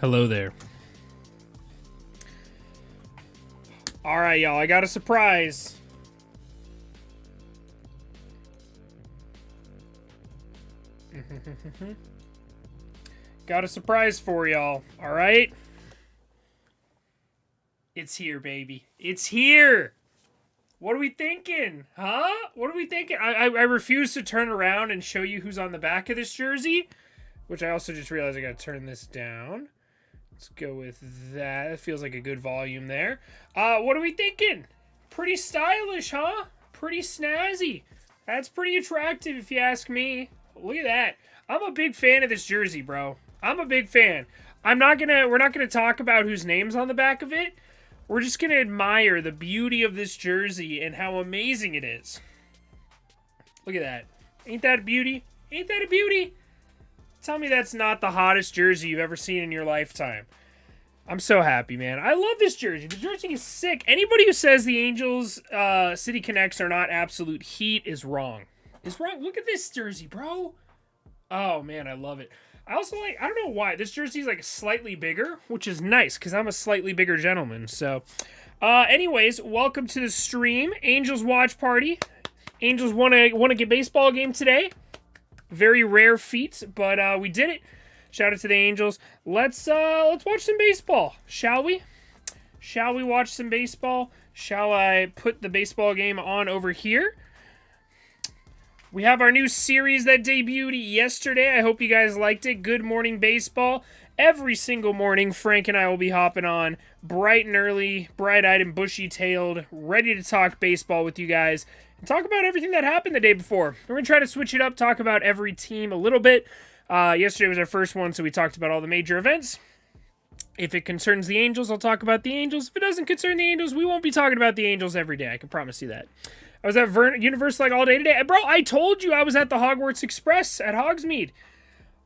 Hello there. All right, y'all, I got a surprise. Got a surprise for y'all, all right? It's here, baby. It's here. What are we thinking? Huh? What are we thinking? I refuse to turn around and show you who's on the back of this jersey, which I also just realized I got to turn this down. Let's go with that. It feels like a good volume there. What are we thinking? Pretty stylish, huh? Pretty snazzy. That's pretty attractive if you ask me. Look at that. I'm a big fan of this jersey, bro. I'm a big fan. We're not gonna talk about whose name's on the back of it. We're just gonna admire the beauty of this jersey and how amazing it is. Look at that. Ain't that a beauty? Ain't that a beauty? Tell me that's not the hottest jersey you've ever seen in your lifetime. I'm so happy, man. I love this jersey. The jersey is sick. Anybody who says the Angels City Connects are not absolute heat is wrong. Is wrong. Look at this jersey, bro. Oh, man, I love it. I also like, I don't know why, this jersey is like slightly bigger, which is nice because I'm a slightly bigger gentleman. So, anyways, welcome to the stream. Angels watch party. Angels won a baseball game today. Very rare feat, but we did it. Shout out to the Angels. Let's watch some baseball, shall we? Shall we watch some baseball? Shall I put the baseball game on over here? We have our new series that debuted yesterday. I hope you guys liked it. Good Morning Baseball. Every single morning, Frank and I will be hopping on bright and early, bright-eyed and bushy-tailed, ready to talk baseball with you guys and talk about everything that happened the day before. We're going to try to switch it up, talk about every team a little bit. Yesterday was our first one, so we talked about all the major events. If it concerns the Angels, I'll talk about the Angels. If it doesn't concern the Angels, we won't be talking about the Angels every day. I can promise you that. I was at Universal like all day today. Bro, I told you I was at the Hogwarts Express at Hogsmeade.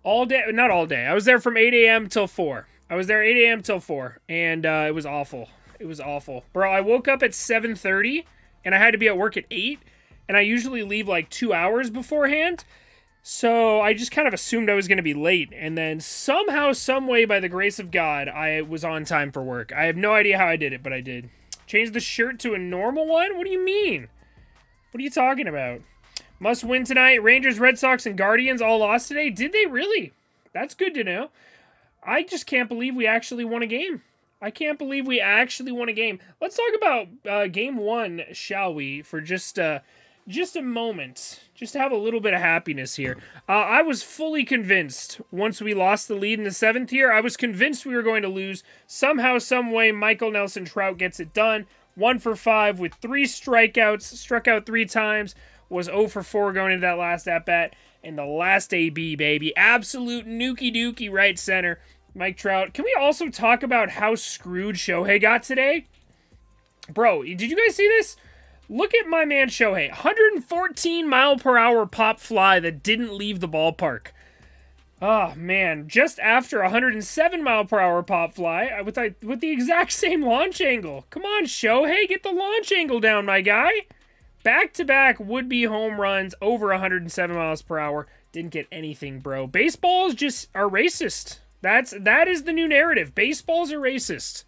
All day, not all day. I was there from 8 a.m. till 4. I was there 8 a.m. till 4, and it was awful. It was awful. Bro, I woke up at 7:30, and I had to be at work at 8, and I usually leave like 2 hours beforehand, so I just kind of assumed I was going to be late, and then somehow, some way, by the grace of God, I was on time for work. I have no idea how I did it, but I did. Changed the shirt to a normal one? What do you mean? What are you talking about? Must win tonight. Rangers, Red Sox, and Guardians all lost today. Did they really? That's good to know. I just can't believe we actually won a game. I can't believe we actually won a game. Let's talk about game one, shall we, for just a moment. Just to have a little bit of happiness here. I was fully convinced once we lost the lead in the 7th here. I was convinced we were going to lose. Somehow, some way, Michael Nelson Trout gets it done. 1 for 5 with 3 strikeouts, struck out 3 times, was 0 for 4 going into that last at-bat, and the last AB, baby. Absolute nookie-dookie right center, Mike Trout. Can we also talk about how screwed Shohei got today? Bro, did you guys see this? Look at my man Shohei. 114-mile-per-hour pop fly that didn't leave the ballpark. Oh, man. Just after 107-mile-per-hour pop fly with the exact same launch angle. Come on, Shohei. Get the launch angle down, my guy. Back-to-back would-be home runs over 107 miles per hour. Didn't get anything, bro. Baseballs just are racist. That is the new narrative. Baseballs are racist.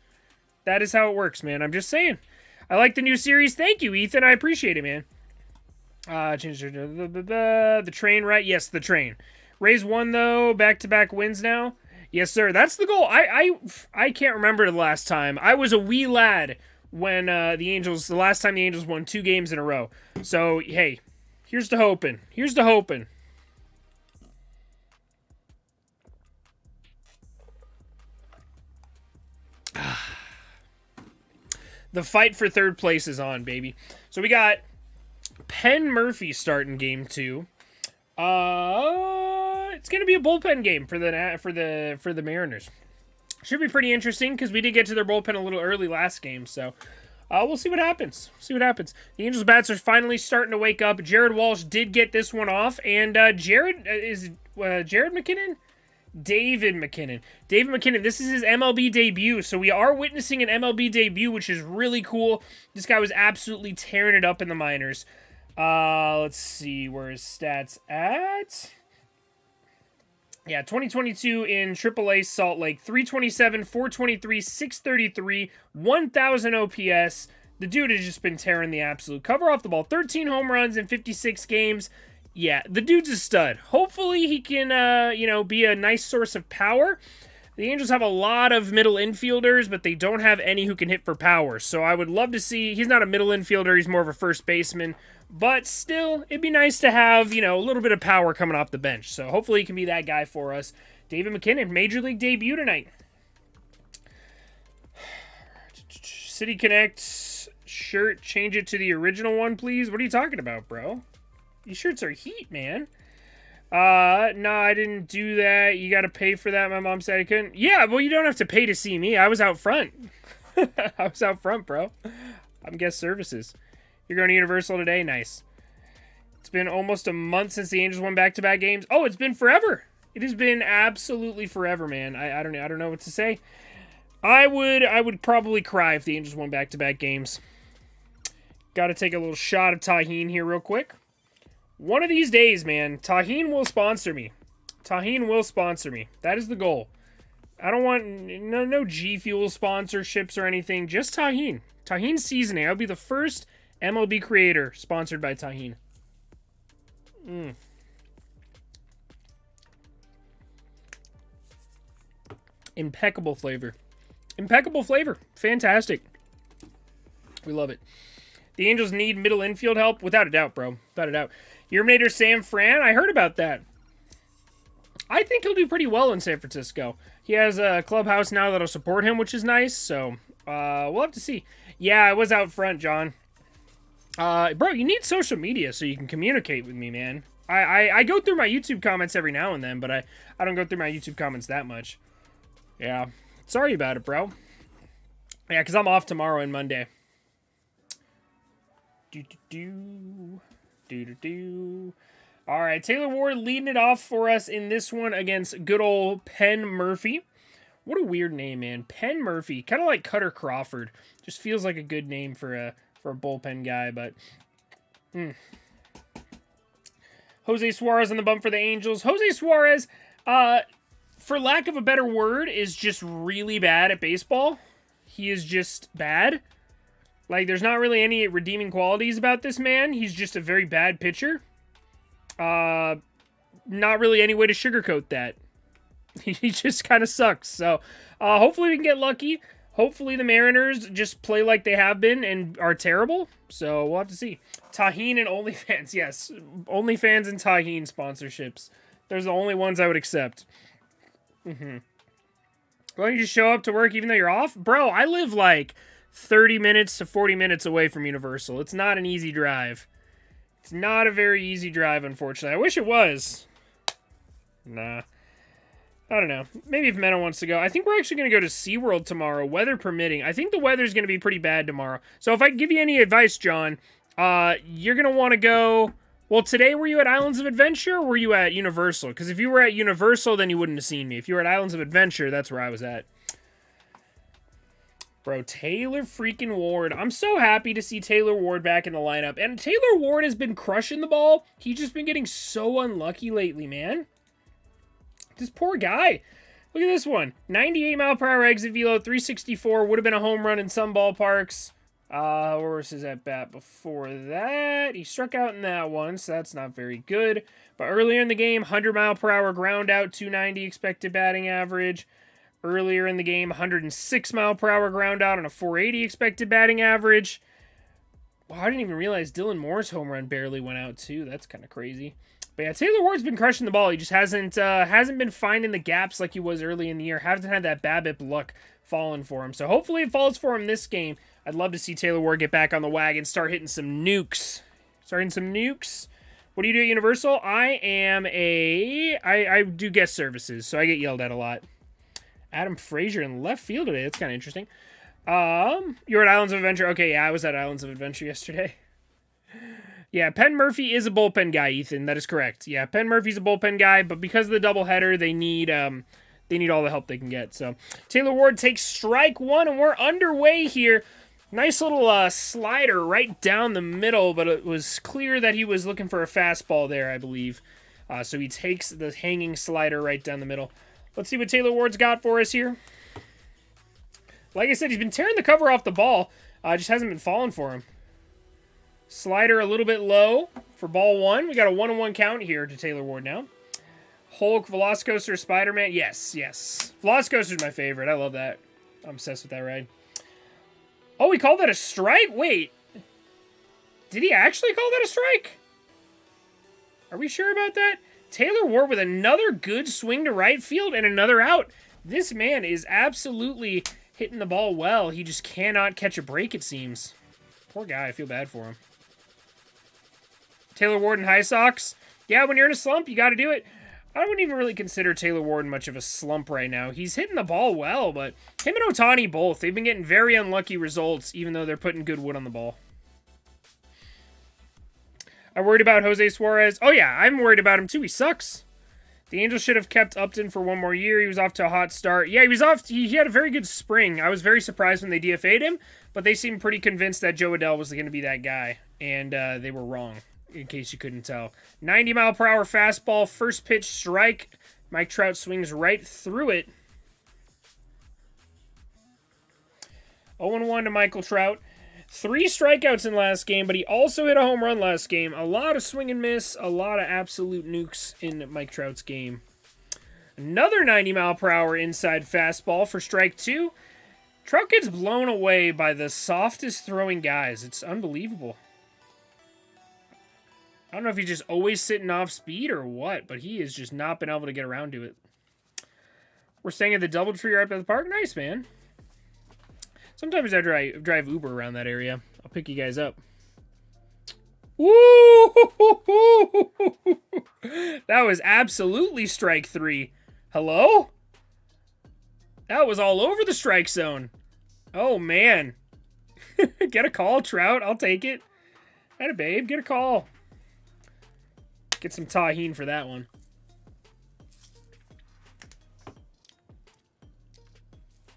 That is how it works, man. I'm just saying. I like the new series. Thank you, Ethan. I appreciate it, man. Change the train, right? Yes, the train. Rays won, though. Back-to-back wins now. Yes, sir. That's the goal. I can't remember the last time. I was a wee lad when the last time the Angels won 2 games in a row. So, hey, here's to hoping. Here's to hoping. The fight for third place is on, baby. So we got Penn Murphy starting game 2. It's gonna be a bullpen game for the Mariners. Should be pretty interesting because we did get to their bullpen a little early last game. So we'll see what happens. The Angels bats are finally starting to wake up. Jared Walsh did get this one off, and Jared McKinnon. David McKinnon. This is his MLB debut, so we are witnessing an MLB debut, which is really cool. This guy was absolutely tearing it up in the minors. Let's see where his stats at. Yeah, 2022 in AAA Salt Lake, 327, 423, 633, 1,000 OPS. The dude has just been tearing the absolute cover off the ball. 13 home runs in 56 games. Yeah, the dude's a stud. Hopefully he can, be a nice source of power. The Angels have a lot of middle infielders, but they don't have any who can hit for power. So I would love to see, he's not a middle infielder, he's more of a first baseman. But still, it'd be nice to have, a little bit of power coming off the bench. So hopefully he can be that guy for us. David McKinnon, Major League debut tonight. City Connect shirt, change it to the original one, please. What are you talking about, bro? These shirts are heat, man. No, I didn't do that. You got to pay for that. My mom said I couldn't. Yeah, well, you don't have to pay to see me. I was out front. I was out front, bro. I'm guest services. You're going to Universal today? Nice. It's been almost a month since the Angels won back-to-back games. Oh, it's been forever. It has been absolutely forever, man. I don't know what to say. I would probably cry if the Angels won back-to-back games. Got to take a little shot of Tajín here real quick. One of these days, man, Tajín will sponsor me. Tajín will sponsor me. That is the goal. I don't want no G Fuel sponsorships or anything. Just Tajín. Tajín seasoning. I would be the first MLB creator sponsored by Tajín. Impeccable flavor. Impeccable flavor. Fantastic. We love it. The Angels need middle infield help. Without a doubt, bro. Without a doubt. Urminator Sam Fran. I heard about that. I think he'll do pretty well in San Francisco. He has a clubhouse now that'll support him, which is nice. So, we'll have to see. Yeah, I was out front, John. Bro, you need social media so you can communicate with me, man. I go through my YouTube comments every now and then, but I don't go through my YouTube comments that much. Yeah. Sorry about it, bro. Yeah, because I'm off tomorrow and Monday. All right, Taylor Ward leading it off for us in this one against good old Penn Murphy. What a weird name, man. Penn Murphy, kind of like Cutter Crawford. Just feels like a good name for a bullpen guy, but Jose Suarez on the bump for the Angels. Jose Suarez, for lack of a better word, is just really bad at baseball. He is just bad. Like, there's not really any redeeming qualities about this man. He's just a very bad pitcher. Not really any way to sugarcoat that. He just kind of sucks. So, hopefully we can get lucky. Hopefully the Mariners just play like they have been and are terrible. So, we'll have to see. Tajín and OnlyFans. Yes, OnlyFans and Tajín sponsorships. Those are the only ones I would accept. Why don't you just show up to work even though you're off? Bro, I live like 30 minutes to 40 minutes away from Universal. It's not an easy drive. It's not a very easy drive, unfortunately. I wish it was. Nah. I don't know. Maybe if Mena wants to go. I think we're actually going to go to SeaWorld tomorrow, weather permitting. I think the weather's going to be pretty bad tomorrow. So if I give you any advice, John, you're going to want to go... Well, today, were you at Islands of Adventure or were you at Universal? Because if you were at Universal, then you wouldn't have seen me. If you were at Islands of Adventure, that's where I was at. Bro, Taylor freaking Ward. I'm so happy to see Taylor Ward back in the lineup. And Taylor Ward has been crushing the ball. He's just been getting so unlucky lately, man. This poor guy. Look at this one. 98 mile per hour exit velo, 364. Would have been a home run in some ballparks. Where was his at bat before that? He struck out in that one, so that's not very good. But earlier in the game, 100 mile per hour ground out, 290 expected batting average. Earlier in the game, 106 mile per hour ground out on a 480 expected batting average. Wow, I didn't even realize Dylan Moore's home run barely went out too. That's kind of crazy. But yeah, Taylor Ward's been crushing the ball. He just hasn't been finding the gaps like he was early in the year. Hasn't had that BABIP luck falling for him. So hopefully it falls for him this game. I'd love to see Taylor Ward get back on the wagon, start hitting some nukes. What do you do at Universal? I do guest services, so I get yelled at a lot. Adam Frazier in left field today. That's kind of interesting. You're at Islands of Adventure. Okay, yeah, I was at Islands of Adventure yesterday. Yeah, Penn Murphy is a bullpen guy, Ethan. That is correct. Yeah, Penn Murphy's a bullpen guy, but because of the doubleheader, they need all the help they can get. So Taylor Ward takes strike one, and we're underway here. Nice little slider right down the middle, but it was clear that he was looking for a fastball there, I believe. So he takes the hanging slider right down the middle. Let's see what Taylor Ward's got for us here. Like I said, he's been tearing the cover off the ball. Just hasn't been falling for him. Slider a little bit low for ball one. We got a 1-1 count here to Taylor Ward now. Hulk, Velocicoaster, Spider-Man. Yes, yes. Velocicoaster's my favorite. I love that. I'm obsessed with that ride. Oh, he called that a strike? Wait. Did he actually call that a strike? Are we sure about that? Taylor Ward with another good swing to right field and another out. This man is absolutely hitting the ball well. He just cannot catch a break, it seems. Poor guy. I feel bad for him. Taylor Ward and High Sox. Yeah, when you're in a slump, you got to do it. I wouldn't even really consider Taylor Ward much of a slump right now. He's hitting the ball well, but him and Ohtani both, they've been getting very unlucky results, even though they're putting good wood on the ball. I'm worried about Jose Suarez. Oh, yeah, I'm worried about him, too. He sucks. The Angels should have kept Upton for one more year. He was off to a hot start. Yeah, he was off. He had a very good spring. I was very surprised when they DFA'd him, but they seemed pretty convinced that Joe Adell was going to be that guy, and they were wrong, in case you couldn't tell. 90-mile-per-hour fastball, first pitch strike. Mike Trout swings right through it. 0-1 to Michael Trout. 3 strikeouts in last game, but he also hit a home run last game. A lot of swing and miss, a lot of absolute nukes in Mike Trout's game. Another 90-mile-per-hour inside fastball for strike 2. Trout gets blown away by the softest throwing guys. It's unbelievable. I don't know if he's just always sitting off speed or what, but he has just not been able to get around to it. We're staying at the DoubleTree right by the park. Nice, man. Sometimes I drive Uber around that area. I'll pick you guys up. Woo! That was absolutely strike 3. Hello? That was all over the strike zone. Oh, man. Get a call, Trout. I'll take it. Atta babe, get a call. Get some tahini for that one.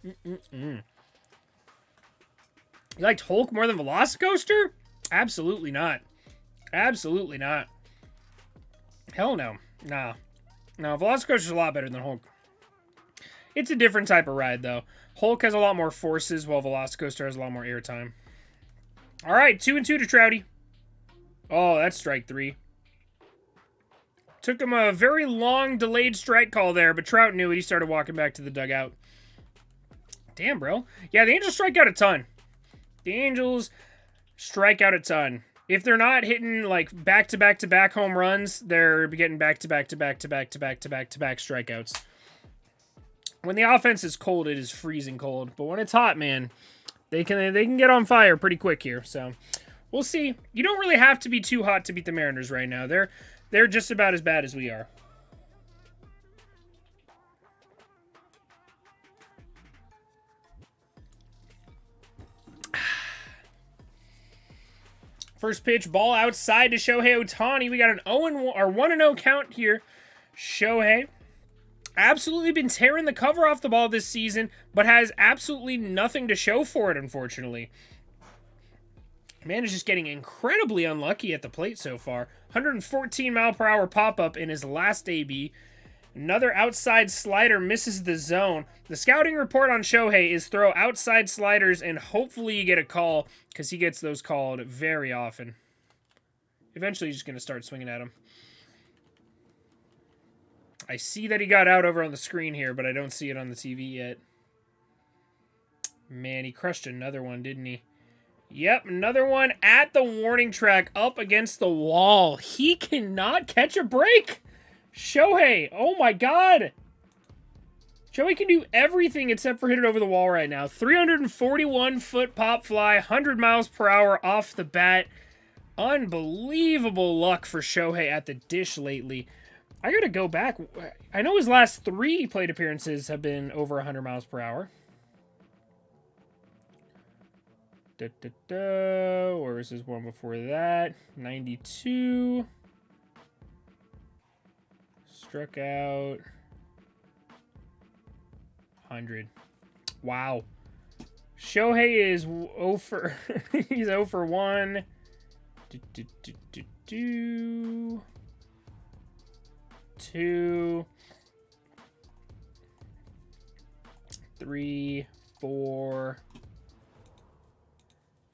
You liked Hulk more than Velocicoaster? Absolutely not. Absolutely not. Hell no. Nah. No, Velocicoaster's a lot better than Hulk. It's a different type of ride, though. Hulk has a lot more forces, while Velocicoaster has a lot more airtime. All right, 2-2 to Trouty. Oh, that's strike 3. Took him a very long delayed strike call there, but Trout knew it. He started walking back to the dugout. Damn, bro. Yeah, the Angels strike out a ton. The Angels strike out a ton. If they're not hitting like back-to-back-to-back home runs, they're getting back-to-back-to-back-to-back-to-back-to-back strikeouts. When the offense is cold, it is freezing cold. But when it's hot, man, they can get on fire pretty quick here. So we'll see. You don't really have to be too hot to beat the Mariners right now. They're just about as bad as we are. First pitch, ball outside to Shohei Ohtani. We got an 1-0 count here. Shohei absolutely been tearing the cover off the ball this season, but has absolutely nothing to show for it, unfortunately. Man is just getting incredibly unlucky at the plate so far. 114-mile-per-hour pop-up in his last AB. Another outside slider misses the zone. The scouting report on Shohei is throw outside sliders and hopefully you get a call, because he gets those called very often. Eventually he's just going to start swinging at him. I see that he got out over on the screen here, but I don't see it on the TV yet. Man, he crushed another one, didn't he? Yep, another one at the warning track up against the wall. He cannot catch a break. Shohei, oh my god. Shohei can do everything except for hit it over the wall right now. 341-foot pop fly, 100 miles per hour off the bat. Unbelievable luck for Shohei at the dish lately. I gotta go back. I know his last 3 plate appearances have been over 100 miles per hour. Where was his one before that? 92. Struck out. 100. Wow. Shohei is 0 for... he's 0 for 1. 2, 3, 4,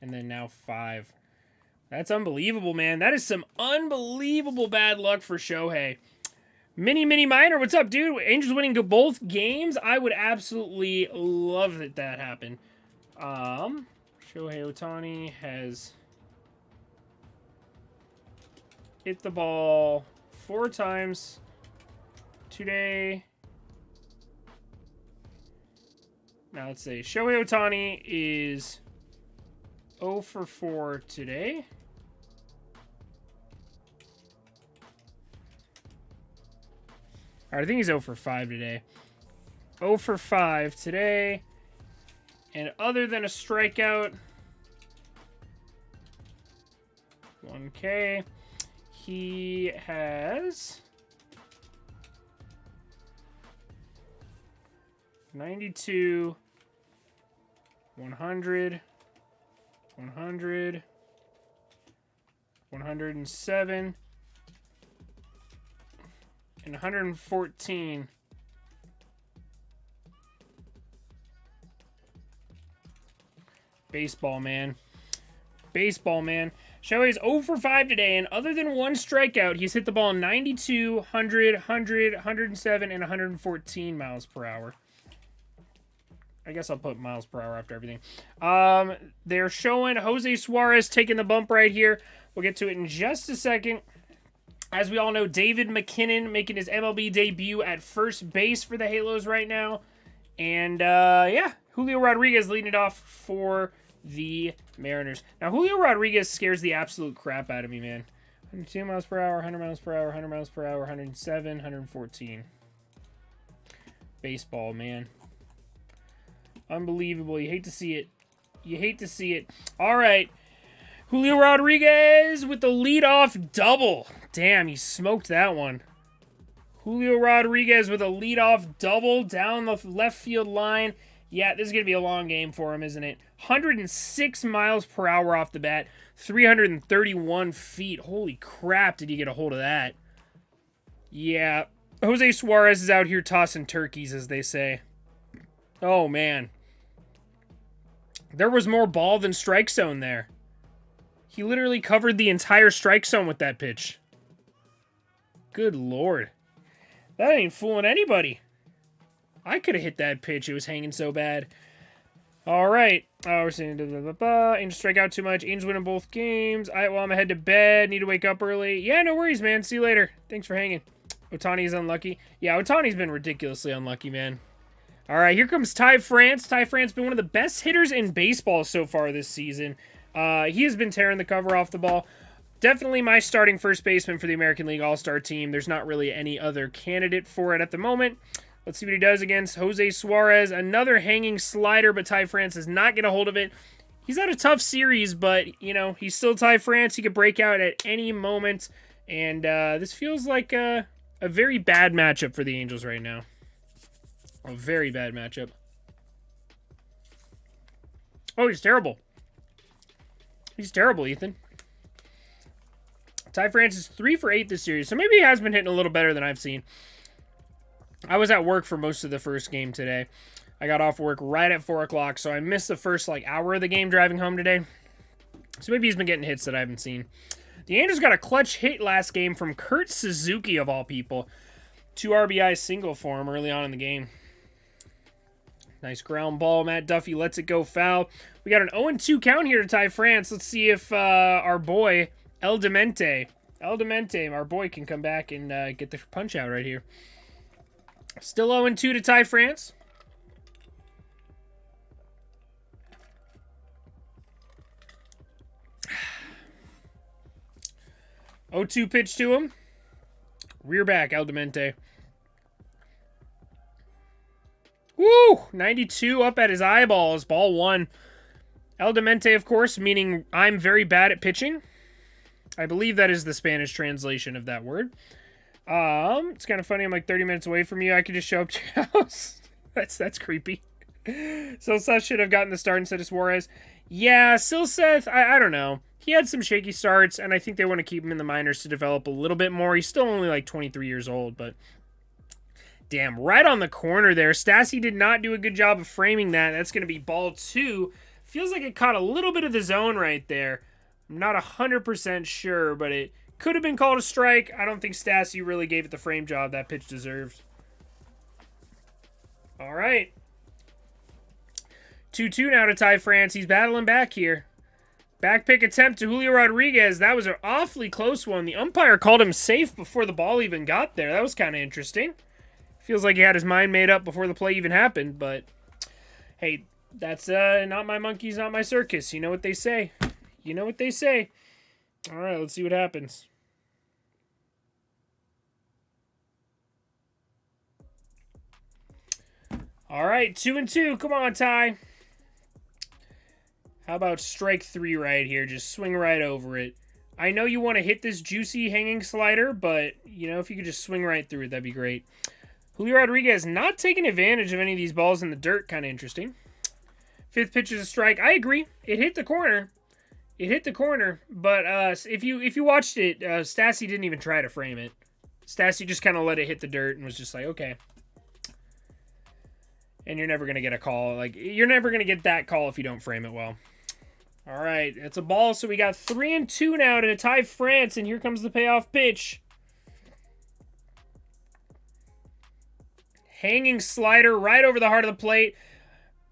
and then now 5. That's unbelievable, man. That is some unbelievable bad luck for Shohei. Mini Minor, what's up, dude? Angels winning both games. I would absolutely love that happened. Shohei Ohtani has hit the ball 4 times today. Now let's see. Shohei Ohtani is 0 for 4 today. All right, I think he's 0 for 5 today. 0 for 5 today. And other than a strikeout, 1K, he has 92, 100, 100, 107, and 114. Baseball, man. Baseball, man. Shohei's 0 for 5 today, and other than 1 strikeout, he's hit the ball 92, 100, 100, 107, and 114 miles per hour. I guess I'll put miles per hour after everything. They're showing Jose Suarez taking the bump right here. We'll get to it in just a second. As we all know, David McKinnon making his MLB debut at first base for the Halos right now. And, yeah, Julio Rodriguez leading it off for the Mariners. Now, Julio Rodriguez scares the absolute crap out of me, man. 102 miles per hour, 100 miles per hour, 100 miles per hour, 107, 114. Baseball, man. Unbelievable. You hate to see it. You hate to see it. All right. Julio Rodriguez with the leadoff double. Damn, he smoked that one. Julio Rodriguez with a leadoff double down the left field line. Yeah, this is going to be a long game for him, isn't it? 106 miles per hour off the bat. 331 feet. Holy crap, did he get a hold of that? Yeah. Jose Suarez is out here tossing turkeys, as they say. Oh, man. There was more ball than strike zone there. He literally covered the entire strike zone with that pitch. Good Lord. That ain't fooling anybody. I could have hit that pitch. It was hanging so bad. All right. We're saying Angels strike out too much. Angels winning both games. Well, I'm head to bed. Need to wake up early. Yeah, no worries, man. See you later. Thanks for hanging. Ohtani's unlucky. Yeah, Ohtani's been ridiculously unlucky, man. All right, here comes Ty France. Ty France been one of the best hitters in baseball so far this season. He has been tearing the cover off the ball. Definitely my starting first baseman for the American League All-Star team. There's not really any other candidate for it at the moment. Let's see what he does against Jose Suarez. Another hanging slider, but Ty France does not get a hold of it. He's had a tough series, but, you know, he's still Ty France. He could break out at any moment. And this feels like a very bad matchup for the Angels right now. A very bad matchup. Oh, he's terrible. He's terrible, Ethan. Ty France is 3 for 8 this series, so maybe he has been hitting a little better than I've seen. I was at work for most of the first game today. I got off work right at 4 o'clock, so I missed the first hour of the game driving home today. So maybe he's been getting hits that I haven't seen. The Angels got a clutch hit last game from Kurt Suzuki, of all people. 2 RBI single for him early on in the game. Nice ground ball. Matt Duffy lets it go foul. We got an 0-2 count here to Ty France. Let's see if our boy El Demente, our boy, can come back and get the punch out right here. Still 0-2 to Ty France. O2 pitch to him. Rear back, El Demente. Woo! 92 up at his eyeballs. Ball 1. El Demente, of course, meaning I'm very bad at pitching. I believe that is the Spanish translation of that word. It's kind of funny. I'm like 30 minutes away from you. I could just show up to your house. That's creepy. So Seth should have gotten the start instead of Suarez. Yeah, Silseth, I don't know. He had some shaky starts, and I think they want to keep him in the minors to develop a little bit more. He's still only like 23 years old, but damn, right on the corner there. Stassi did not do a good job of framing that. That's going to be ball 2. Feels like it caught a little bit of the zone right there. I'm not 100% sure, but it could have been called a strike. I don't think Stassi really gave it the frame job that pitch deserved. All right. 2-2 now to Ty France. He's battling back here. Back pick attempt to Julio Rodriguez. That was an awfully close one. The umpire called him safe before the ball even got there. That was kind of interesting. Feels like he had his mind made up before the play even happened, but hey, that's not my monkeys, not my circus. You know what they say. You know what they say. All right, let's see what happens. All right, 2-2. Come on, Ty. How about strike 3 right here? Just swing right over it. I know you want to hit this juicy hanging slider, but, you know, if you could just swing right through it, that'd be great. Julio Rodriguez not taking advantage of any of these balls in the dirt. Kind of interesting. 5th pitch is a strike. I agree. It hit the corner. It hit the corner, but if you watched it, Stassi didn't even try to frame it. Stassi just kind of let it hit the dirt and was just like, okay. And you're never going to get a call. Like, you're never going to get that call if you don't frame it well. All right, it's a ball, so we got 3-2 now to tie France, and here comes the payoff pitch. Hanging slider right over the heart of the plate.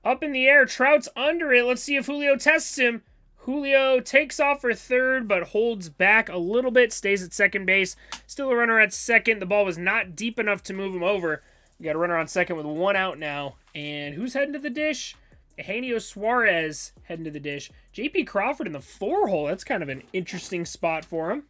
Up in the air, Trout's under it. Let's see if Julio tests him. Julio takes off for third, but holds back a little bit, stays at second base. Still a runner at second. The ball was not deep enough to move him over. We got a runner on second with 1 out now. And who's heading to the dish? Eugenio Suarez heading to the dish. J.P. Crawford in the 4-hole. That's kind of an interesting spot for him.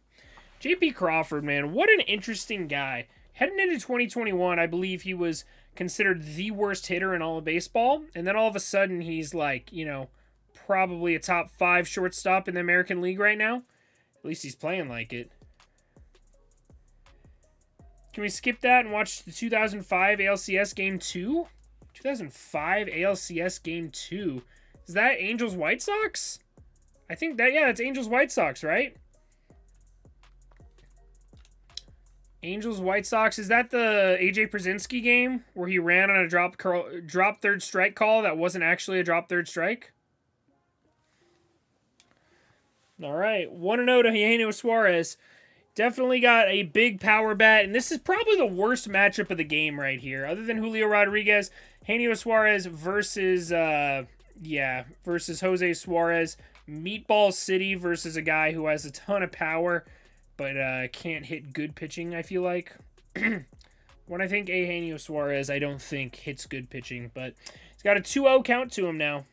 J.P. Crawford, man, what an interesting guy. Heading into 2021, I believe he was considered the worst hitter in all of baseball. And then all of a sudden, he's like, you know, probably a top 5 shortstop in the American League right now. At least he's playing like it. Can we skip that and watch the 2005 ALCS Game 2? 2005 ALCS Game 2. Is that Angels White Sox? I think that, yeah, that's Angels White Sox, right? Angels White Sox. Is that the AJ Przinsky game where he ran on a drop third strike call that wasn't actually a drop third strike? All right, 1-0 to Eugenio Suarez. Definitely got a big power bat, and this is probably the worst matchup of the game right here. Other than Julio Rodriguez, Eugenio Suarez versus Jose Suarez. Meatball City versus a guy who has a ton of power, but can't hit good pitching, I feel like. When I think Eugenio Suarez, I don't think hits good pitching, but he's got a 2-0 count to him now.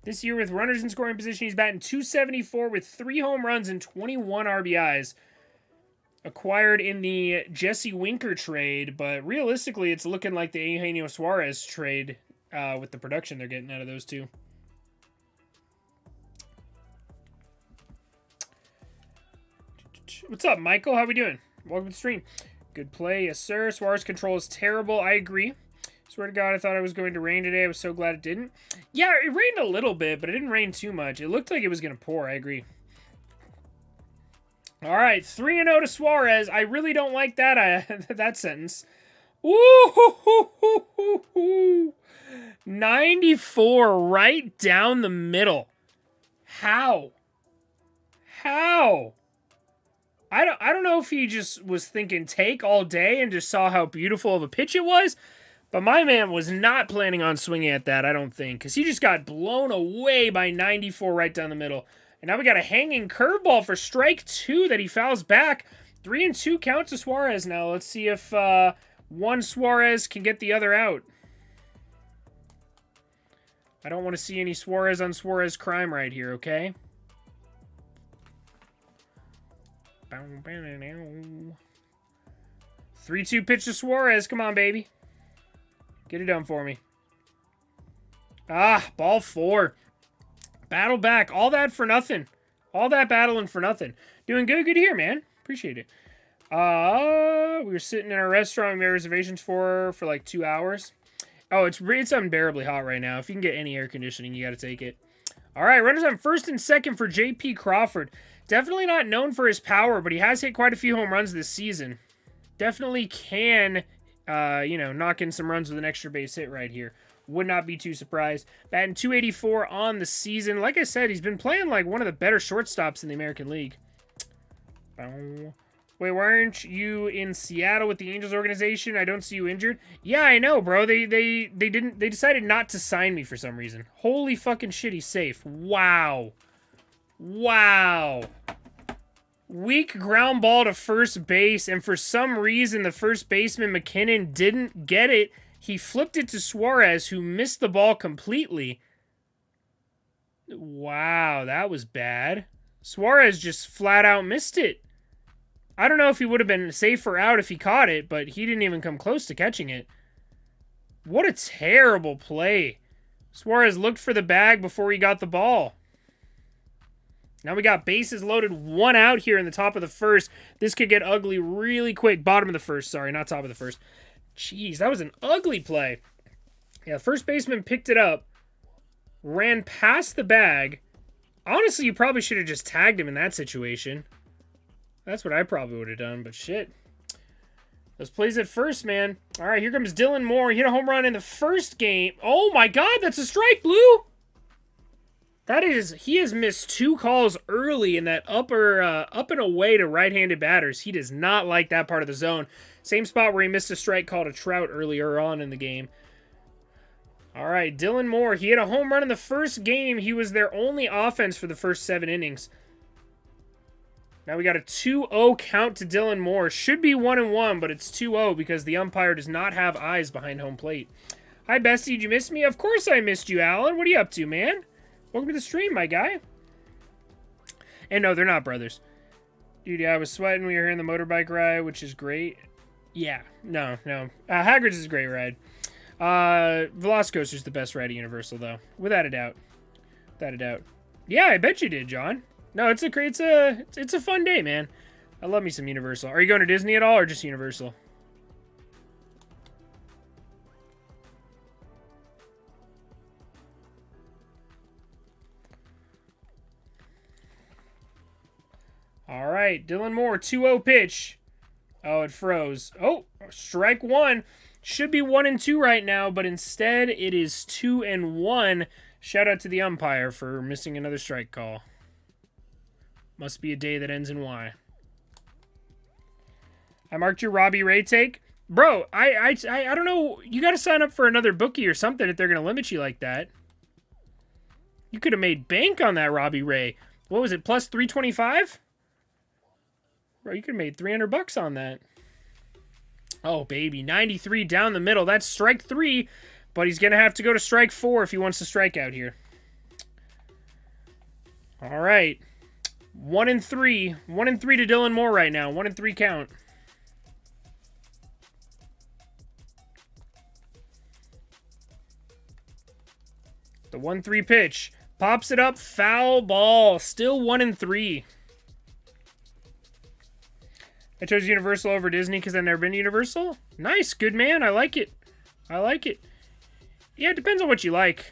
This year with runners in scoring position, he's batting .274 with 3 home runs and 21 RBIs. Acquired in the Jesse Winker trade, but realistically, it's looking like the Eugenio Suarez trade with the production they're getting out of those two. What's up, Michael? How we doing? Welcome to the stream. Good play, yes, sir. Suarez control is terrible. I agree. Swear to God, I thought it was going to rain today. I was so glad it didn't. Yeah, it rained a little bit, but it didn't rain too much. It looked like it was going to pour. I agree. All right, 3-0 to Suarez. I really don't like that that sentence. Ooh, 94 right down the middle. How? I don't know if he just was thinking take all day and just saw how beautiful of a pitch it was. But my man was not planning on swinging at that, I don't think, because he just got blown away by 94 right down the middle. And now we got a hanging curveball for strike 2 that he fouls back. 3-2 count to Suarez now. Let's see if one Suarez can get the other out. I don't want to see any Suarez on Suarez crime right here, okay? 3-2 pitch to Suarez. Come on, baby. Get it done for me. Ball 4. Battle back. All that for nothing. All that battling for nothing. Doing good to hear, man. Appreciate it. We were sitting in our restaurant we made reservations for like 2 hours. Oh, it's unbearably hot right now. If you can get any air conditioning, you got to take it. All right, runners on first and second for J.P. Crawford. Definitely not known for his power, but he has hit quite a few home runs this season. Definitely can, knock in some runs with an extra base hit right here. Would not be too surprised. Batting .284 on the season. Like I said, he's been playing like one of the better shortstops in the American League. Wait, why aren't you in Seattle with the Angels organization? I don't see you injured. Yeah, I know, bro. They decided not to sign me for some reason. Holy fucking shit, he's safe. Wow. Wow. Weak ground ball to first base, and for some reason the first baseman McKinnon didn't get it. He flipped it to Suarez, who missed the ball completely. Wow, that was bad. Suarez just flat out missed it. I don't know if he would have been safer out if he caught it, but he didn't even come close to catching it. What a terrible play. Suarez looked for the bag before he got the ball. Now we got bases loaded, 1 out here in the top of the first. This could get ugly really quick. Bottom of the first, sorry, not top of the first. Jeez, that was an ugly play. Yeah, first baseman picked it up, ran past the bag. Honestly, you probably should have just tagged him in that situation. That's what I probably would have done, but shit. Those plays at first, man. All right, here comes Dylan Moore. He hit a home run in the first game. Oh my God, that's a strike, Blue. He has missed 2 calls early in that up and away to right-handed batters. He does not like that part of the zone. Same spot where he missed a strike call to Trout earlier on in the game. All right, Dylan Moore. He hit a home run in the first game. He was their only offense for the first 7 innings. Now we got a 2-0 count to Dylan Moore. Should be 1-1, but it's 2-0 because the umpire does not have eyes behind home plate. Hi, Bestie. Did you miss me? Of course I missed you, Alan. What are you up to, man? Welcome to the stream, my guy. And no, they're not brothers. Dude, yeah, I was sweating when we were here in the motorbike ride, which is great. Yeah, no. Hagrid's is a great ride. Velocicoaster's the best ride at Universal, though. Without a doubt. Without a doubt. Yeah, I bet you did, John. No, it's a fun day, man. I love me some Universal. Are you going to Disney at all, or just Universal? All right, Dylan Moore, 2-0 pitch. Oh, it froze. Oh, strike 1. Should be 1-2 right now, but instead it is 2-1. Shout out to the umpire for missing another strike call. Must be a day that ends in Y. I marked your Robbie Ray take. Bro, I don't know. You got to sign up for another bookie or something if they're going to limit you like that. You could have made bank on that Robbie Ray. What was it, plus 325? Bro, you could have made $300 on that. Oh, baby. 93 down the middle. That's strike 3, but he's going to have to go to strike 4 if he wants to strike out here. All right. 1-3. 1-3 to Dylan Moore right now. 1-3 count. The 1-3 pitch. Pops it up. Foul ball. Still 1-3. I chose Universal over Disney because I've never been to Universal. Nice. Good man. I like it. I like it. Yeah, it depends on what you like.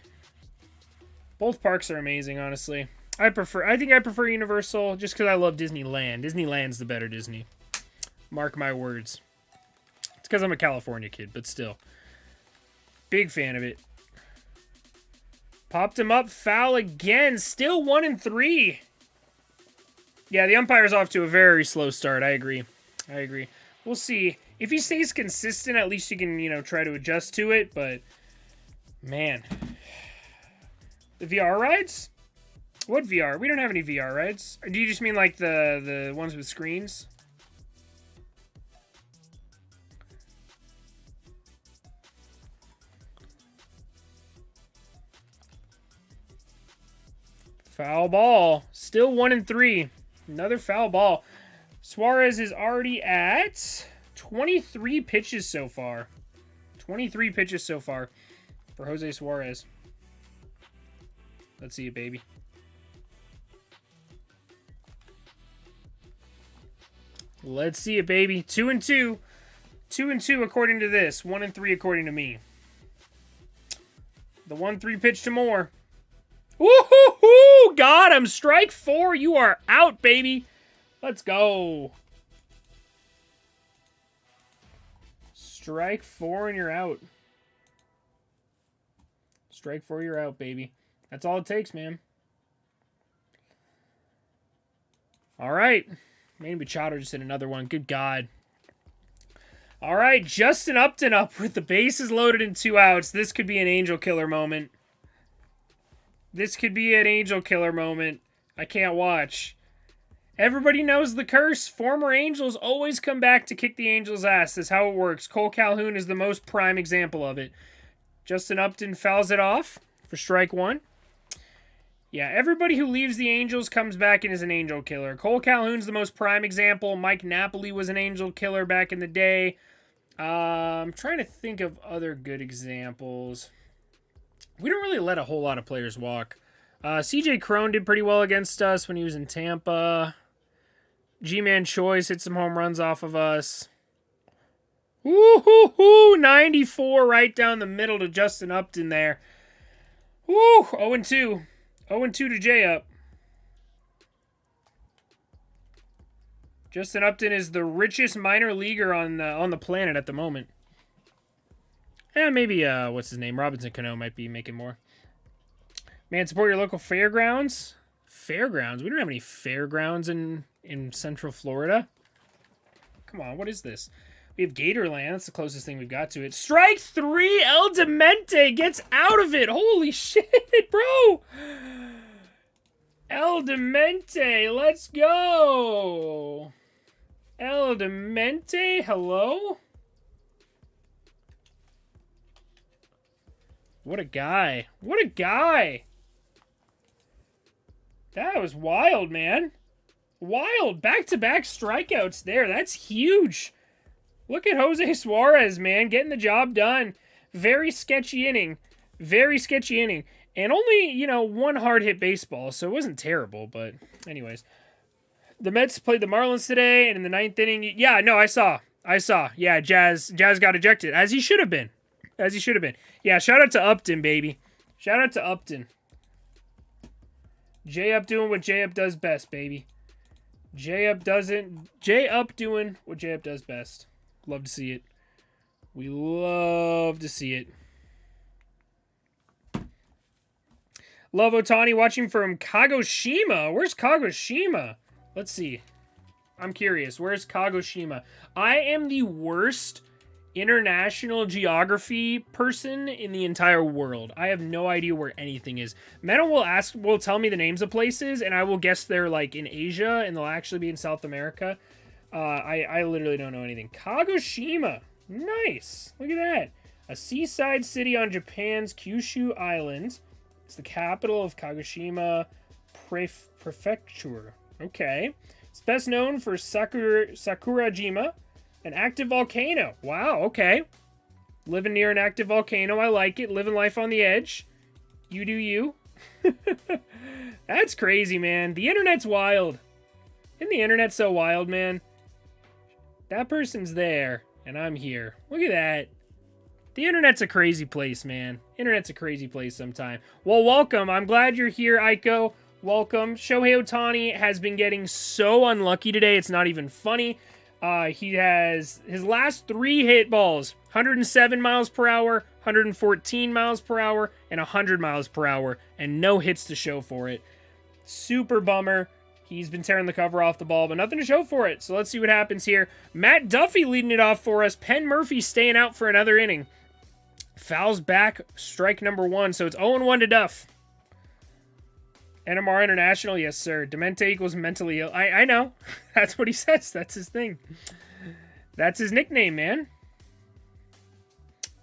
Both parks are amazing, honestly. I think I prefer Universal just because I love Disneyland. Disneyland's the better Disney. Mark my words. It's because I'm a California kid, but still. Big fan of it. Popped him up. Foul again. Still 1-3. Yeah, the umpire's off to a very slow start. I agree. We'll see. If he stays consistent, at least you can, try to adjust to it. But, man. The VR rides? What VR? We don't have any VR rides. Or do you just mean like the ones with screens? Foul ball. Still 1-3. Another foul ball. Suarez is already at 23 pitches so far. 23 pitches so far for Jose Suarez. Let's see it, baby. Let's see it, baby. 2-2. 2-2 according to this. 1-3 according to me. The 1-3 pitch to Moore. Woo-hoo-hoo! Got him. Strike 4. You are out, baby. Let's go. Strike 4 and you're out. Strike 4, you're out, baby. That's all it takes, man. All right. Manny Machado just hit another one. Good God. All right, Justin Upton up with the bases loaded and 2 outs. This could be an angel killer moment. This could be an angel killer moment. I can't watch. Everybody knows the curse. Former Angels always come back to kick the Angels' ass. That's how it works. Cole Calhoun is the most prime example of it. Justin Upton fouls it off for strike 1. Yeah, everybody who leaves the Angels comes back and is an angel killer. Cole Calhoun's the most prime example. Mike Napoli was an angel killer back in the day. I'm trying to think of other good examples. We don't really let a whole lot of players walk. CJ Cron did pretty well against us when he was in Tampa. G-Man Choice hit some home runs off of us. Woo-hoo-hoo! 94 right down the middle to Justin Upton there. Woo! 0-2. 0-2 to J-Up. Justin Upton is the richest minor leaguer on the planet at the moment. Yeah, maybe, what's his name? Robinson Cano might be making more. Man, support your local fairgrounds. Fairgrounds? We don't have any fairgrounds in Central Florida. Come on, what is this? We have Gatorland. That's the closest thing we've got to it. Strike 3! El Demente gets out of it! Holy shit, bro! El Demente, let's go! El Demente, hello? What a guy. What a guy! That was wild, man. Wild. Back-to-back strikeouts there. That's huge. Look at Jose Suarez, man. Getting the job done. Very sketchy inning. Very sketchy inning. And only, one hard-hit baseball, so it wasn't terrible. But anyways. The Mets played the Marlins today, and in the 9th inning... Yeah, no, I saw. Yeah, Jazz got ejected, as he should have been. As he should have been. Yeah, shout out to Upton, baby. Shout out to Upton. J-Up doing what J-Up does best, baby. J-Up doing what J-Up does best. Love to see it. We love to see it. Love Ohtani watching from Kagoshima. Where's Kagoshima? Let's see. I'm curious. Where's Kagoshima? I am the worst international geography person in the entire world. I have no idea where anything is. Meta will tell me the names of places, and I will guess they're like in Asia, and they'll actually be in South America. I literally don't know anything. Kagoshima. Nice. Look at that. A seaside city on Japan's Kyushu Island. It's the capital of Kagoshima Prefecture. Okay. It's best known for Sakurajima, an active volcano. Wow, okay. Living near an active volcano. I like it. Living life on the edge. You do you. That's crazy, man. The internet's wild. Isn't the internet so wild, man? That person's there, and I'm here. Look at that. The internet's a crazy place, man. Internet's a crazy place sometime. Well, welcome. I'm glad you're here, Aiko. Welcome. Shohei Ohtani has been getting so unlucky today. It's not even funny. He has his last 3 hit balls, 107 miles per hour, 114 miles per hour, and 100 miles per hour, and no hits to show for it. Super bummer. He's been tearing the cover off the ball, but nothing to show for it. So let's see what happens here. Matt Duffy leading it off for us. Penn Murphy staying out for another inning. Fouls back, strike number 1. So it's 0-1 to Duff. NMR International, yes, sir. Demente equals mentally ill. I know. That's what he says. That's his thing. That's his nickname, man.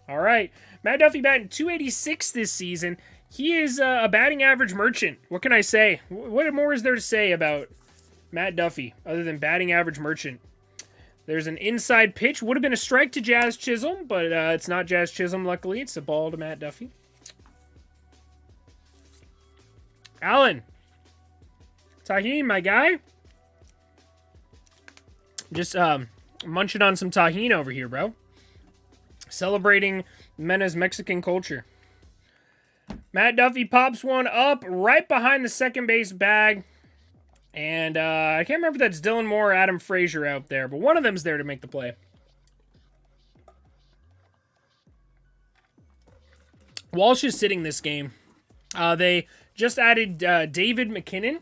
All right. Matt Duffy batting .286 this season. He is a batting average merchant. What can I say? What more is there to say about Matt Duffy other than batting average merchant? There's an inside pitch. Would have been a strike to Jazz Chisholm, but it's not Jazz Chisholm, luckily. It's a ball to Matt Duffy. Alan. Tahini, my guy. Just munching on some tahini over here, bro. Celebrating Mena's Mexican culture. Matt Duffy pops one up right behind the second base bag. And I can't remember if that's Dylan Moore or Adam Frazier out there, but one of them's there to make the play. Walsh is sitting this game. They just added David McKinnon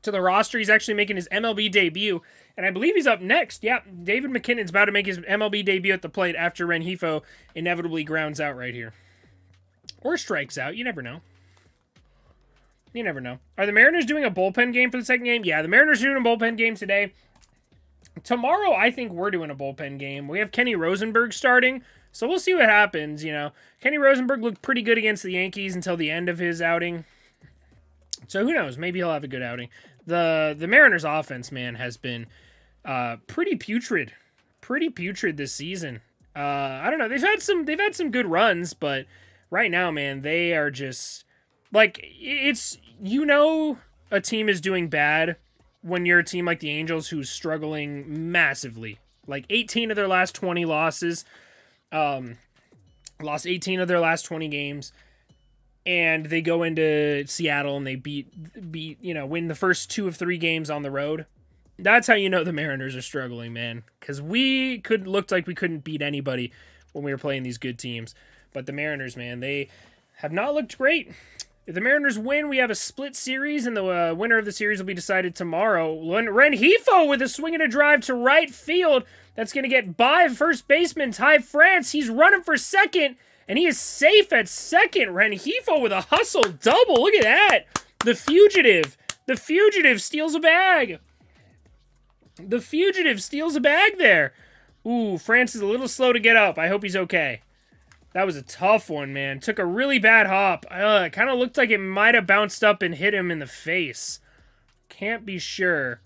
to the roster. He's actually making his MLB debut, and I believe he's up next. Yeah, David McKinnon's about to make his MLB debut at the plate after Rengifo inevitably grounds out right here. Or strikes out. You never know. You never know. Are the Mariners doing a bullpen game for the second game? Yeah, the Mariners are doing a bullpen game today. Tomorrow, I think we're doing a bullpen game. We have Kenny Rosenberg starting, so we'll see what happens, you know. Kenny Rosenberg looked pretty good against the Yankees until the end of his outing. So who knows? Maybe he'll have a good outing. The Mariners offense, man, has been pretty putrid. Pretty putrid this season. I don't know. They've had some good runs, but right now, man, they are just like, it's, you know, a team is doing bad when you're a team like the Angels who's struggling massively. Like 18 of their last 20 losses. Lost 18 of their last 20 games. And they go into Seattle and they win the first 2 of 3 games on the road. That's how you know the Mariners are struggling, man. Because looked like we couldn't beat anybody when we were playing these good teams. But the Mariners, man, they have not looked great. If the Mariners win, we have a split series, and the winner of the series will be decided tomorrow. Rengifo with a swing and a drive to right field. That's going to get by first baseman Ty France. He's running for second, and he is safe at second. Rengifo with a hustle double. Look at that. The fugitive. The fugitive steals a bag. The fugitive steals a bag there. Ooh, France is a little slow to get up. I hope he's okay. That was a tough one, man. Took a really bad hop. It kind of looked like it might have bounced up and hit him in the face. Can't be sure.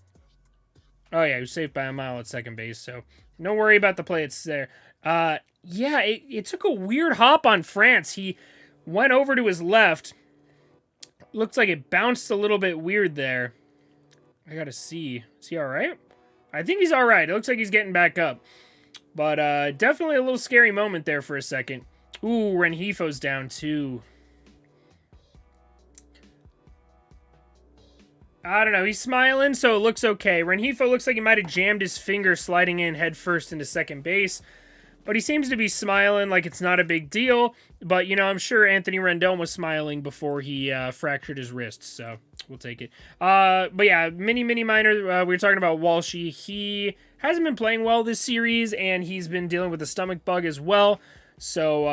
Oh, yeah, he was safe by a mile at second base, so no worry about the play. It's there. Yeah, it took a weird hop on France. He went over to his left. Looks like it bounced a little bit weird there. I gotta see. Is he all right? I think he's all right. It looks like he's getting back up. But definitely a little scary moment there for a second. Ooh, Rengifo's down too. I don't know. He's smiling, so it looks okay. Rengifo looks like he might have jammed his finger sliding in head first into second base. But he seems to be smiling like it's not a big deal. But, you know, I'm sure Anthony Rendon was smiling before he fractured his wrist. So we'll take it. But yeah, mini minor. We were talking about Walshy. He hasn't been playing well this series, and he's been dealing with a stomach bug as well. So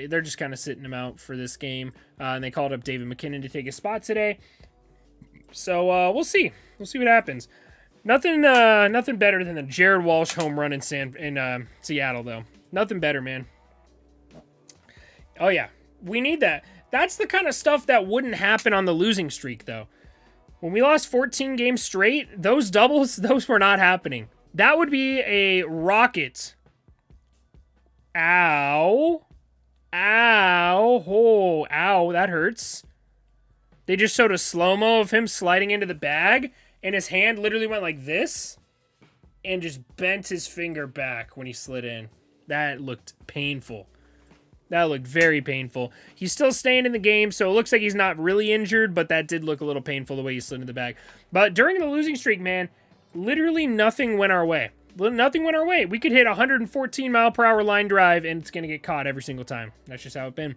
they're just kind of sitting him out for this game. And they called up David McKinnon to take his spot today. So we'll see. We'll see what happens. Nothing better than the Jared Walsh home run in Seattle, though. Nothing better, man. Oh, yeah. We need that. That's the kind of stuff that wouldn't happen on the losing streak, though. When we lost 14 games straight, those doubles, those were not happening. That would be a rocket. Ow. Ow. Oh, ow. That hurts. They just showed a slow-mo of him sliding into the bag, and his hand literally went like this and just bent his finger back when he slid in. That looked painful. That looked very painful. He's still staying in the game, so it looks like he's not really injured, but that did look a little painful the way he slid in the bag. But during the losing streak, man, literally nothing went our way. Nothing went our way. We could hit a 114-mile-per-hour line drive, and it's going to get caught every single time. That's just how it's been.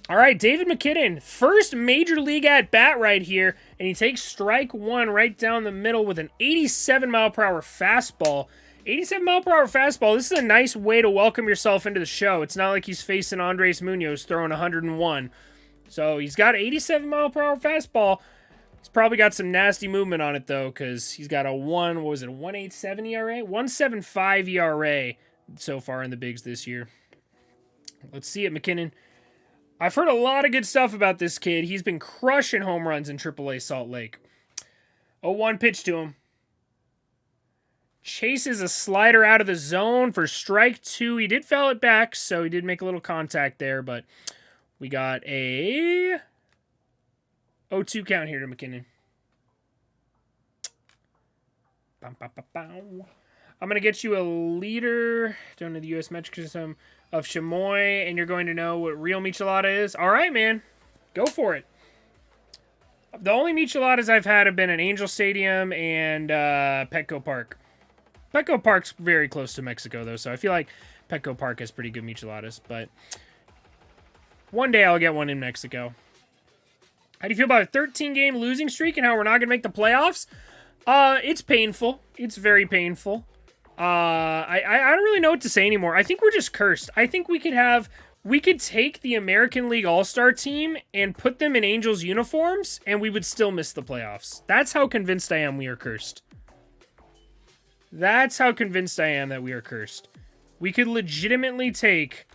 All right, David McKinnon, first major league at-bat right here, and he takes strike one right down the middle with an 87-mile-per-hour fastball. 87-mile-per-hour fastball, this is a nice way to welcome yourself into the show. It's not like he's facing Andres Munoz throwing 101. So he's got 87-mile-per-hour fastball. He's probably got some nasty movement on it, though, because he's got a 1.87 ERA? 1.75 ERA so far in the bigs this year. Let's see it, McKinnon. I've heard a lot of good stuff about this kid. He's been crushing home runs in AAA Salt Lake. 0-1 pitch to him. Chases a slider out of the zone for strike two. He did foul it back, so he did make a little contact there, but we got a 0-2 count here to McKinnon. I'm going to get you a liter, don't know the U.S. metric system, of chamoy, and you're going to know what real michelada is. All right, man. Go for it. The only micheladas I've had have been at Angel Stadium and Petco Park. Petco Park's very close to Mexico, though, so I feel like Petco Park has pretty good micheladas, but one day I'll get one in Mexico. How do you feel about a 13-game losing streak and how we're not going to make the playoffs? It's painful. It's very painful. I don't really know what to say anymore. I think we're just cursed. I think we could take the American League All-Star team and put them in Angels uniforms, and we would still miss the playoffs. That's how convinced I am we are cursed. That's how convinced I am that we are cursed. We could legitimately take...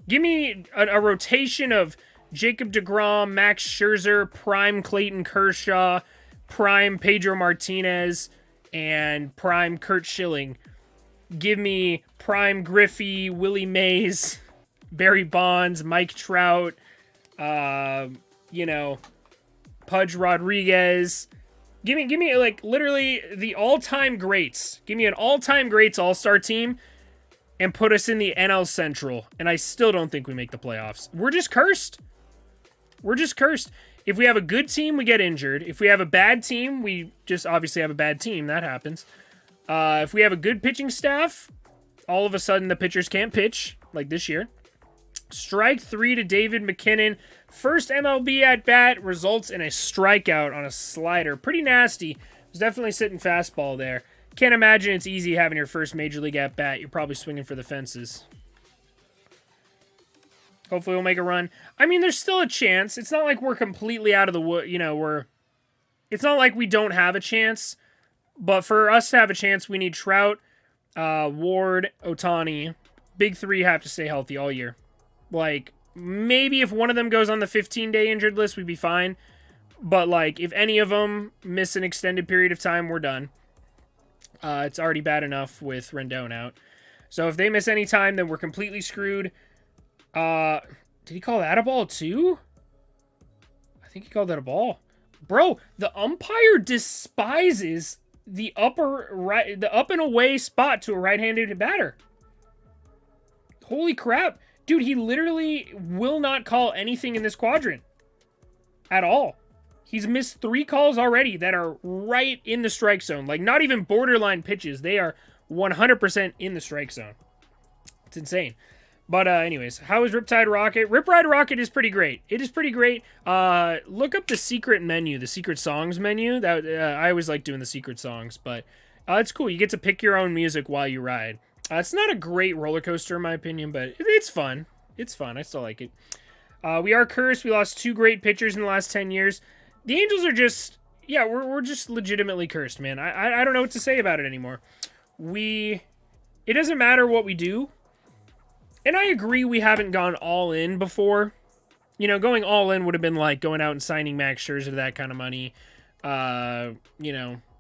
Give me a rotation of Jacob deGrom, Max Scherzer, prime Clayton Kershaw, prime Pedro Martinez, and prime Curt Schilling. Give me prime Griffey, Willie Mays, Barry Bonds, Mike Trout, Pudge Rodriguez. Give me like literally the all-time greats. Give me an all-time greats all-star team and put us in the NL Central. And I still don't think we make the playoffs. We're just cursed. We're just cursed. If we have a good team, we get injured. If we have a bad team, we just obviously have a bad team. That happens. If we have a good pitching staff, all of a sudden the pitchers can't pitch, like this year. Strike 3 to David McKinnon. First MLB at-bat results in a strikeout on a slider. Pretty nasty. Was definitely sitting fastball there. Can't imagine it's easy having your first Major League at-bat. You're probably swinging for the fences. Hopefully we'll make a run. I mean, there's still a chance. It's not like we're completely out of the wood. It's not like we don't have a chance. But for us to have a chance, we need Trout, Ward, Ohtani. Big three have to stay healthy all year. Like, maybe if one of them goes on the 15-day injured list, we'd be fine. But, like, if any of them miss an extended period of time, we're done. It's already bad enough with Rendon out. So if they miss any time, then we're completely screwed. Did he call that a ball too? I think he called that a ball. Bro, the umpire despises the up and away spot to a right-handed batter. Holy crap. Dude, he literally will not call anything in this quadrant. At all. He's missed 3 calls already that are right in the strike zone. Like, not even borderline pitches. They are 100% in the strike zone. It's insane. But anyways, how is Riptide Rocket? Riptide Rocket is pretty great. It is pretty great. Look up the secret menu, the secret songs menu. That I always like doing the secret songs, but it's cool. You get to pick your own music while you ride. It's not a great roller coaster in my opinion, but it's fun. It's fun. I still like it. We are cursed. We lost 2 great pitchers in the last 10 years. The Angels are just, yeah, we're just legitimately cursed, man. I don't know what to say about it anymore. It doesn't matter what we do. And I agree we haven't gone all in before. Going all in would have been like going out and signing Max Scherzer to that kind of money.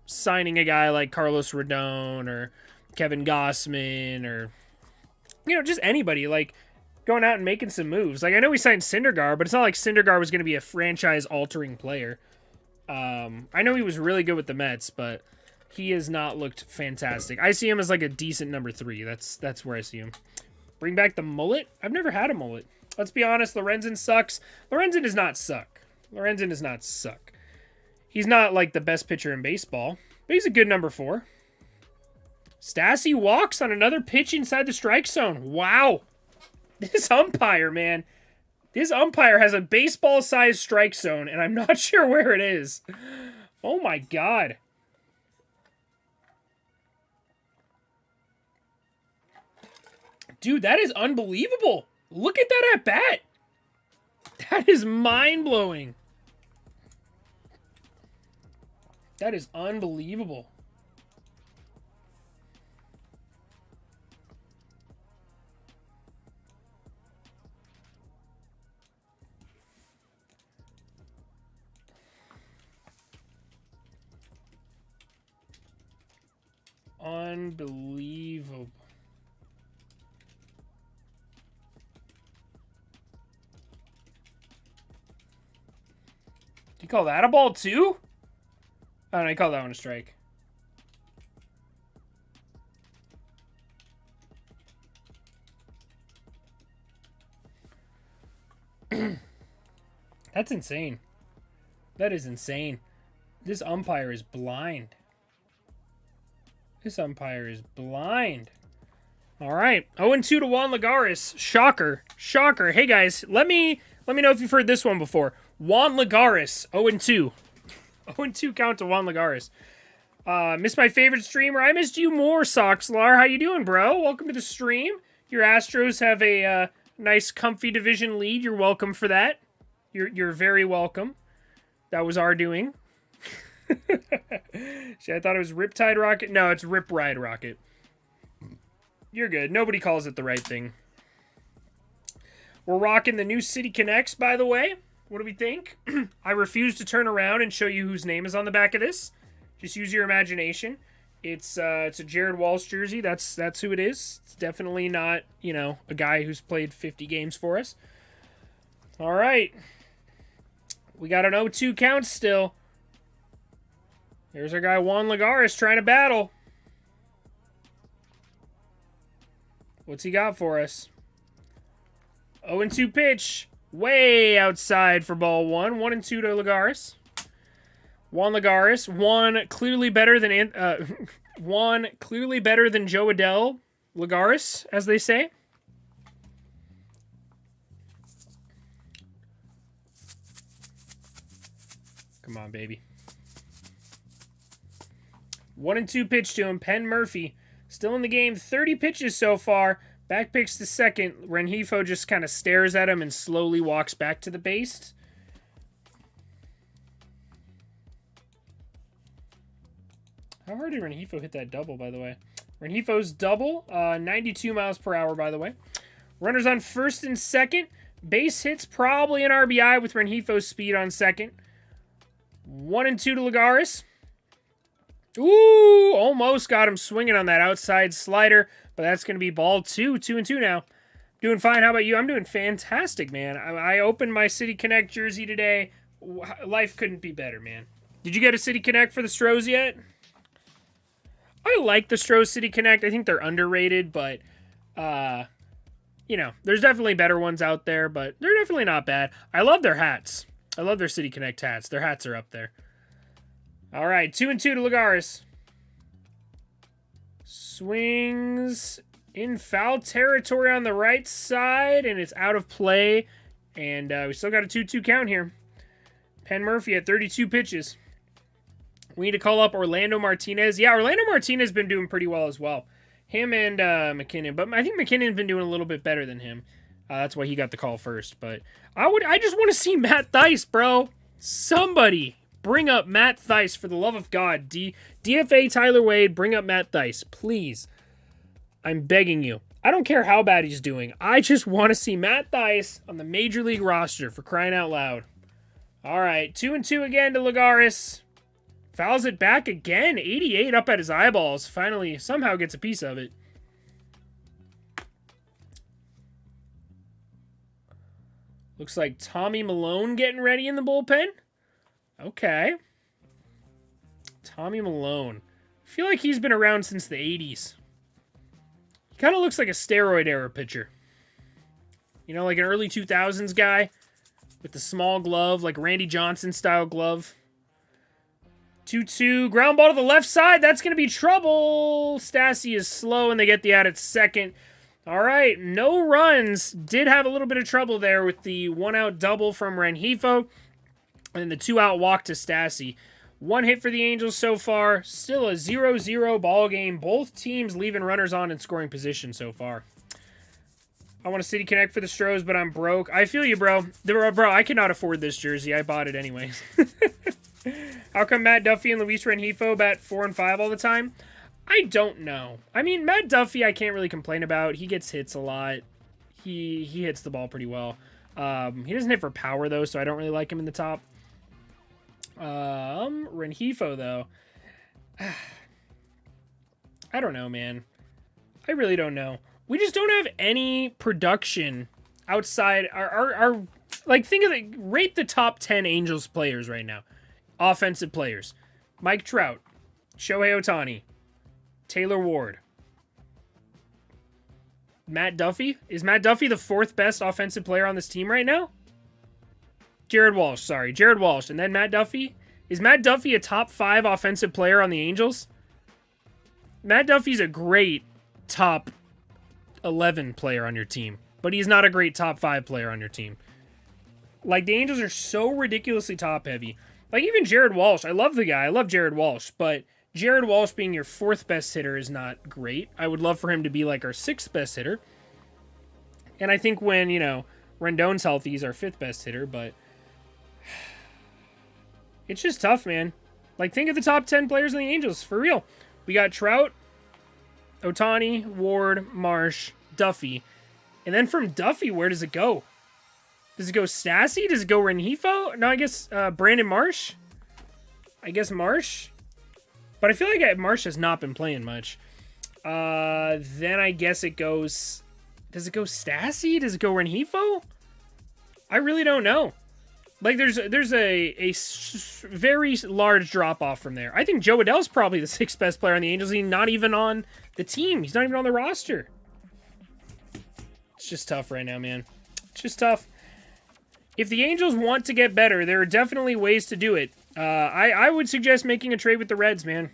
Signing a guy like Carlos Rodon or Kevin Gossman or, just anybody. Like, going out and making some moves. Like, I know we signed Syndergaard, but it's not like Syndergaard was going to be a franchise-altering player. I know he was really good with the Mets, but he has not looked fantastic. I see him as like a decent number 3. That's where I see him. Bring back the mullet? I've never had a mullet. Let's be honest, Lorenzen sucks. Lorenzen does not suck. Lorenzen does not suck. He's not like the best pitcher in baseball, but he's a good number 4. Stassi walks on another pitch inside the strike zone. Wow. This umpire, man. This umpire has a baseball-sized strike zone, and I'm not sure where it is. Oh, my God. Dude, that is unbelievable. Look at that at-bat. That is mind-blowing. That is unbelievable. Unbelievable. You call that a ball too? Oh, no, I call that one a strike. That's insane. That is insane. This umpire is blind. This umpire is blind. All right. 0-2 to Juan Lagares. Shocker. Shocker. Hey, guys, let me know if you've heard this one before. Juan Lagares, 0-2. 0-2 count to Juan Lagares. Missed my favorite streamer. I missed you more, Soxlar. How you doing, bro? Welcome to the stream. Your Astros have a nice, comfy division lead. You're welcome for that. You're very welcome. That was our doing. See, I thought it was Riptide Rocket. No, it's Rip Ride Rocket. You're good. Nobody calls it the right thing. We're rocking the new City Connects, by the way. What do we think? I refuse to turn around and show you whose name is on the back of this. Just use your imagination. It's a Jared Walsh jersey. That's who it is. It's definitely not, you know, a guy who's played 50 games for us. All right. We got an 0-2 count still. There's our guy Juan Lagares trying to battle. What's he got for us? 0-2 pitch. Way outside for ball one. 1-2 to Lagares. Juan Lagares. One clearly better than Joe Adell Lagares, as they say. Come on, baby. 1-2 pitch to him. Penn Murphy. Still in the game. 30 pitches so far. Back picks to second. Rengifo just kind of stares at him and slowly walks back to the base. How hard did Rengifo hit that double, by the way? Rengifo's double. 92 miles per hour, by the way. Runners on first and second. Base hits probably an RBI with Rengifo's speed on second. 1-2 to Lagares. Ooh, almost got him swinging on that outside slider, but that's going to be ball two. 2-2 now. Doing fine. How about you? I'm doing fantastic, man. I opened my City Connect jersey today. Life couldn't be better, man. Did you get a City Connect for the Stros yet? I like the Stros City Connect. I think they're underrated, but, you know, there's definitely better ones out there, but they're definitely not bad. I love their hats. I love their City Connect hats. Their hats are up there. All right, 2-2 to Lagares. Swings in foul territory on the right side, and it's out of play. And we still got a 2-2 count here. Penn Murphy at 32 pitches. We need to call up Orlando Martinez. Yeah, Orlando Martinez has been doing pretty well as well. Him and McKinnon. But I think McKinnon's been doing a little bit better than him. That's why he got the call first. But I just want to see Matt Thaiss, bro. Somebody bring up Matt Thaiss, for the love of God. DFA Tyler Wade, bring up Matt Thaiss, please. I'm begging you. I don't care how bad he's doing. I just want to see Matt Thaiss on the Major League roster, for crying out loud. All right, 2-2 again to Lagares. Fouls it back again. 88 up at his eyeballs. Finally, somehow gets a piece of it. Looks like Tommy Malone getting ready in the bullpen. Okay. Tommy Malone. I feel like he's been around since the 80s. He kind of looks like a steroid era pitcher. You know, like an early 2000s guy with the small glove, like Randy Johnson style glove. 2-2. Ground ball to the left side. That's going to be trouble. Stassi is slow, and they get the out at second. All right. No runs. Did have a little bit of trouble there with the one-out double from Rengifo. And then the two-out walk to Stassi. One hit for the Angels so far. Still a 0-0 ball game. Both teams leaving runners on in scoring position so far. I want a City Connect for the Stros, but I'm broke. I feel you, bro. Bro, I cannot afford this jersey. I bought it anyways. How come Matt Duffy and Luis Rengifo bat 4 and 5 all the time? I don't know. I mean, Matt Duffy I can't really complain about. He gets hits a lot. He hits the ball pretty well. He doesn't hit for power, though, so I don't really like him in the top. Rengifo, though. I don't know, man. I really don't know. We just don't have any production outside our like, think of it. Rate the top 10 Angels players right now. Offensive players. Mike Trout. Shohei Ohtani. Taylor Ward. Matt Duffy? Is Matt Duffy the 4th best offensive player on this team right now? Jared Walsh, sorry. Jared Walsh. And then Matt Duffy. Is Matt Duffy a top 5 offensive player on the Angels? Matt Duffy's a great top 11 player on your team, but he's not a great top 5 player on your team. Like, the Angels are so ridiculously top-heavy. Like, even Jared Walsh, I love the guy. I love Jared Walsh, but Jared Walsh being your 4th best hitter is not great. I would love for him to be like our 6th best hitter. And I think when, Rendon's healthy, he's our 5th best hitter, but it's just tough, man. Like, think of the top 10 players in the Angels, for real. We got Trout, Ohtani, Ward, Marsh, Duffy. And then from Duffy, where does it go? Does it go Stassi? Does it go Rengifo? No, I guess Brandon Marsh. I guess Marsh. But I feel like Marsh has not been playing much. Then I guess it goes... Does it go Stassi? Does it go Rengifo? I really don't know. Like, there's a very large drop-off from there. I think Joe Adell's probably the 6th best player on the Angels. He's not even on the team. He's not even on the roster. It's just tough right now, man. It's just tough. If the Angels want to get better, there are definitely ways to do it. I would suggest making a trade with the Reds, man.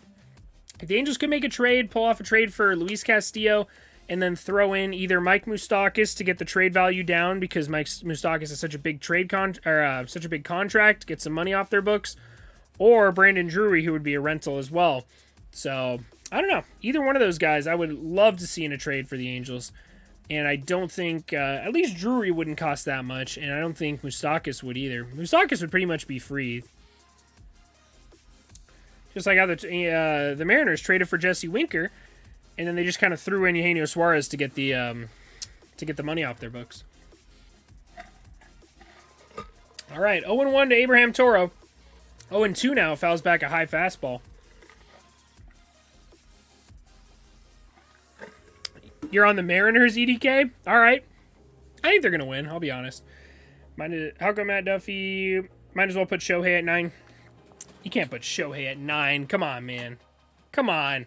If the Angels could make a trade, pull off a trade for Luis Castillo, and then throw in either Mike Moustakas to get the trade value down because Mike Moustakas is such a big such a big contract, get some money off their books, or Brandon Drury, who would be a rental as well. So I don't know. Either one of those guys, I would love to see in a trade for the Angels. And I don't think, at least Drury wouldn't cost that much, and I don't think Moustakas would either. Moustakas would pretty much be free. Just like how the Mariners traded for Jesse Winker, and then they just kind of threw in Eugenio Suarez to get the money off their books. All right, 0-1 to Abraham Toro. 0-2 now, fouls back a high fastball. You're on the Mariners, EDK? All right. I think they're going to win, I'll be honest. How come Matt Duffy? Might as well put Shohei at 9. You can't put Shohei at 9. Come on, man. Come on.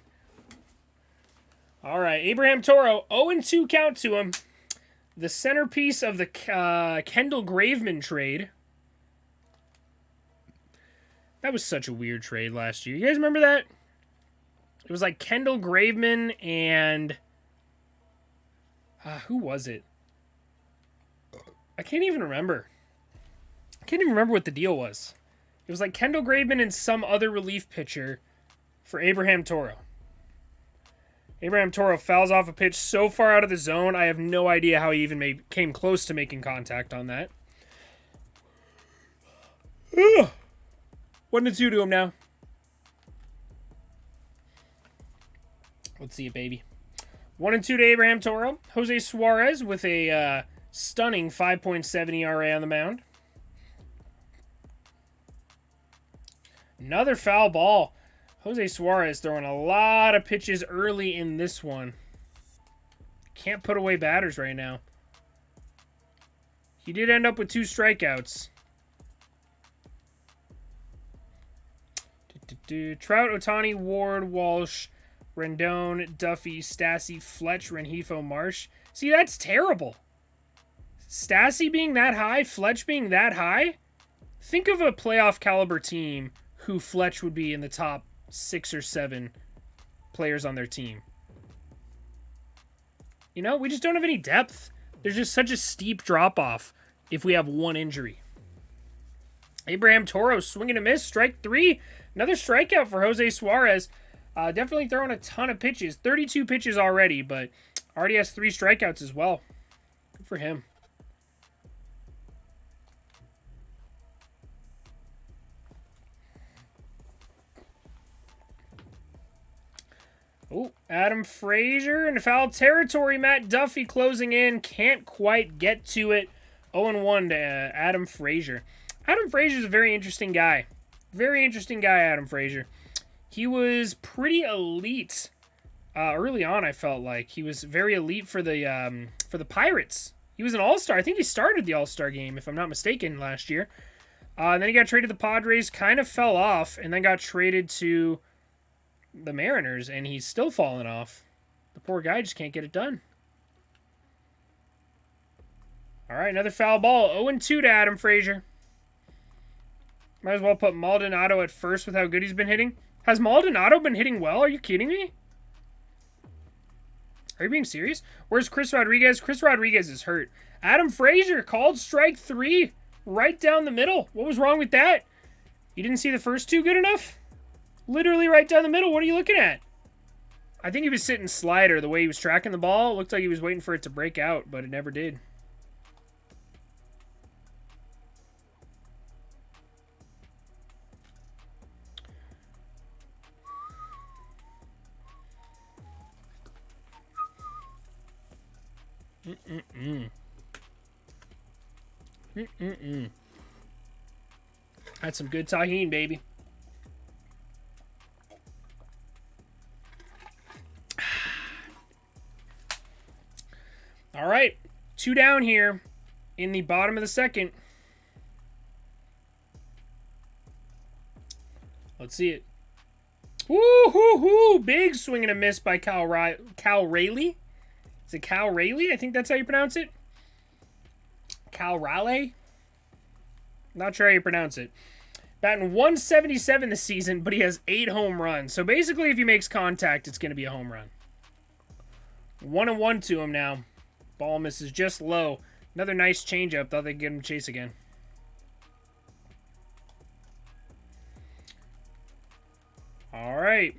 All right, Abraham Toro, 0-2 count to him. The centerpiece of the Kendall Graveman trade. That was such a weird trade last year. You guys remember that? It was like Kendall Graveman and... who was it? I can't even remember. I can't even remember what the deal was. It was like Kendall Graveman and some other relief pitcher for Abraham Toro. Abraham Toro fouls off a pitch so far out of the zone, I have no idea how he even came close to making contact on that. 1-2 to him now. Let's see it, baby. 1-2 to Abraham Toro. Jose Suarez with a stunning 5.7 ERA on the mound. Another foul ball. Jose Suarez throwing a lot of pitches early in this one. Can't put away batters right now. He did end up with 2 strikeouts. Trout, Ohtani, Ward, Walsh, Rendon, Duffy, Stassi, Fletch, Rengifo, Marsh. See, that's terrible. Stassi being that high, Fletch being that high. Think of a playoff caliber team who Fletch would be in the top 6 or 7 players on their team. You know, we just don't have any depth. There's just such a steep drop-off if we have one injury. Abraham Toro swinging a miss, strike 3. Another strikeout for Jose Suarez. Definitely throwing a ton of pitches. 32 pitches already, but already has 3 strikeouts as well. Good for him. Oh, Adam Frazier in foul territory. Matt Duffy closing in. Can't quite get to it. 0-1 to Adam Frazier. Adam Frazier is a very interesting guy. Very interesting guy, Adam Frazier. He was pretty elite early on, I felt like. He was very elite for the Pirates. He was an all-star. I think he started the all-star game, if I'm not mistaken, last year. And then he got traded to the Padres, kind of fell off, and then got traded to the Mariners, and he's still falling off. The poor guy just can't get it done. All right, another foul ball. 0-2 to Adam Frazier. Might as well put Maldonado at first with how good he's been hitting. Has Maldonado been hitting well? Are you kidding me? Are you being serious? Where's Chris Rodriguez? Chris Rodriguez is hurt. Adam Frazier called strike 3 right down the middle. What was wrong with that? You didn't see the first 2 good enough? Literally right down the middle. What are you looking at? I think he was sitting slider the way he was tracking the ball. It looked like he was waiting for it to break out, but it never did. That's some good tahini, baby. All right, 2 down here in the bottom of the second. Let's see it. Woo-hoo-hoo! Big swing and a miss by Cal Raleigh. Is it Cal Raleigh? I think that's how you pronounce it. Cal Raleigh? Not sure how you pronounce it. Batting 177 this season, but he has 8 home runs. So basically, if he makes contact, it's going to be a home run. 1-1 to him now. Ball misses just low. Another nice changeup. Thought they'd get him chase again. All right.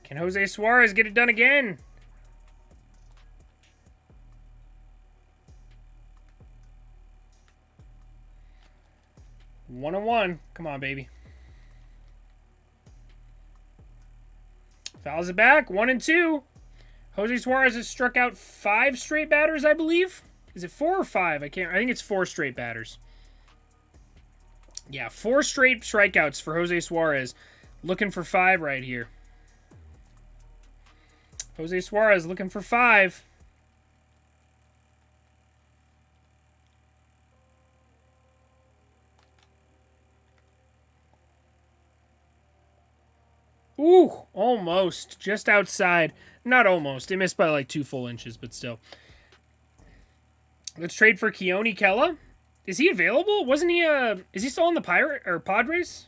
Can Jose Suarez get it done again? One and one. Come on, baby. Fouls it back. 1-2. Jose Suarez has struck out 5 straight batters, I believe. Is it 4 or 5? I think it's 4 straight batters. Yeah, 4 straight strikeouts for Jose Suarez. Looking for 5 right here. Jose Suarez looking for 5. Ooh, almost. Just outside. Not almost. It missed by like 2 full inches, but still. Let's trade for Keone Kela. Is he available? Wasn't he is he still on the Padres?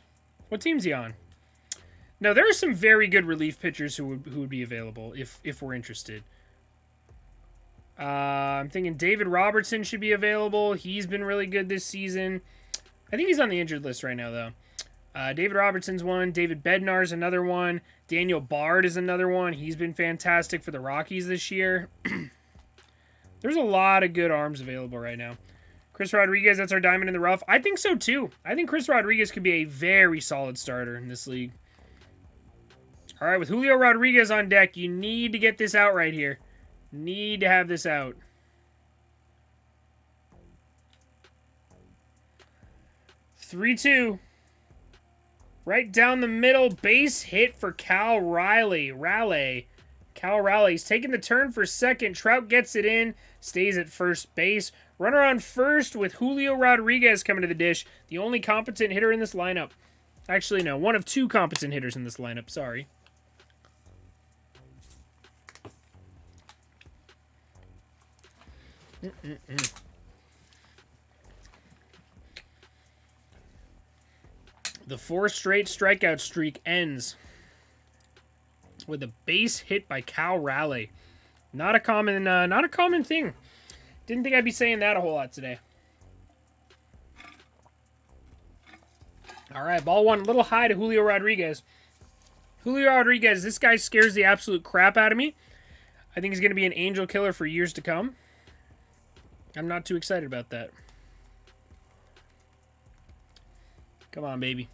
What team's he on? No, there are some very good relief pitchers who would be available if we're interested. I'm thinking David Robertson should be available. He's been really good this season. I think he's on the injured list right now, though. David Robertson's one. David Bednar's another one. Daniel Bard is another one. He's been fantastic for the Rockies this year. There's a lot of good arms available right now. Chris Rodriguez, that's our diamond in the rough. I think so, too. I think Chris Rodriguez could be a very solid starter in this league. All right, with Julio Rodriguez on deck, you need to get this out right here. Need to have this out. (3-2). Right down the middle, base hit for Cal Raleigh. Cal Raleigh's taking the turn for second. Trout gets it in, stays at first base. Runner on first with Julio Rodriguez coming to the dish. The only competent hitter in this lineup. Actually, no, one of 2 competent hitters in this lineup. Sorry. The 4 straight strikeout streak ends with a base hit by Cal Raleigh. Not a common thing. Didn't think I'd be saying that a whole lot today. All right, ball 1, a little high to Julio Rodriguez. Julio Rodriguez, this guy scares the absolute crap out of me. I think he's going to be an angel killer for years to come. I'm not too excited about that. Come on, baby.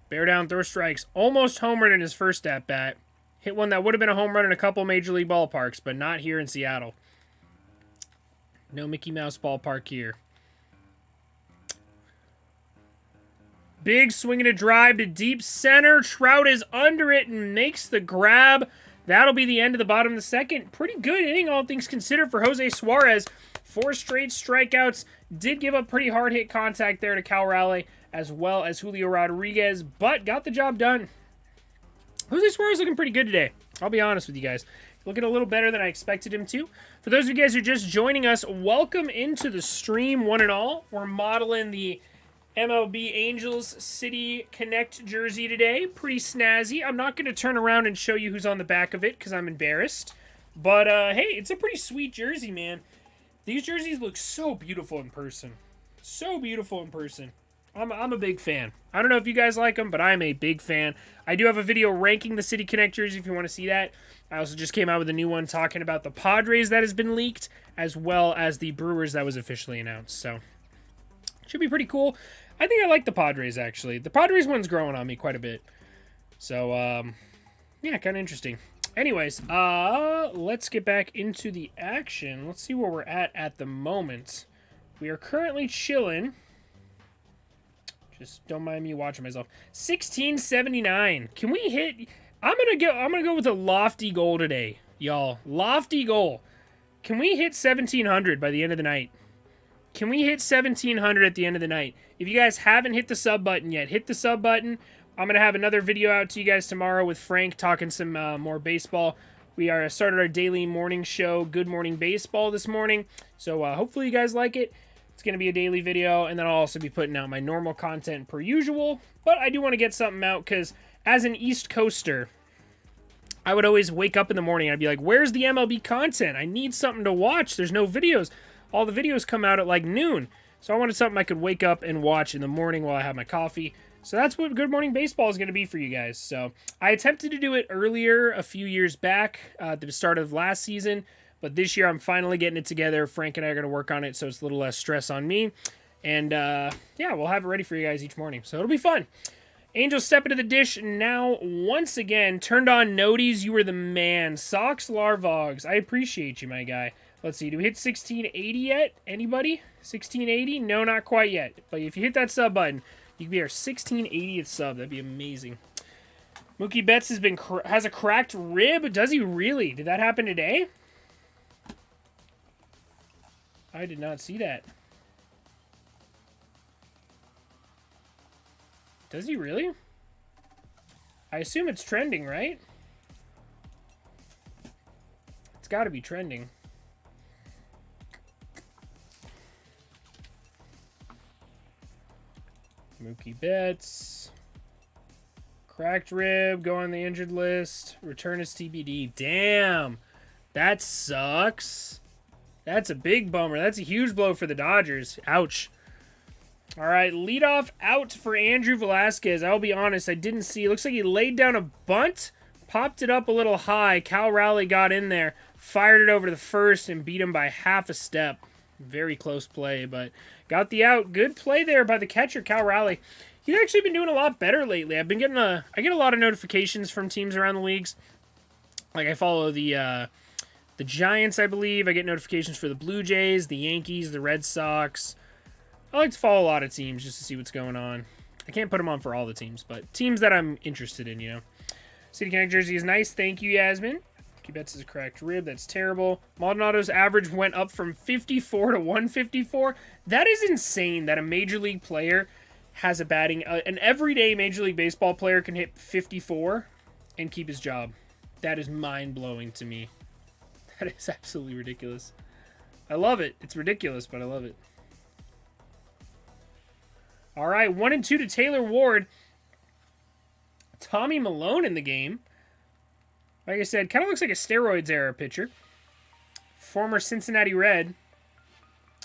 Bear down, throw strikes. Almost homered in his first at-bat. Hit one that would have been a home run in a couple Major League ballparks, but not here in Seattle. No Mickey Mouse ballpark here. Big swing and a drive to deep center. Trout is under it and makes the grab. That'll be the end of the bottom of the second. Pretty good inning, all things considered, for Jose Suarez. 4 straight strikeouts. Did give up pretty hard hit contact there to Cal Raleigh, as well as Julio Rodriguez, but got the job done. Jose Suarez looking pretty good today. I'll be honest with you guys. Looking a little better than I expected him to. For those of you guys who are just joining us, welcome into the stream, one and all. We're modeling the MLB Angels City Connect jersey today. Pretty snazzy. I'm not going to turn around and show you who's on the back of it because I'm embarrassed. But, hey, it's a pretty sweet jersey, man. These jerseys look so beautiful in person. So beautiful in person. I'm a big fan. I don't know if you guys like them, but I'm a big fan. I do have a video ranking the City Connect jersey if you want to see that. I also just came out with a new one talking about the Padres that has been leaked, as well as the Brewers that was officially announced. So, should be pretty cool. I think I like the Padres, actually. The Padres one's growing on me quite a bit. So, yeah, kind of interesting. Anyways, let's get back into the action. Let's see where we're at the moment. We are currently chilling. Just don't mind me watching myself. 1679. Can we hit? I'm gonna go with a lofty goal today, y'all. Lofty goal. Can we hit 1700 by the end of the night? Can we hit 1700 at the end of the night? If you guys haven't hit the sub button yet, hit the sub button. I'm gonna have another video out to you guys tomorrow with Frank talking some more baseball. We are started our daily morning show, Good Morning Baseball, this morning. So hopefully you guys like it. It's going to be a daily video, and then I'll also be putting out my normal content per usual. But I do want to get something out, because as an East Coaster, I would always wake up in the morning, and I'd be like, where's the MLB content? I need something to watch. There's no videos. All the videos come out at like noon. So I wanted something I could wake up and watch in the morning while I have my coffee. So that's what Good Morning Baseball is going to be for you guys. So I attempted to do it earlier a few years back at the start of last season. But this year, I'm finally getting it together. Frank and I are going to work on it, so it's a little less stress on me. And, yeah, we'll have it ready for you guys each morning. So it'll be fun. Angels step into the dish now once again. Turned on Noties. You were the man. Sox Larvogs. I appreciate you, my guy. Let's see. Do we hit 1680 yet? Anybody? 1680? No, not quite yet. But if you hit that sub button, you can be our 1680th sub. That'd be amazing. Mookie Betts has a cracked rib. Does he really? Did that happen today? I did not see that. Does he really? I assume it's trending, right? It's got to be trending. Mookie Betts. Cracked rib. Go on the injured list. Return as TBD. Damn. That sucks. That's a big bummer. That's a huge blow for the Dodgers. Ouch. All right, leadoff out for Andrew Velasquez. I'll be honest, I didn't see. It looks like he laid down a bunt, popped it up a little high. Cal Raleigh got in there, fired it over to the first, and beat him by half a step. Very close play, but got the out. Good play there by the catcher, Cal Raleigh. He's actually been doing a lot better lately. I've been getting I get a lot of notifications from teams around the leagues. Like I follow the Giants, I believe. I get notifications for the Blue Jays, the Yankees, the Red Sox. I like to follow a lot of teams just to see what's going on. I can't put them on for all the teams, but teams that I'm interested in, you know. City Connect jersey is nice. Thank you, Yasmin. Mookie Betts is a cracked rib. That's terrible. Maldonado's average went up from 54 to 154. That is insane that a Major League player has a batting... an everyday Major League Baseball player can hit 54 and keep his job. That is mind-blowing to me. That is absolutely ridiculous. I love it. It's ridiculous, but I love it. All right, 1 and 2 to Taylor Ward. Tommy Malone in the game. Like I said, kind of looks like a steroids era pitcher. Former Cincinnati Red.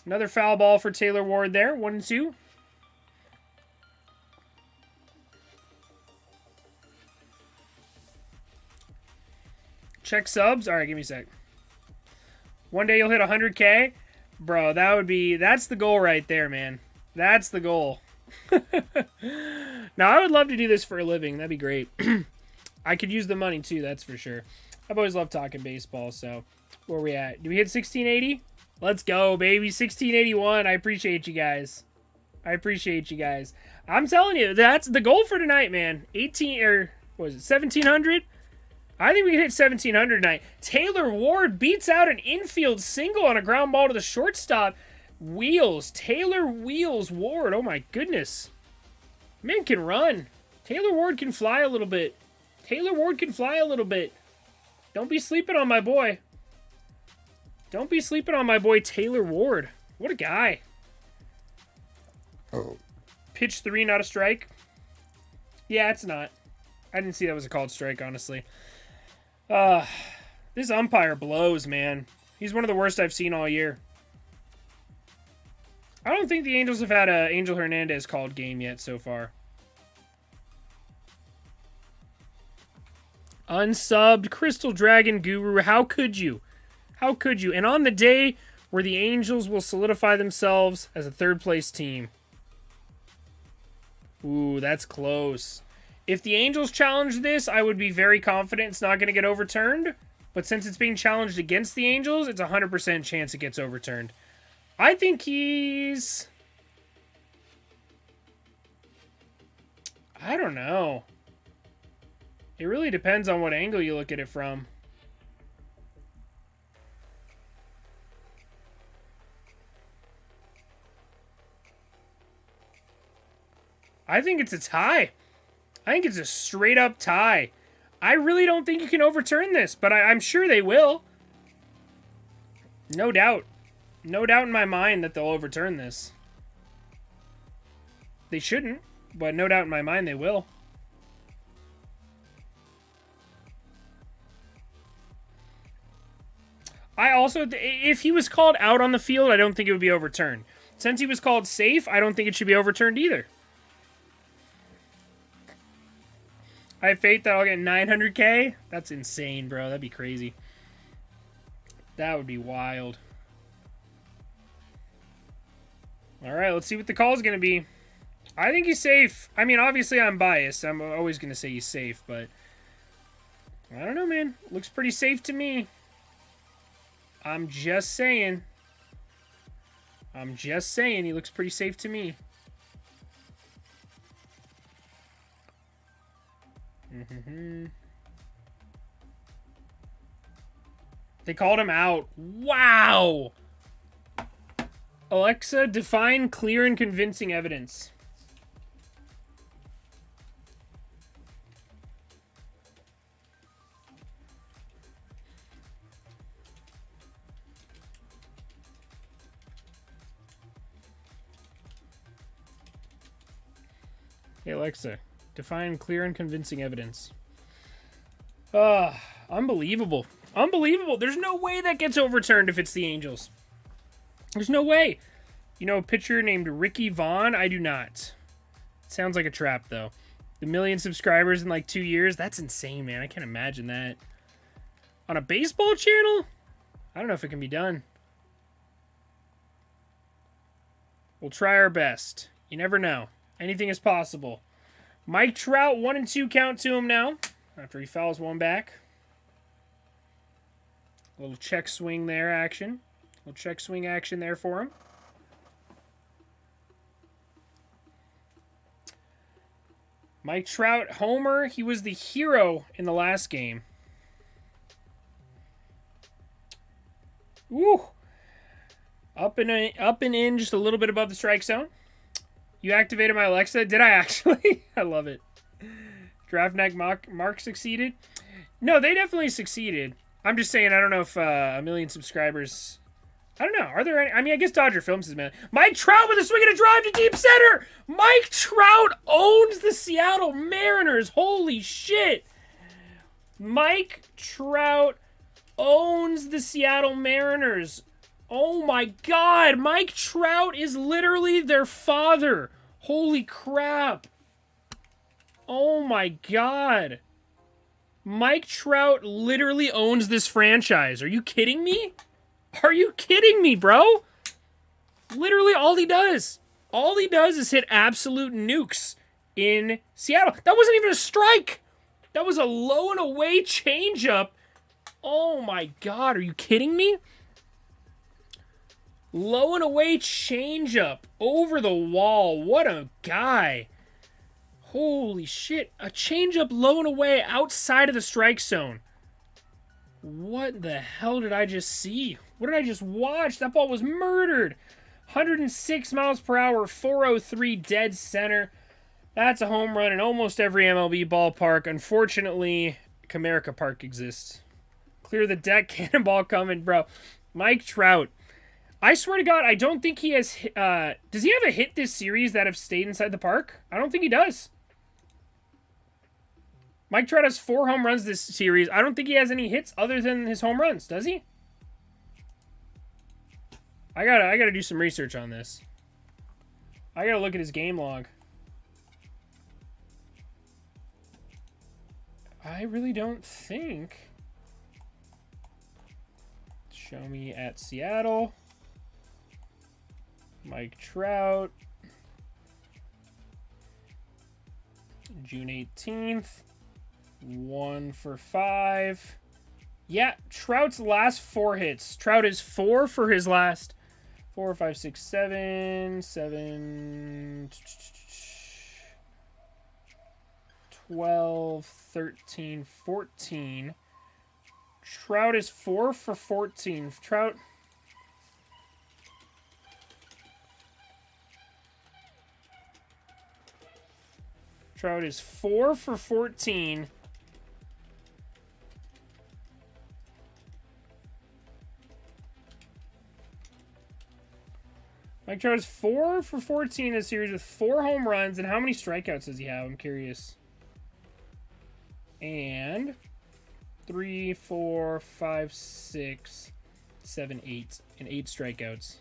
Another foul ball for Taylor Ward there. 1 and 2. Check subs. All right, give me a sec. One day you'll hit 100K. Bro, that's the goal right there, man. That's the goal. Now, I would love to do this for a living. That'd be great. I could use the money, too, that's for sure. I've always loved talking baseball, so where are we at? Do we hit 1680? Let's go, baby. 1681. I appreciate you guys. I appreciate you guys. I'm telling you, that's the goal for tonight, man. 1700? I think we can hit 1700 tonight. Taylor Ward beats out an infield single on a ground ball to the shortstop. Wheels. Taylor Wheels Ward. Oh, my goodness. Man can run. Taylor Ward can fly a little bit. Taylor Ward can fly a little bit. Don't be sleeping on my boy. Don't be sleeping on my boy Taylor Ward. What a guy. Oh. pitch 3, not a strike? Yeah, it's not. I didn't see that was a called strike, honestly. This umpire blows, man. He's one of the worst I've seen all year. I don't think the Angels have had a Angel Hernandez called game yet so far. Unsubbed Crystal Dragon Guru. How could you? How could you? And on the day where the Angels will solidify themselves as a third-place team. Ooh, that's close. If the Angels challenge this, I would be very confident it's not going to get overturned. But since it's being challenged against the Angels, it's a 100% chance it gets overturned. I think he's... I don't know. It really depends on what angle you look at it from. I think it's a tie. I think it's a straight up tie. I really don't think you can overturn this, but I'm sure they will. No doubt. No doubt in my mind that they'll overturn this. They shouldn't, but no doubt in my mind they will. I also, if he was called out on the field, I don't think it would be overturned. Since he was called safe, I don't think it should be overturned either. I have faith that I'll get 900K. That's insane, bro. That'd be crazy. That would be wild. All right, let's see what the call is going to be. I think he's safe. I mean, obviously I'm biased. I'm always going to say he's safe, but I don't know, man. Looks pretty safe to me. I'm just saying. I'm just saying he looks pretty safe to me. They called him out. Wow. Alexa, define clear and convincing evidence. Hey, Alexa, define clear and convincing evidence. Unbelievable. Unbelievable. There's no way that gets overturned if it's the Angels. There's no way. You know a pitcher named Ricky Vaughn? I do not. Sounds like a trap, though. The 1 million subscribers in like 2 years? That's insane, man. I can't imagine that. On a baseball channel? I don't know if it can be done. We'll try our best. You never know. Anything is possible. Mike Trout, 1-2 count to him now. After he fouls one back. A little check swing there action. A little check swing action there for him. Mike Trout, homer. He was the hero in the last game. Woo! Up and in just a little bit above the strike zone. You activated my Alexa? Did I actually? I love it. Draft Night Mark succeeded? No, they definitely succeeded. I'm just saying, I don't know if 1 million subscribers... I don't know. Are there any... I mean, I guess Dodger Films is, man. Mike Trout with a swing and a drive to deep center! Mike Trout owns the Seattle Mariners. Holy shit! Mike Trout owns the Seattle Mariners. Oh my god! Mike Trout is literally their father. Holy crap. Oh my god. Mike Trout literally owns this franchise. Are you kidding me? Are you kidding me, bro? Literally all he does. All he does is hit absolute nukes in Seattle. That wasn't even a strike. That was a low and away changeup. Oh my god, are you kidding me? Low and away changeup over the wall. What a guy. Holy shit. A changeup low and away outside of the strike zone. What the hell did I just see? What did I just watch? That ball was murdered. 106 miles per hour, 403 dead center. That's a home run in almost every MLB ballpark. Unfortunately, Comerica Park exists. Clear the deck, cannonball coming, bro. Mike Trout. I swear to God, I don't think he has... does he have a hit this series that have stayed inside the park? I don't think he does. Mike Trout has 4 home runs this series. I don't think he has any hits other than his home runs, does he? I gotta do some research on this. I gotta look at his game log. I really don't think. Show me at Seattle. Mike Trout. June 18th. 1 for 5. Yeah, Trout's last 4 hits. Trout is 4 for his last 4, 5, 6, 7, 12, 13, 14. Trout is 4 for 14. Trout is 4 for 14. Mike Trout is 4 for 14 in this series with 4 home runs. And how many strikeouts does he have? I'm curious. And 3, 4, 5, 6, 7, 8. And 8 strikeouts.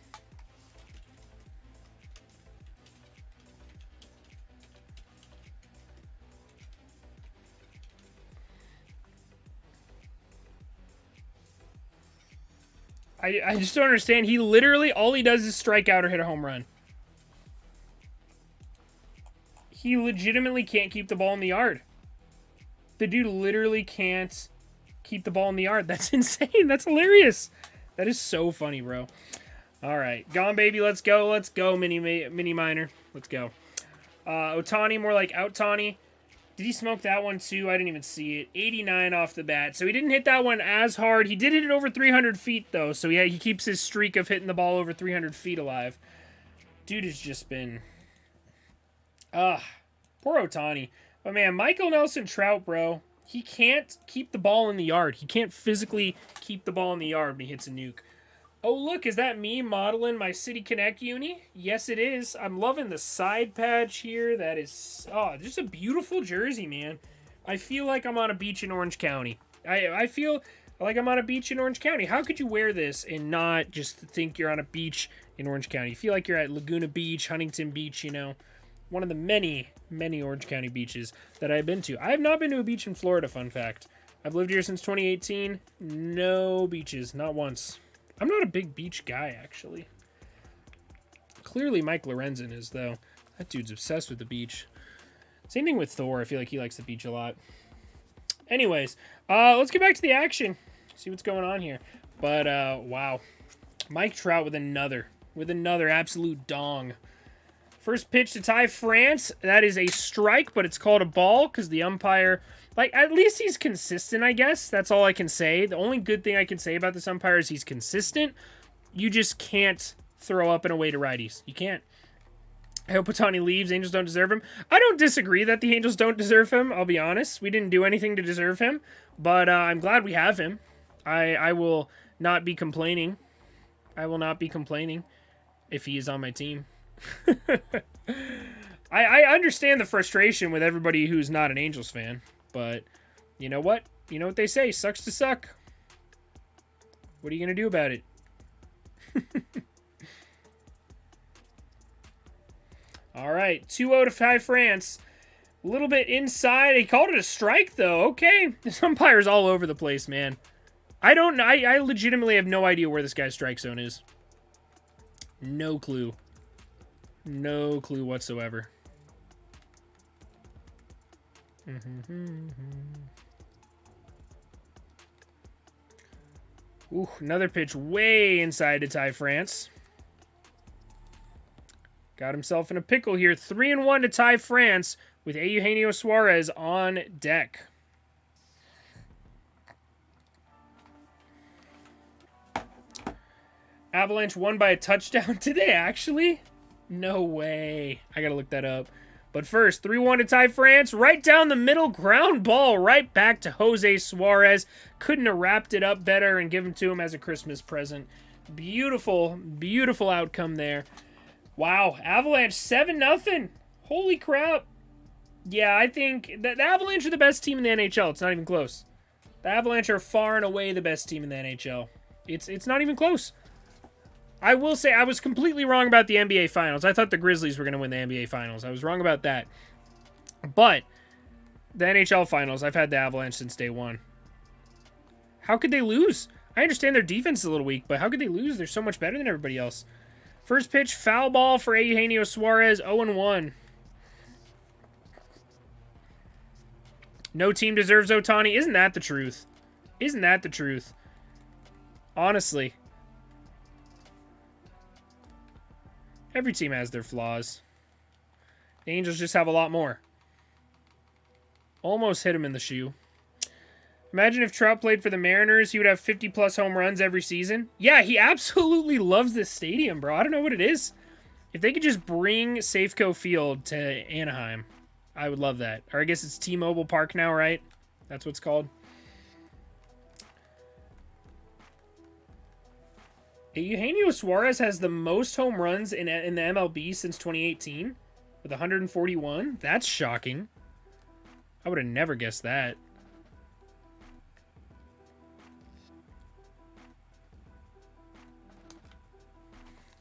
I just don't understand. He literally, all he does is strike out or hit a home run. He legitimately can't keep the ball in the yard. The dude literally can't keep the ball in the yard. That's insane. That's hilarious. That is so funny, bro. All right. Gone, baby. Let's go. Let's go, mini minor. Let's go. Ohtani, more like out-Tawny. Did he smoke that one too? I didn't even see it. 89 off the bat. So he didn't hit that one as hard. He did hit it over 300 feet, though. So yeah, he keeps his streak of hitting the ball over 300 feet alive. Dude has just been... poor Ohtani. But man, Michael Nelson Trout, bro. He can't keep the ball in the yard. He can't physically keep the ball in the yard when he hits a nuke. Oh, look, is that me modeling my City Connect uni? Yes, it is. I'm loving the side patch here. That is, just a beautiful jersey, man. I feel like I'm on a beach in Orange County. I feel like I'm on a beach in Orange County. How could you wear this and not just think you're on a beach in Orange County? You feel like you're at Laguna Beach, Huntington Beach, you know. One of the many, many Orange County beaches that I've been to. I have not been to a beach in Florida, fun fact. I've lived here since 2018. No beaches, not once. I'm not a big beach guy, actually. Clearly Mike Lorenzen is, though. That dude's obsessed with the beach. Same thing with Thor. I feel like he likes the beach a lot. Anyways, let's get back to the action. See what's going on here. But, wow. Mike Trout with another absolute dong. First pitch to Ty France. That is a strike, but it's called a ball because the umpire... Like, at least he's consistent, I guess. That's all I can say. The only good thing I can say about this umpire is he's consistent. You just can't throw up and away to righties. You can't. I hope Ohtani leaves. Angels don't deserve him. I don't disagree that the Angels don't deserve him. I'll be honest. We didn't do anything to deserve him. But I'm glad we have him. I will not be complaining. I will not be complaining if he is on my team. I understand the frustration with everybody who's not an Angels fan. But, you know what? You know what they say, sucks to suck. What are you going to do about it? All right, 2-0 to Ty France. A little bit inside. He called it a strike, though. Okay, this umpire's all over the place, man. I legitimately have no idea where this guy's strike zone is. No clue. No clue whatsoever. Ooh, another pitch way inside to Ty France. Got himself in a pickle here. 3-1 to Ty France with Eugenio Suarez on deck. Avalanche won by a touchdown today, actually? No way. I gotta look that up. But first, 3-1 to Ty France. Right down the middle, ground ball right back to Jose Suarez. Couldn't have wrapped it up better and given to him as a Christmas present. Beautiful, beautiful outcome there. Wow, Avalanche 7-0. Holy crap. Yeah, I think the Avalanche are the best team in the NHL. It's not even close. The Avalanche are far and away the best team in the NHL. It's not even close. I will say I was completely wrong about the NBA Finals. I thought the Grizzlies were going to win the NBA Finals. I was wrong about that. But the NHL Finals, I've had the Avalanche since day one. How could they lose? I understand their defense is a little weak, but how could they lose? They're so much better than everybody else. First pitch, foul ball for Eugenio Suarez, 0-1. No team deserves Ohtani. Isn't that the truth? Isn't that the truth? Honestly. Every team has their flaws. The Angels just have a lot more. Almost hit him in the shoe. Imagine if Trout played for the Mariners, he would have 50-plus home runs every season. Yeah, he absolutely loves this stadium, bro. I don't know what it is. If they could just bring Safeco Field to Anaheim, I would love that. Or I guess it's T-Mobile Park now, right? That's what it's called. Eugenio Suarez has the most home runs in the MLB since 2018 with 141. That's shocking. I would have never guessed that.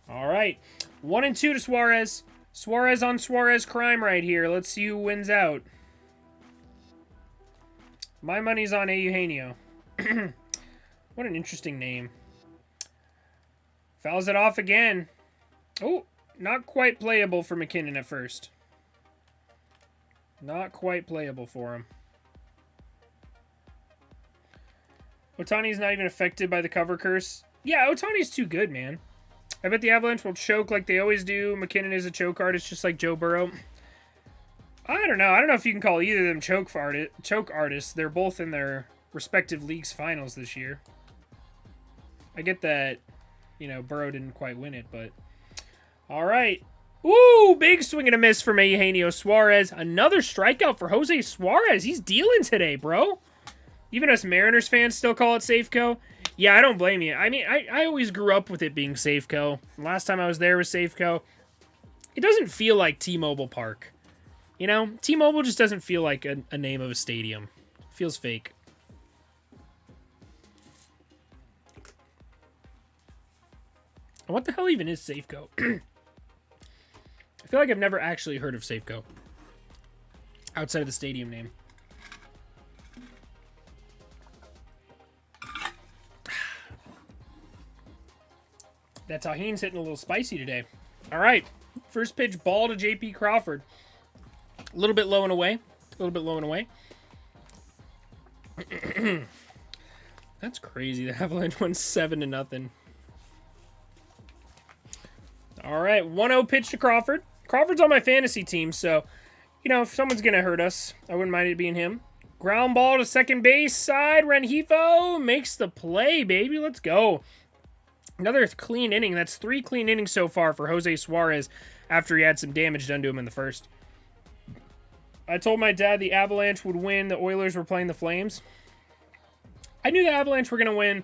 All right. 1-2 to Suarez. Suarez on Suarez crime right here. Let's see who wins out. My money's on Eugenio. What an interesting name. Fouls it off again. Oh, not quite playable for McKinnon at first. Not quite playable for him. Ohtani's not even affected by the cover curse. Yeah, Ohtani's too good, man. I bet the Avalanche will choke like they always do. McKinnon is a choke artist just like Joe Burrow. I don't know. I don't know if you can call either of them choke artists. They're both in their respective leagues finals this year. I get that, you know, Burrow didn't quite win it, but... All right. Ooh, big swing and a miss from Eugenio Suarez. Another strikeout for Jose Suarez. He's dealing today, bro. Even us Mariners fans still call it Safeco. Yeah, I don't blame you. I mean, I always grew up with it being Safeco. Last time I was there was Safeco. It doesn't feel like T-Mobile Park. You know, T-Mobile just doesn't feel like a name of a stadium. It feels fake. What the hell even is Safeco? I feel like I've never actually heard of Safeco outside of the stadium name. That tahini's hitting a little spicy today. All right. First pitch, ball to J.P. Crawford. A little bit low and away. A little bit low and away. That's crazy. The Avalanche won 7-0. All right. 1-0 pitch to Crawford. Crawford's on my fantasy team, so, you know, if someone's going to hurt us, I wouldn't mind it being him. Ground ball to second base side. Rengifo makes the play, baby. Let's go. Another clean inning. That's 3 clean innings so far for Jose Suarez after he had some damage done to him in the first. I told my dad the Avalanche would win. The Oilers were playing the Flames. I knew the Avalanche were going to win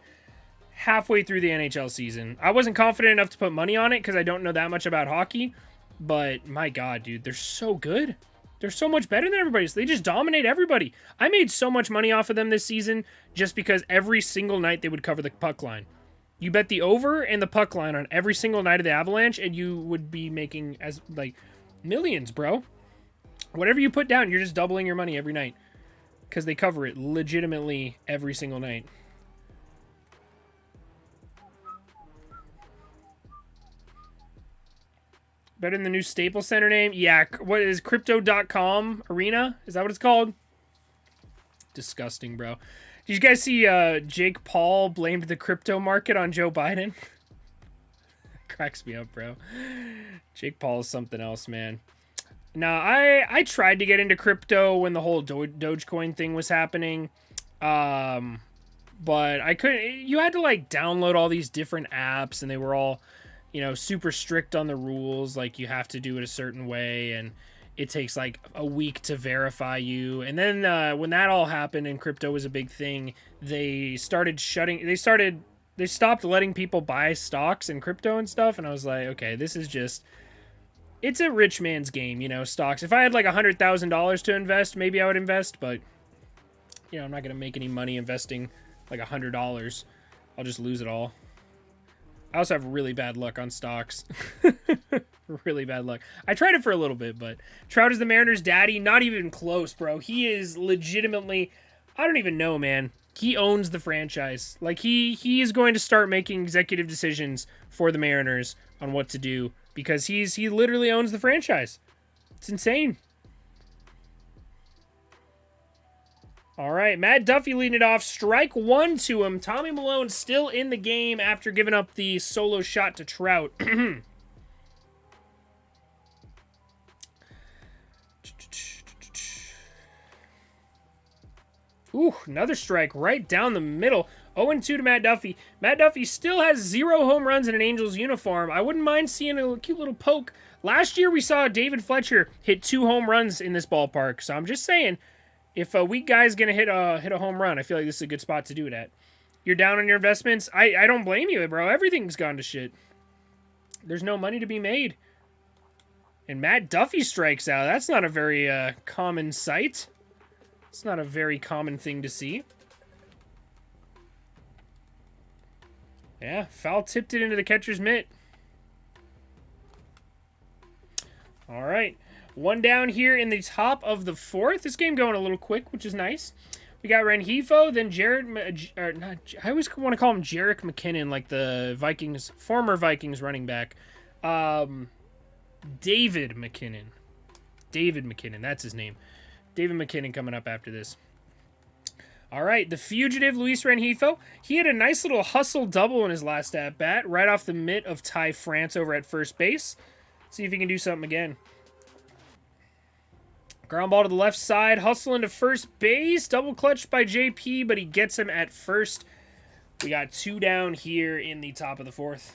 halfway through the NHL season. I wasn't confident enough to put money on it because I don't know that much about hockey. But, my God, dude, they're so good. They're so much better than everybody. So they just dominate everybody. I made so much money off of them this season just because every single night they would cover the puck line. You bet the over and the puck line on every single night of the Avalanche, and you would be making as like millions, bro. Whatever you put down, you're just doubling your money every night because they cover it legitimately every single night. Better than the new Staples Center name? Yeah, what is Crypto.com Arena? Is that what it's called? Disgusting, bro. Did you guys see Jake Paul blamed the crypto market on Joe Biden? Cracks me up, bro. Jake Paul is something else, man. Now, I tried to get into crypto when the whole Dogecoin thing was happening. But I couldn't. You had to, like, download all these different apps, and they were all, you know, super strict on the rules. Like, you have to do it a certain way, and it takes like a week to verify you. And then when that all happened and crypto was a big thing, they started they stopped letting people buy stocks and crypto and stuff, and I was like, okay, this is just, it's a rich man's game, you know, stocks. If I had like $100,000 to invest, maybe I would invest, but you know, I'm not gonna make any money investing like $100. I'll just lose it all. I also have really bad luck on stocks. Really bad luck. I tried it for a little bit, but Trout is the Mariners' daddy. Not even close, bro. He is legitimately, I don't even know, man. He owns the franchise. Like, he is going to start making executive decisions for the Mariners on what to do because he literally owns the franchise. It's insane. All right, Matt Duffy leading it off. Strike one to him. Tommy Milone still in the game after giving up the solo shot to Trout. Ooh, another strike right down the middle. 0-2 to Matt Duffy. Matt Duffy still has 0 home runs in an Angels uniform. I wouldn't mind seeing a cute little poke. Last year we saw David Fletcher hit 2 home runs in this ballpark, so I'm just saying, if a weak guy's going to hit a home run, I feel like this is a good spot to do it at. You're down on your investments. I don't blame you, bro. Everything's gone to shit. There's no money to be made. And Matt Duffy strikes out. That's not a very common sight. It's not a very common thing to see. Yeah, foul tipped it into the catcher's mitt. All right. One down here in the top of the 4th. This game going a little quick, which is nice. We got Rengifo, then I always want to call him Jerick McKinnon, like the Vikings, former Vikings running back. David McKinnon. David McKinnon, that's his name. David McKinnon coming up after this. All right, the fugitive, Luis Rengifo. He had a nice little hustle double in his last at-bat, right off the mitt of Ty France over at first base. See if he can do something again. Ground ball to the left side, hustle into first base, double clutched by JP, but he gets him at first. We got 2 down here in the top of the 4th.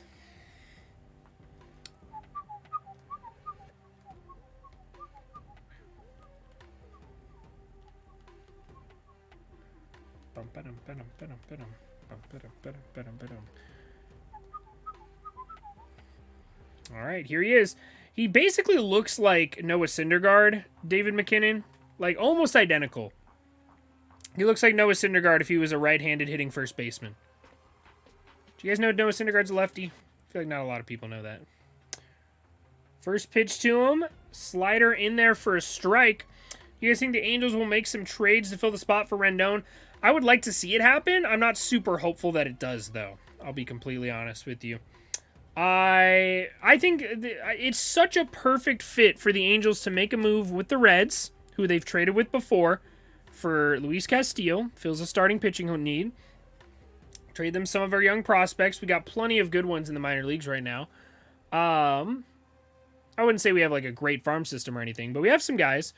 All right, here he is. He basically looks like Noah Syndergaard, David McKinnon. Like, almost identical. He looks like Noah Syndergaard if he was a right-handed hitting first baseman. Do you guys know Noah Syndergaard's a lefty? I feel like not a lot of people know that. First pitch to him. Slider in there for a strike. You guys think the Angels will make some trades to fill the spot for Rendon? I would like to see it happen. I'm not super hopeful that it does, though. I'll be completely honest with you. I think it's such a perfect fit for the Angels to make a move with the Reds, who they've traded with before, for Luis Castillo. Fills a starting pitching need. Trade them some of our young prospects. We got plenty of good ones in the minor leagues right now. I wouldn't say we have like a great farm system or anything, but we have some guys.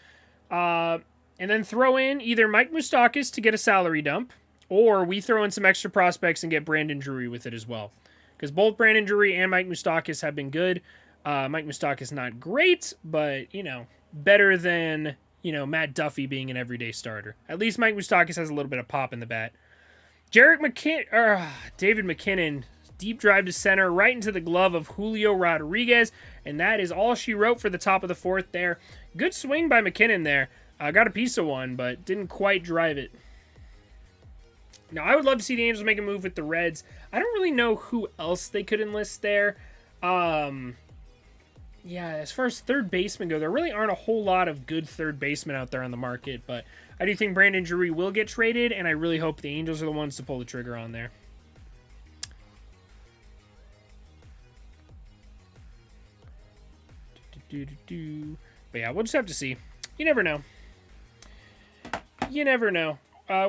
And then throw in either Mike Moustakas to get a salary dump, or we throw in some extra prospects and get Brandon Drury with it as well. Because both Brandon Drury and Mike Moustakas have been good. Mike Moustakas not great, but, you know, better than, you know, Matt Duffy being an everyday starter. At least Mike Moustakas has a little bit of pop in the bat. David McKinnon, deep drive to center, right into the glove of Julio Rodriguez, and that is all she wrote for the top of the 4th there. Good swing by McKinnon there. Got a piece of one, but didn't quite drive it. Now, I would love to see the Angels make a move with the Reds. I don't really know who else they could enlist there. Yeah, as far as third baseman go, there really aren't a whole lot of good third basemen out there on the market, but I do think Brandon Drury will get traded, and I really hope the Angels are the ones to pull the trigger on there. But yeah, we'll just have to see. You never know. You never know.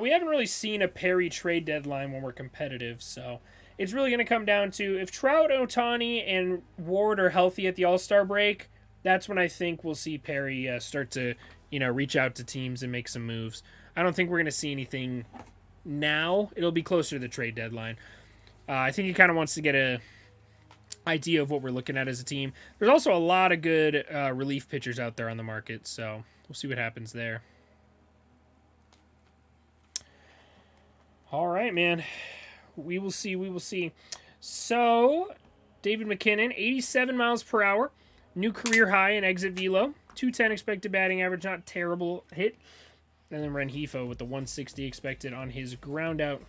We haven't really seen a Perry trade deadline when we're competitive, so it's really going to come down to if Trout, Ohtani, and Ward are healthy at the All-Star break, that's when I think we'll see Perry start to, you know, reach out to teams and make some moves. I don't think we're going to see anything now. It'll be closer to the trade deadline. I think he kind of wants to get a idea of what we're looking at as a team. There's also a lot of good relief pitchers out there on the market, so we'll see what happens there. All right, man. We will see. We will see. So, David McKinnon, 87 miles per hour. New career high in exit velo. 210 expected batting average. Not terrible hit. And then Rengifo with the 160 expected on his ground out.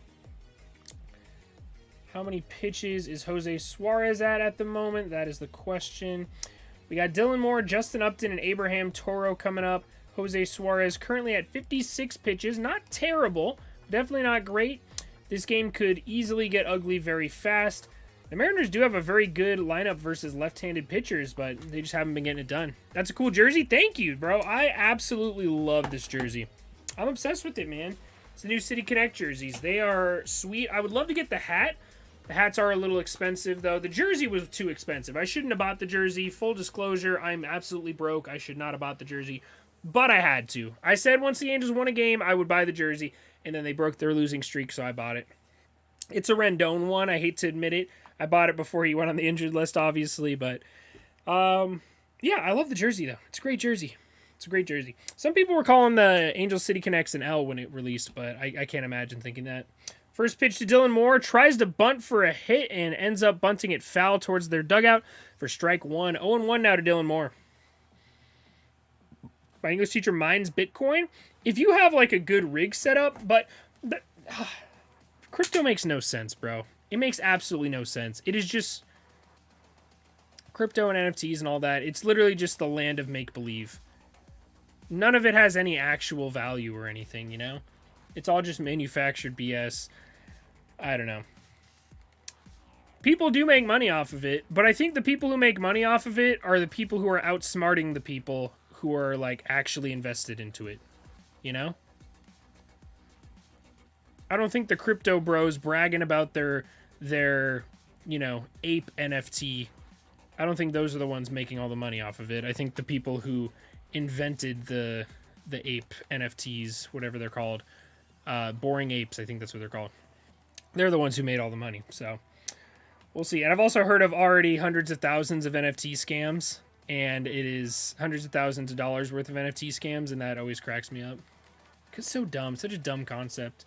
How many pitches is Jose Suarez at the moment? That is the question. We got Dylan Moore, Justin Upton, and Abraham Toro coming up. Jose Suarez currently at 56 pitches. Not terrible. Definitely not great. This game could easily get ugly very fast. The Mariners do have a very good lineup versus left-handed pitchers, but they just haven't been getting it done. That's a cool jersey. Thank you, bro. I absolutely love this jersey. I'm obsessed with it, man. It's the new City Connect jerseys. They are sweet. I would love to get the hat. The hats are a little expensive, though. The jersey was too expensive. I shouldn't have bought the jersey. Full disclosure, I'm absolutely broke. I should not have bought the jersey, but I had to. I said once the Angels won a game, I would buy the jersey, and then they broke their losing streak, so I bought it. It's a Rendon one. I hate to admit it. I bought it before he went on the injured list, obviously, but yeah, I love the jersey, though. It's a great jersey. It's a great jersey. Some people were calling the Angels City Connects an L when it released, but I can't imagine thinking that. First pitch to Dylan Moore, tries to bunt for a hit and ends up bunting it foul towards their dugout for strike one. 0-1 now to Dylan Moore. My English teacher mines Bitcoin. If you have like a good rig setup, but crypto makes no sense, bro. It makes absolutely no sense. It is just crypto and NFTs and all that. It's literally just the land of make-believe. None of it has any actual value or anything, you know? It's all just manufactured BS. I don't know. People do make money off of it, but I think the people who make money off of it are the people who are outsmarting the people who are, like, actually invested into it. You know? I don't think the crypto bros bragging about their you know, ape NFT, I don't think those are the ones making all the money off of it. I think the people who invented the ape NFTs, whatever they're called, Boring Apes, I think that's what they're called. They're the ones who made all the money, so we'll see. And I've also heard of already hundreds of thousands of NFT scams, and it is hundreds of thousands of dollars worth of NFT scams, and that always cracks me up. Because it's so dumb, such a dumb concept.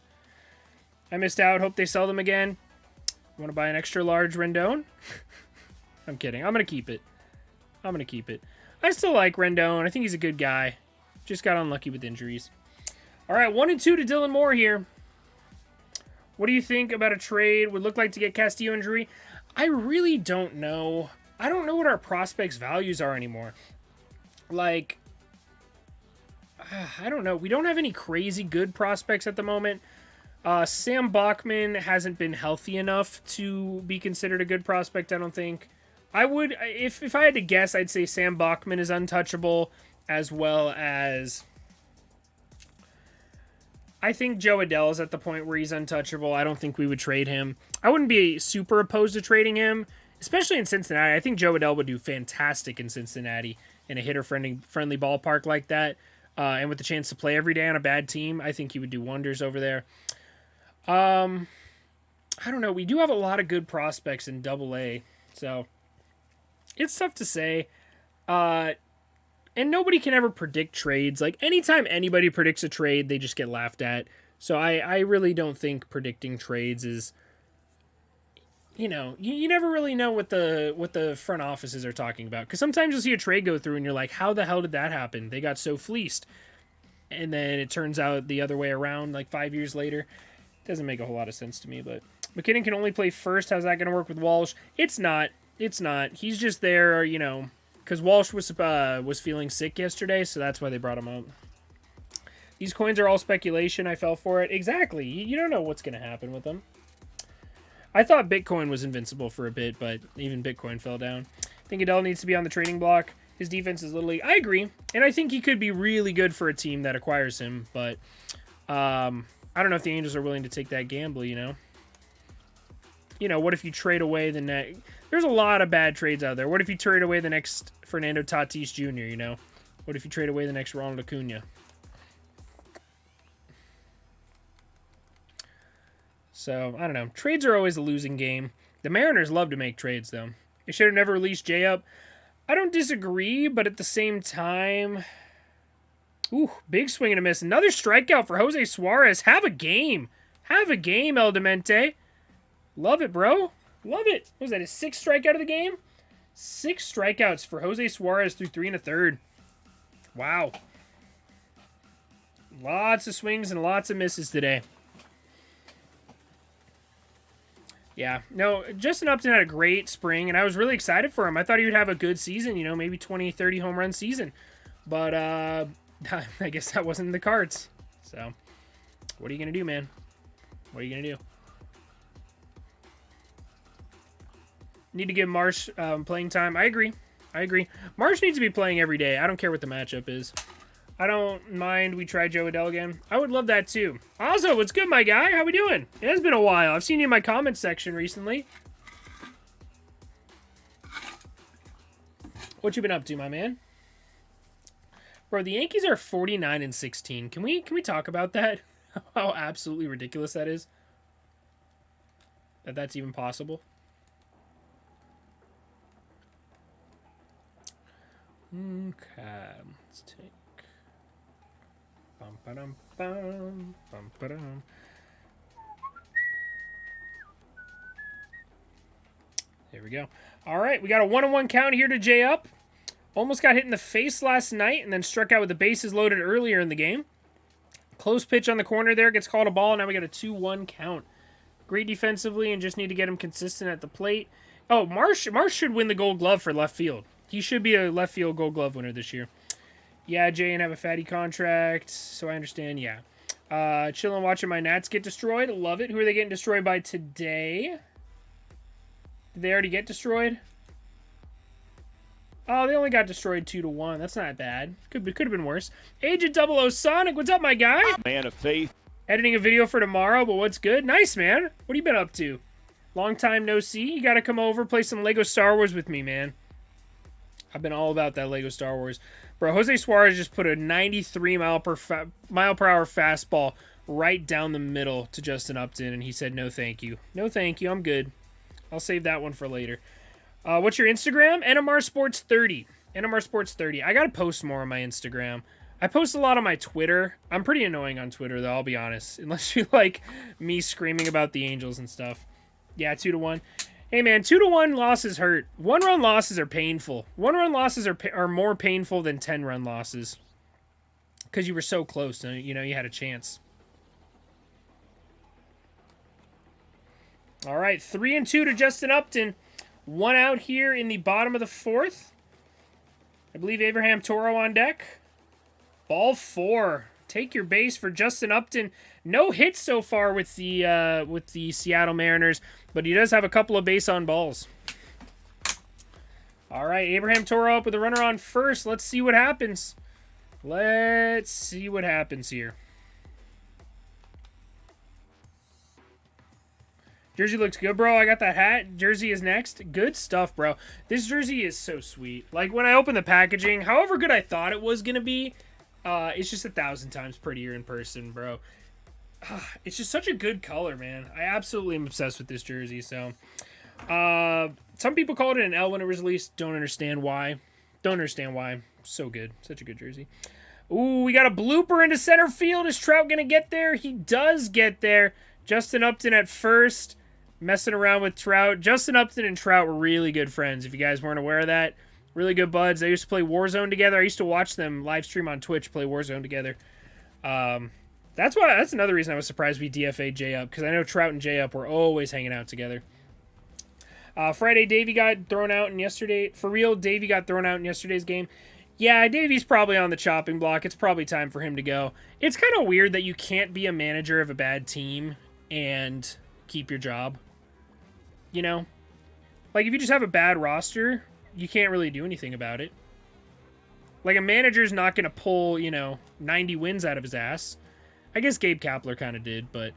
I missed out. Hope they sell them again. Want to buy an extra large Rendon? I'm kidding. I'm going to keep it. I'm going to keep it. I still like Rendon. I think he's a good guy. Just got unlucky with injuries. All right, 1-2 to Dylan Moore here. What do you think about a trade? Would look like to get Castillo injury? I really don't know. I don't know what our prospects' values are anymore. Like, I don't know. We don't have any crazy good prospects at the moment. Sam Bachman hasn't been healthy enough to be considered a good prospect, I don't think. I would, if I had to guess, I'd say Sam Bachman is untouchable, as well as I think Joe Adell is at the point where he's untouchable. I don't think we would trade him. I wouldn't be super opposed to trading him, especially in Cincinnati. I think Joe Adell would do fantastic in Cincinnati in a hitter-friendly ballpark like that. And with the chance to play every day on a bad team, I think he would do wonders over there. I don't know. We do have a lot of good prospects in Double-A, so it's tough to say. And nobody can ever predict trades. Like, anytime anybody predicts a trade, they just get laughed at. So I really don't think predicting trades is, you know, you never really know what the front offices are talking about. Because sometimes you'll see a trade go through and you're like, how the hell did that happen? They got so fleeced. And then it turns out the other way around, like 5 years later. Doesn't make a whole lot of sense to me, but McKinnon can only play first. How's that going to work with Walsh? It's not. He's just there, you know, because Walsh was feeling sick yesterday, so that's why they brought him up. These coins are all speculation. I fell for it. Exactly. You don't know what's going to happen with them. I thought Bitcoin was invincible for a bit, but even Bitcoin fell down. I think Adele needs to be on the trading block. His defense is Little League. I agree, and I think he could be really good for a team that acquires him, but I don't know if the Angels are willing to take that gamble, you know? You know, what if you trade away the next... There's a lot of bad trades out there. What if you trade away the next Fernando Tatis Jr., you know? What if you trade away the next Ronald Acuna? So, I don't know. Trades are always a losing game. The Mariners love to make trades, though. They should have never released J-Up. I don't disagree, but at the same time... Ooh, big swing and a miss. Another strikeout for Jose Suarez. Have a game. Have a game, El Demente. Love it, bro. Love it. What was that, his 6th strikeout of the game? 6 strikeouts for Jose Suarez through 3 1/3. Wow. Lots of swings and lots of misses today. Yeah, no, Justin Upton had a great spring, and I was really excited for him. I thought he would have a good season, you know, maybe 20, 30 home run season. But I guess that wasn't in the cards. So, what are you going to do, man? What are you going to do? Need to give Marsh playing time. I agree. Marsh needs to be playing every day. I don't care what the matchup is. I don't mind we try Joe Adell again. I would love that too. Also, what's good, my guy? How we doing? It has been a while. I've seen you in my comments section recently. What you been up to, my man? Bro, the Yankees are 49-16. Can we talk about that? How absolutely ridiculous that is. That's even possible. Okay, let's take. Bum, ba-dum, bum, bum, ba-dum. There we go. All right, we got a 1-1 count here to Jay Up. Almost got hit in the face last night and then struck out with the bases loaded earlier in the game. Close pitch on the corner there, gets called a ball. Now we got a 2-1 count. Great defensively and just need to get him consistent at the plate. Oh, Marsh should win the Gold Glove for left field. He should be a left field Gold Glove winner this year. Yeah, Jay and have a fatty contract, so I understand, yeah. Chilling watching my Nats get destroyed. Love it. Who are they getting destroyed by today? Did they already get destroyed? Oh, they only got destroyed 2-1. That's not bad. Could have been worse. Agent 00 Sonic, what's up, my guy? Man of faith. Editing a video for tomorrow, but what's good? Nice, man. What have you been up to? Long time no see. You got to come over, play some Lego Star Wars with me, man. I've been all about that Lego Star Wars. Bro, Jose Suarez just put a 93 mile per hour fastball right down the middle to Justin Upton, and he said, no, thank you. No, thank you. I'm good. I'll save that one for later. What's your Instagram? NMR Sports 30. NMR Sports 30. I got to post more on my Instagram. I post a lot on my Twitter. I'm pretty annoying on Twitter, though, I'll be honest. Unless you like me screaming about the Angels and stuff. Yeah, 2-1. Hey, man, 2-1 losses hurt. 1-run losses are painful. 1-run losses are more painful than 10-run losses. Because you were so close, and you know, you had a chance. All right, 3-2 to Justin Upton. 1 out here in the bottom of the 4th. I believe Abraham Toro on deck. Ball 4. Take your base for Justin Upton. No hits so far with the Seattle Mariners, but he does have a couple of base on balls. All right, Abraham Toro up with a runner on first. Let's see what happens. Let's see what happens here. Jersey looks good, bro. I got that hat. Jersey is next. Good stuff, bro. This jersey is so sweet. Like, when I opened the packaging, however good I thought it was going to be, it's just 1,000 times prettier in person, bro. It's just such a good color, man. I absolutely am obsessed with this jersey, so. Some people called it an L when it was released. Don't understand why. Don't understand why. So good. Such a good jersey. Ooh, we got a blooper into center field. Is Trout going to get there? He does get there. Justin Upton at first. Messing around with Trout. Justin Upton and Trout were really good friends, if you guys weren't aware of that. Really good buds. They used to play Warzone together. I used to watch them live stream on Twitch play Warzone together. That's another reason I was surprised we DFA'd J-Up, because I know Trout and J-Up were always hanging out together. Friday, Davey got thrown out in yesterday. For real, Davey got thrown out in yesterday's game. Yeah, Davey's probably on the chopping block. It's probably time for him to go. It's kind of weird that you can't be a manager of a bad team and keep your job. You know? Like, if you just have a bad roster, you can't really do anything about it. Like, a manager's not going to pull, 90 wins out of his ass. I guess Gabe Kapler kind of did, but,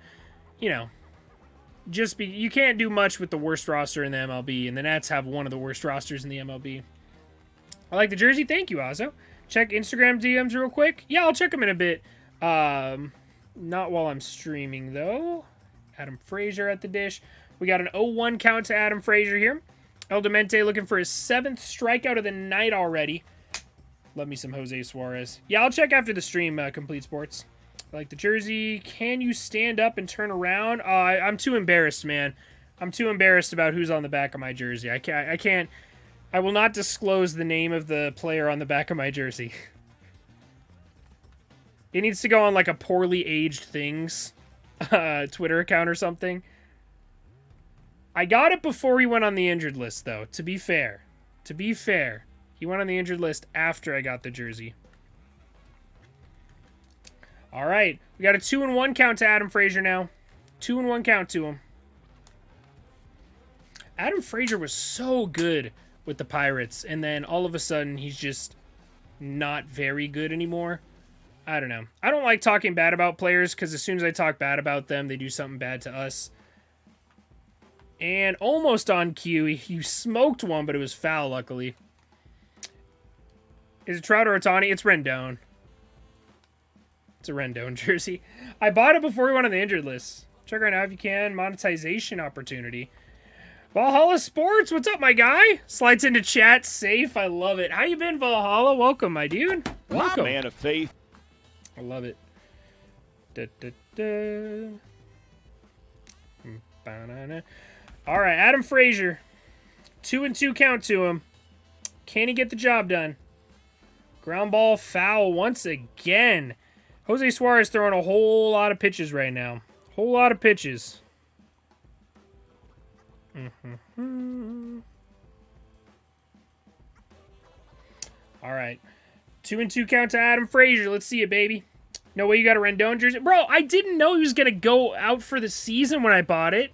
you can't do much with the worst roster in the MLB, and the Nats have one of the worst rosters in the MLB. I like the jersey. Thank you, Azo. Check Instagram DMs real quick. Yeah, I'll check them in a bit. Not while I'm streaming, though. Adam Frazier at the dish. We got an 0-1 count to Adam Frazier here. El Demente looking for his 7th strikeout of the night already. Love me some Jose Suarez. Yeah, I'll check after the stream, Complete Sports. I like the jersey. Can you stand up and turn around? I'm too embarrassed, man. I'm too embarrassed about who's on the back of my jersey. I will not disclose the name of the player on the back of my jersey. It needs to go on like a poorly aged things Twitter account or something. I got it before he went on the injured list, though, to be fair. To be fair. He went on the injured list after I got the jersey. All right. We got a 2-1 count to Adam Frazier now. 2-1 count to him. Adam Frazier was so good with the Pirates, and then all of a sudden he's just not very good anymore. I don't know. I don't like talking bad about players because as soon as I talk bad about them, they do something bad to us. And almost on cue, he smoked one, but it was foul, luckily. Is it Trout or Ohtani? It's Rendon. It's a Rendon jersey. I bought it before we went on the injured list. Check right now if you can. Monetization opportunity. Valhalla Sports, what's up, my guy? Slides into chat, safe. I love it. How you been, Valhalla? Welcome, my dude. Welcome. My man of faith. I love it. Da, da, da. All right, Adam Frazier. 2-2 count to him. Can he get the job done? Ground ball foul once again. Jose Suarez throwing a whole lot of pitches right now. Whole lot of pitches. All right. 2-2 count to Adam Frazier. Let's see it, baby. No way you got a Rendon jersey. Bro, I didn't know he was going to go out for the season when I bought it.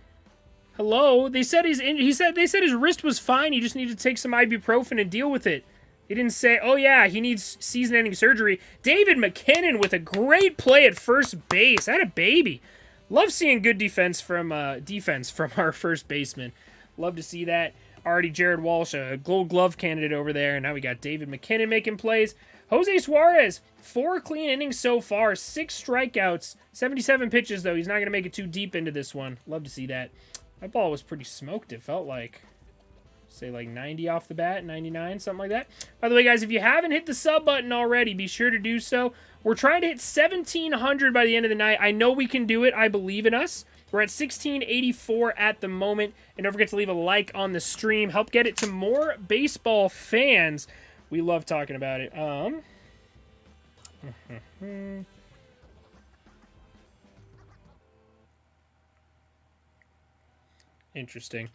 Hello? They said they said his wrist was fine. He just needed to take some ibuprofen and deal with it. They didn't say, oh yeah, he needs season-ending surgery. David McKinnon with a great play at first base. That a baby. Love seeing good defense from our first baseman. Love to see that. Already Jared Walsh, a Gold Glove candidate over there. And now we got David McKinnon making plays. Jose Suarez, 4 clean innings so far, 6 strikeouts, 77 pitches, though. He's not going to make it too deep into this one. Love to see that. That ball was pretty smoked, it felt like. Say like 90 off the bat, 99, something like that. By the way, guys, if you haven't hit the sub button already, be sure to do so. We're trying to hit 1,700 by the end of the night. I know we can do it. I believe in us. We're at 1,684 at the moment. And don't forget to leave a like on the stream. Help get it to more baseball fans. We love talking about it. Interesting.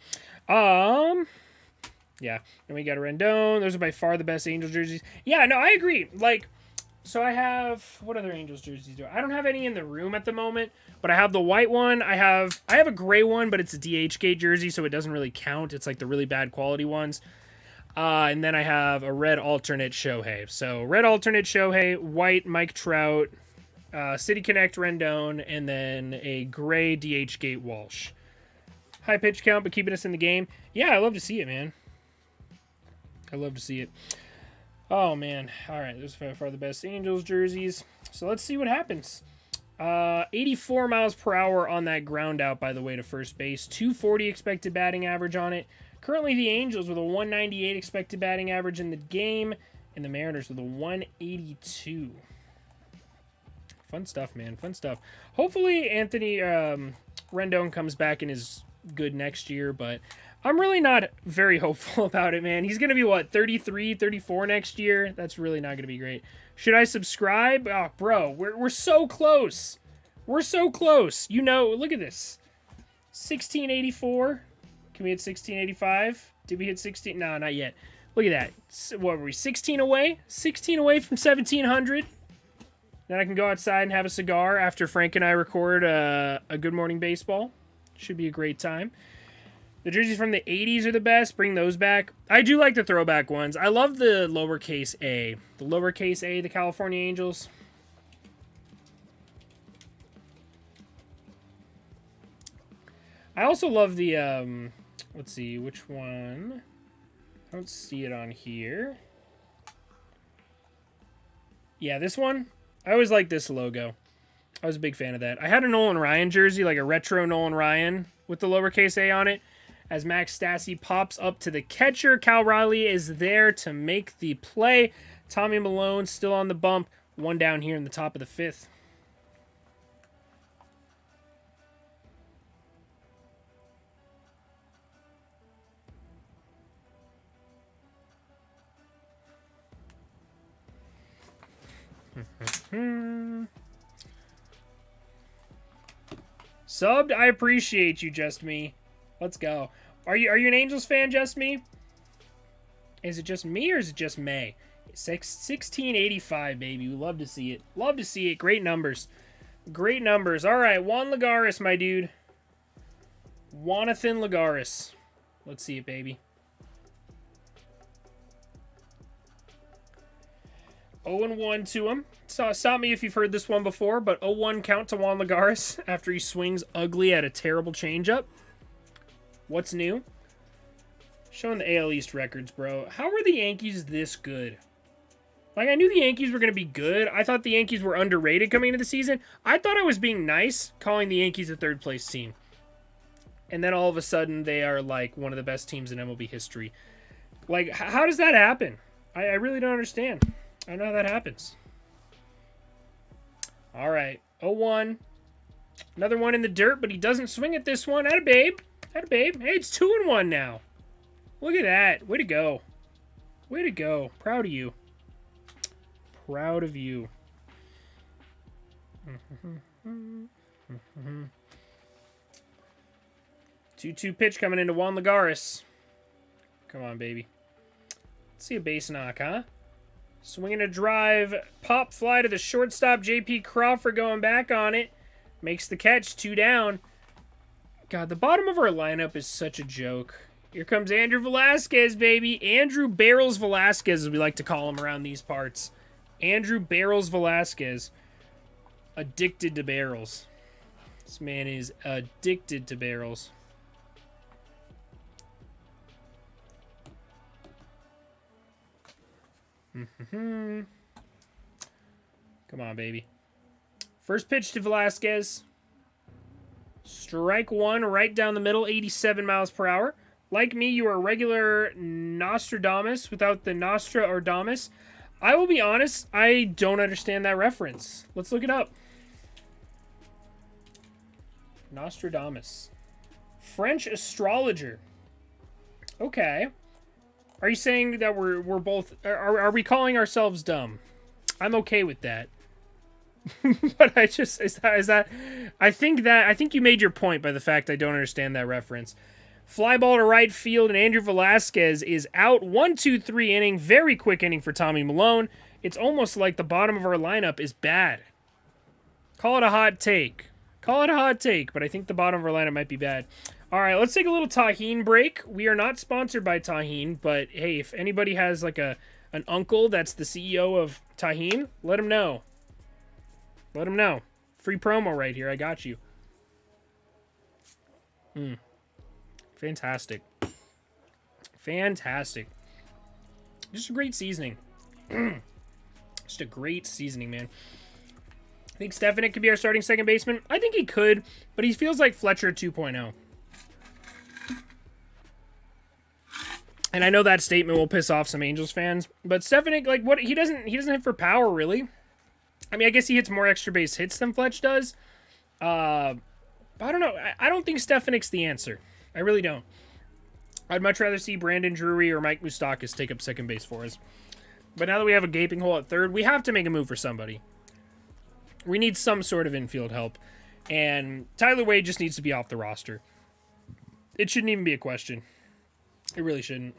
Yeah, and we got a Rendon. Those are by far the best Angels jerseys. Yeah, no, I agree. Like, so I have, what other Angels jerseys do I don't have any in the room at the moment, but I have the white one. I have a gray one, but it's a DH gate jersey, so it doesn't really count. It's like the really bad quality ones. And then I have a red alternate Shohei. So red alternate Shohei, white Mike Trout, City Connect Rendon, and then a gray DH gate Walsh. High pitch count, but keeping us in the game. Yeah, I love to see it, man. I love to see it. Oh, man. All right, those are far the best Angels jerseys. So let's see what happens. 84 miles per hour on that ground out, by the way, to first base. 240 expected batting average on it. Currently, the Angels with a 198 expected batting average in the game, and the Mariners with a 182. Fun stuff, man. Fun stuff. Hopefully, Anthony Rendon comes back and is good next year, but I'm really not very hopeful about it, man. He's going to be, what, 33, 34 next year? That's really not going to be great. Should I subscribe? Oh, bro, we're so close. We're so close. You know, look at this. 1684. Can we hit 1685? Did we hit 16? No, not yet. Look at that. What were we, 16 away? 16 away from 1700. Then I can go outside and have a cigar after Frank and I record a Good Morning Baseball. Should be a great time. The jerseys from the 80s are the best. Bring those back. I do like the throwback ones. I love the lowercase a. The lowercase a, the California Angels. I also love the, let's see, which one? I don't see it on here. Yeah, this one. I always like this logo. I was a big fan of that. I had a Nolan Ryan jersey, like a retro Nolan Ryan with the lowercase a on it. As Max Stassi pops up to the catcher, Cal Raleigh is there to make the play. Tommy Malone still on the bump. One down here in the top of the 5th. Subbed, I appreciate you, Just Me. Let's go. Are you an Angels fan, Just Me? Is it just me or is it just May? 1685, baby. We love to see it. Love to see it. Great numbers. Great numbers. All right, Juan Lagares, my dude. Jonathan Lagares. Let's see it, baby. 0-1 to him. Stop me if you've heard this one before, but 0-1 count to Juan Lagares after he swings ugly at a terrible changeup. What's new? Showing the AL East records, bro. How were the Yankees this good? Like, I knew the Yankees were going to be good. I thought the Yankees were underrated coming into the season. I thought I was being nice calling the Yankees a third-place team. And then all of a sudden, they are, like, one of the best teams in MLB history. Like, how does that happen? I really don't understand. I don't know how that happens. All right. 0-1. Another one in the dirt, but he doesn't swing at this one. Atta babe. Atta babe. Hey, it's 2-1 now. Look at that. Way to go. Way to go. Proud of you. Proud of you. 2-2 pitch coming into Juan Lagares. Come on, baby. Let's see a base knock, huh? Swinging a drive. Pop fly to the shortstop. JP Crawford going back on it. Makes the catch. 2 down. God, the bottom of our lineup is such a joke. Here comes Andrew Velasquez, baby. Andrew Barrels Velasquez, as we like to call him around these parts. Andrew Barrels Velasquez. Addicted to barrels. This man is addicted to barrels. Come on, baby. First pitch to Velasquez. Strike one, right down the middle, 87 miles per hour. Like me, you are a regular Nostradamus without the Nostra or Damus. I will be honest, I don't understand that reference. Let's look it up. Nostradamus. French astrologer. Okay. Are you saying that we're both... Are we calling ourselves dumb? I'm okay with that. But I just... Is that... I think you made your point by the fact I don't understand that reference. Fly ball to right field, and Andrew Velasquez is out. 1-2-3 inning. Very quick inning for Tommy Malone. It's almost like the bottom of our lineup is bad. Call it a hot take. Call it a hot take, but I think the bottom of our lineup might be bad. All right, let's take a little Tajín break. We are not sponsored by Tajín, but hey, if anybody has like an uncle that's the CEO of Tajín, let him know. Let him know. Free promo right here. I got you. Fantastic. Fantastic. Just a great seasoning. Just a great seasoning, man. I think Stefanik could be our starting second baseman. I think he could, but he feels like Fletcher 2.0. And I know that statement will piss off some Angels fans, but Stefanik, like, what he doesn't hit for power, really. I mean, I guess he hits more extra base hits than Fletch does. But I don't know. I don't think Stefanik's the answer. I really don't. I'd much rather see Brandon Drury or Mike Moustakas take up second base for us. But now that we have a gaping hole at third, we have to make a move for somebody. We need some sort of infield help. And Tyler Wade just needs to be off the roster. It shouldn't even be a question. It really shouldn't.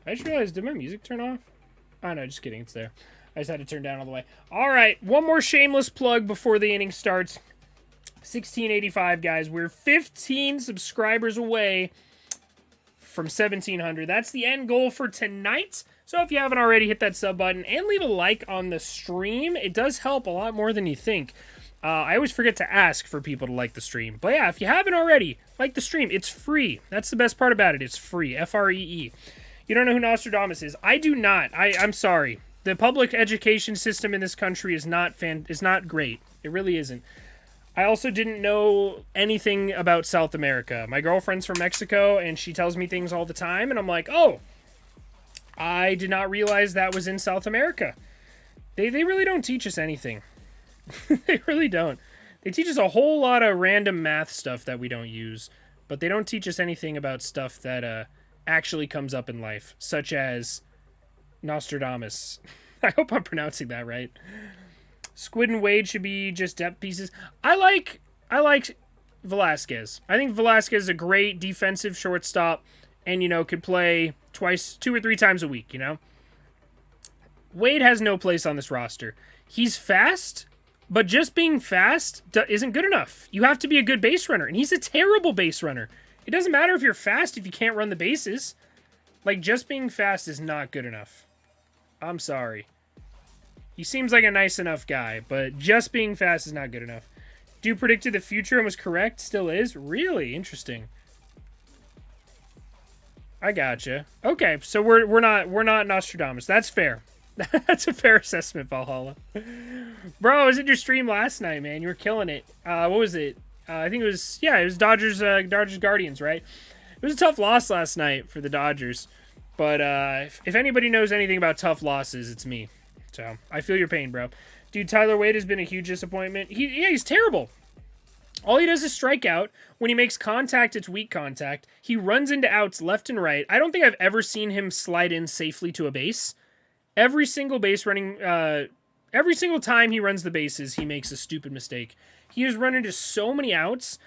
I just realized, did my music turn off? Oh, no, just kidding. It's there. I just had to turn down all the way. All right, one more shameless plug before the inning starts. 1685, guys. We're 15 subscribers away from 1700. That's the end goal for tonight. So if you haven't already, hit that sub button and leave a like on the stream. It does help a lot more than you think. I always forget to ask for people to like the stream. But yeah, if you haven't already, like the stream. It's free. That's the best part about it. It's free. F-R-E-E. You don't know who Nostradamus is? I do not. I'm sorry. The public education system in this country is not great. It really isn't. I also didn't know anything about South America. My girlfriend's from Mexico, and she tells me things all the time, and I'm like, oh, I did not realize that was in South America. They really don't teach us anything. They really don't. They teach us a whole lot of random math stuff that we don't use, but they don't teach us anything about stuff that actually comes up in life, such as Nostradamus. I hope I'm pronouncing that right. Squid and Wade should be just depth pieces. I like Velasquez. I think Velasquez is a great defensive shortstop and, could play 2 or 3 times a week, Wade has no place on this roster. He's fast, but just being fast isn't good enough. You have to be a good base runner, and he's a terrible base runner. It doesn't matter if you're fast if you can't run the bases. Like, just being fast is not good enough. I'm sorry. He seems like a nice enough guy, but just being fast is not good enough. Dude predicted the future and was correct. Still is? Really? Interesting. I gotcha. Okay, so we're not Nostradamus. That's fair. That's a fair assessment, Valhalla. Bro, I was at your stream last night, man. You were killing it. What was it? I think it was Dodgers Guardians, right? It was a tough loss last night for the Dodgers. But if anybody knows anything about tough losses, it's me. So I feel your pain, bro. Dude, Tyler Wade has been a huge disappointment. He's terrible. All he does is strike out. When he makes contact, it's weak contact. He runs into outs left and right. I don't think I've ever seen him slide in safely to a base. Every single time he runs the bases, he makes a stupid mistake. He has run into so many outs.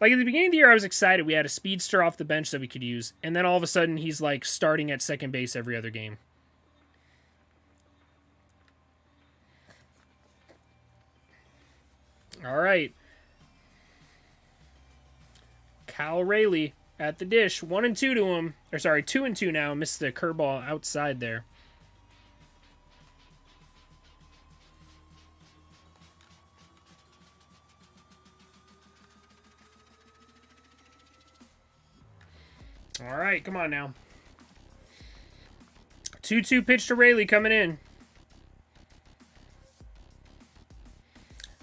Like, at the beginning of the year, I was excited. We had a speedster off the bench that we could use. And then all of a sudden, he's, like, starting at second base every other game. All right. Cal Rayleigh at the dish. 1-2 to him. Or, sorry, 2-2 now. Missed the curveball outside there. All right, come on now. 2-2 pitch to Rayleigh coming in.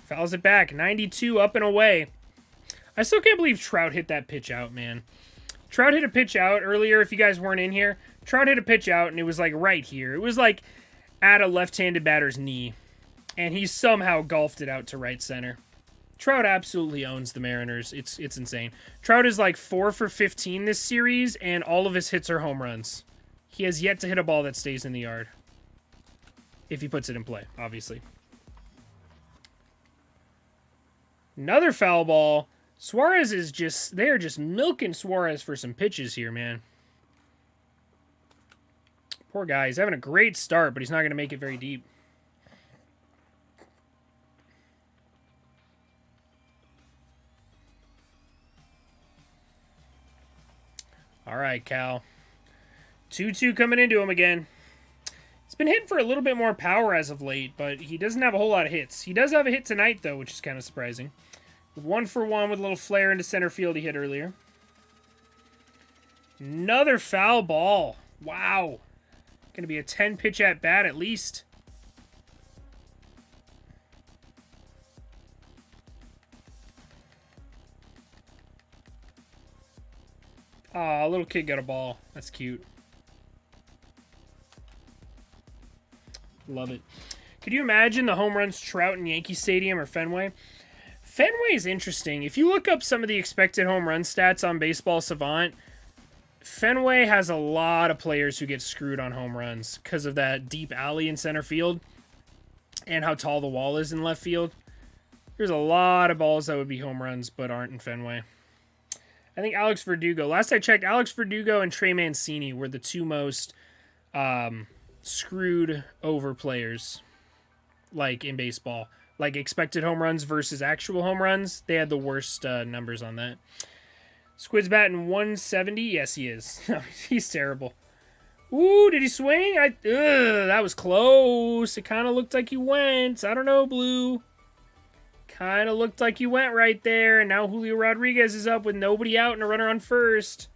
Fouls it back. 92 up and away. I still can't believe Trout hit that pitch out, man. Trout hit a pitch out earlier, if you guys weren't in here. Trout hit a pitch out, and it was, like, right here. It was, like, at a left-handed batter's knee. And he somehow golfed it out to right center. Trout absolutely owns the Mariners. It's insane. Trout is like 4 for 15 this series, and all of his hits are home runs. He has yet to hit a ball that stays in the yard. If he puts it in play, obviously. Another foul ball. Suarez is just... They are just milking Suarez for some pitches here, man. Poor guy. He's having a great start, but he's not going to make it very deep. All right, Cal. 2-2 coming into him again. He's been hitting for a little bit more power as of late, but he doesn't have a whole lot of hits. He does have a hit tonight, though, which is kind of surprising. 1-for-1 with a little flare into center field he hit earlier. Another foul ball. Wow. Going to be a 10-pitch at bat at least. Aw, a little kid got a ball. That's cute. Love it. Could you imagine the home runs Trout in Yankee Stadium or Fenway? Fenway is interesting. If you look up some of the expected home run stats on Baseball Savant, Fenway has a lot of players who get screwed on home runs because of that deep alley in center field and how tall the wall is in left field. There's a lot of balls that would be home runs but aren't in Fenway. I think Alex Verdugo. Last I checked, Alex Verdugo and Trey Mancini were the two most screwed over players, like, in baseball. Like, expected home runs versus actual home runs. They had the worst numbers on that. Squid's batting 170. Yes, he is. He's terrible. Ooh, did he swing? That was close. It kind of looked like he went. I don't know, Blue. Kind of looked like he went right there, and now Julio Rodriguez is up with nobody out and a runner on first.